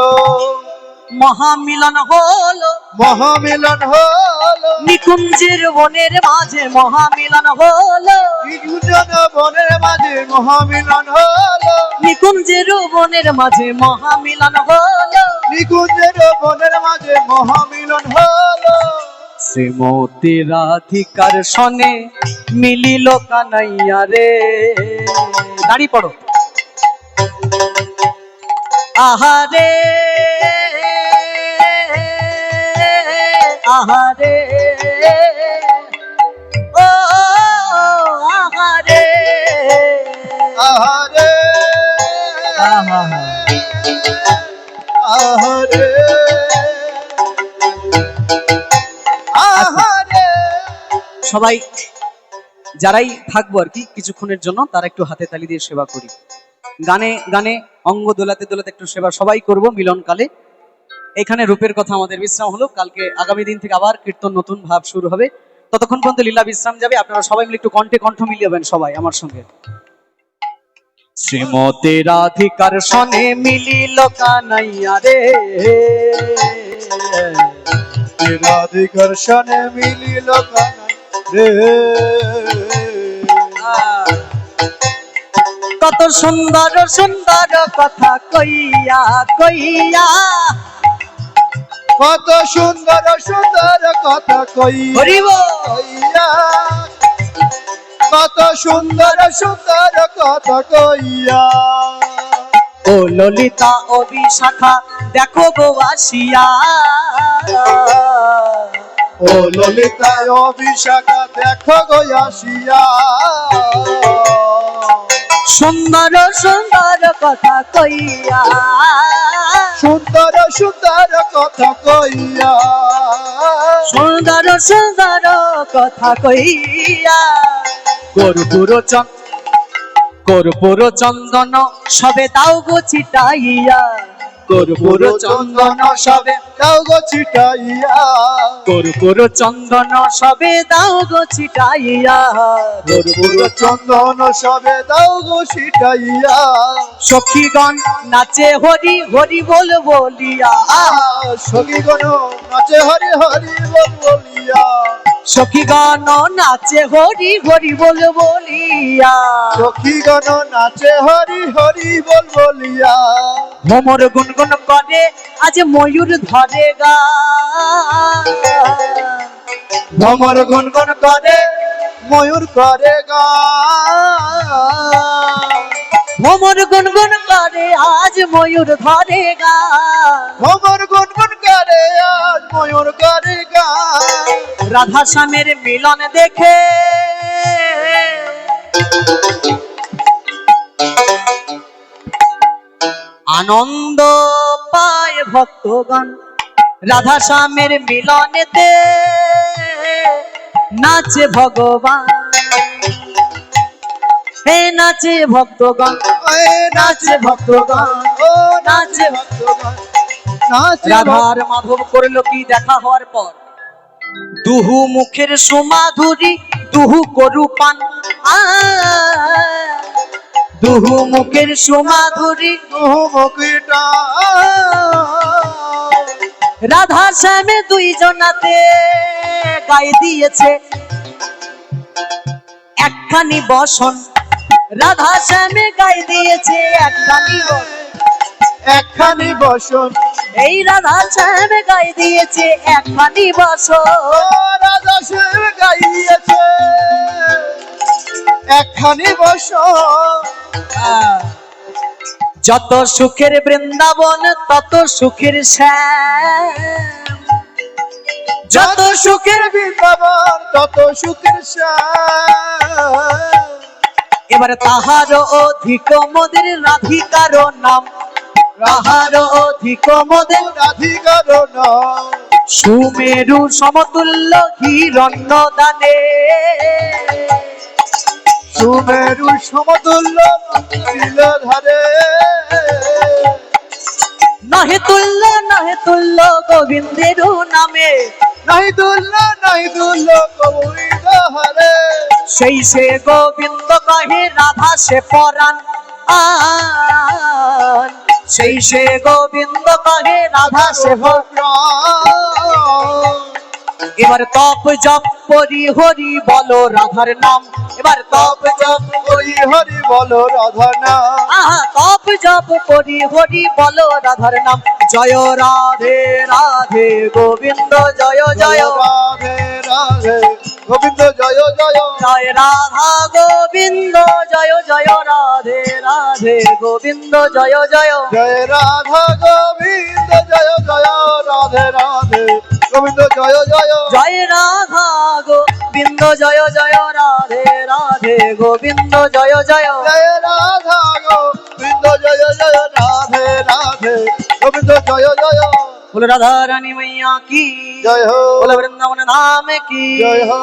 মহামিলন হলো, মহামিলন হলো, নিকুঞ্জের বনের মাঝে মহামিলন হলো, নিকুঞ্জন বনের মাঝে মহামিলন হলো, নিকুঞ্জের বনের মাঝে মহামিলন হলো, নিকুঞ্জের বনের মাঝে মহামিলন হলো। শ্রীমতী রাধিকার সনে মিলিল কানাইয়া রে। দাঁড়িয়ে পড়ো। আহারে আহারে ও আহারে আহারে আহারে আহারে। সবাই যারাই থাকবো আর কি কিছুক্ষণের জন্য তারা একটু হাতে তালি দিয়ে সেবা করি, গানে গানে অঙ্গ দোলাতে দোলাতে একটু সেবা সবাই করব মিলনকালে। এখানে রূপের কথা আমাদের বিশ্রাম হলো, কালকে আগামী দিন থেকে আবার কীর্তন নতুন ভাব শুরু হবে, ততক্ষণ পর্যন্ত লীলা বিশ্রাম যাবে। আপনারা সবাই মিলে একটু কণ্ঠে কণ্ঠ মিলিয়েবেন সবাই আমার সঙ্গে। শ্রীমতী রাধিকার সনে মিলিল কানাইয়া রে, রাধিকার সনে মিলিল কানাই রে। কত সুন্দর সুন্দর কথা কইয়া কইয়া, কত সুন্দর সুন্দর কথা কইয়া, কত সুন্দর সুন্দর কথা কইয়া। ও ললিতা ও বিশাখা দেখো গো আসিয়া, ও ললিতা ও বিশাখা দেখো গো আসিয়া। সুন্দর সুন্দর কথা কইয়া, সুন্দর সুন্দর কথা কইয়া, সুন্দর সুন্দর কথা কইয়া। কর্পূর চন্দন সবে দাও গো ছিটাইয়া, কর্পূর চন্দন সবে দাও গো ছিটাইয়া, কর্পূর চন্দন সবে দাও গো ছিটাইয়া, কর্পূর চন্দন সবে দাও গো ছিটাইয়া। সখীগণ নাচে হরি হরি বল বলিয়া, সখীগণ নাচে হরি হরি বল বলিয়া, সখীগণ নাচে হরি হরি বল বলিয়া, সখীগণ নাচে হরি হরি বল বলিয়া। ভ্রমর গুনগুন করে আজ ময়ূর ধরে গা, ভ্রমর গুনগুন করে ময়ূর করে গা, ভ্রমর গুনগুন করে আজ ময়ূর ধরে গা, ভ্রমর গুনগুন করে আজ ময়ূর করে গা। রাধা শ্যামের মিলন দেখে আনন্দ পায় ভক্তগণ, রাধা শ্যামের মিলনেতে নাচে ভগবান, হে নাচে ভক্তগণ, নাচে ভক্তগণ, ও নাচে ভক্তগণ, নাচে রাধার মাধব করল কি দেখা হওয়ার পর, দুহু মুখের সুমাধুরী দুহু করু পান, দুহু মুখের সুমাধুরী মুখটা। রাধা শ্যামে দুইজনাতে গাই দিয়েছে একখানি বসন, রাধা শ্যামে গাই দিয়েছে একখানি বসন, একখানি বসন। এই রাধা শ্যামে গাই দিয়েছে একখানি বসন, রাধা শ্যাম গাইয়েছে একখানি বসন। যত সুখের বৃন্দাবন তত সুখের শ্যাম, যত সুখের বৃন্দাবন তত সুখের শ্যাম। এবারে তাহার অধিক মোদের রাধিকার নাম, তাহার অধিক মোদের রাধিকার নাম। সুমেরু সমতুল্য হিরণ্য দানে, সুমেরু সমতুল্য নীল ধারে নাহি তুল্য গোবিন্দের নামে, নাই দুল্ল কবিন্দ হারে সেই সে গোবিন্দ কহে রাধা সে পরাণ আন। সেই সে গোবিন্দ কহে রাধা সে এবার তপ জপ করি হরি বলো রাধার নাম, এবার তপ জপ হরি হরি বলো রাধা নাম আহা তপ জপ করি হরি বলো রাধার নাম। জয় রাধে রাধে গোবিন্দ জয় জয়, রাধে রাধে গোবিন্দ জয় জয় জয় রাধা গোবিন্দ জয় জয়, রাধে রাধে গোবিন্দ জয় জয়, জয় রাধা গোবিন্দ জয় জয় রাধে রাধে গোবিন্দ জয় জয় জয় রাধা গোবিন্দ জয় জয়, রাধে রাধে গোবিন্দ জয় জয়। জয় রাধা গোবিন্দ জয় জয় রাধে রাধে গোবিন্দ জয় জয় बोलो राधा रानी मैया की, জয় হো बोलो वृंदावन धाम की। জয় হো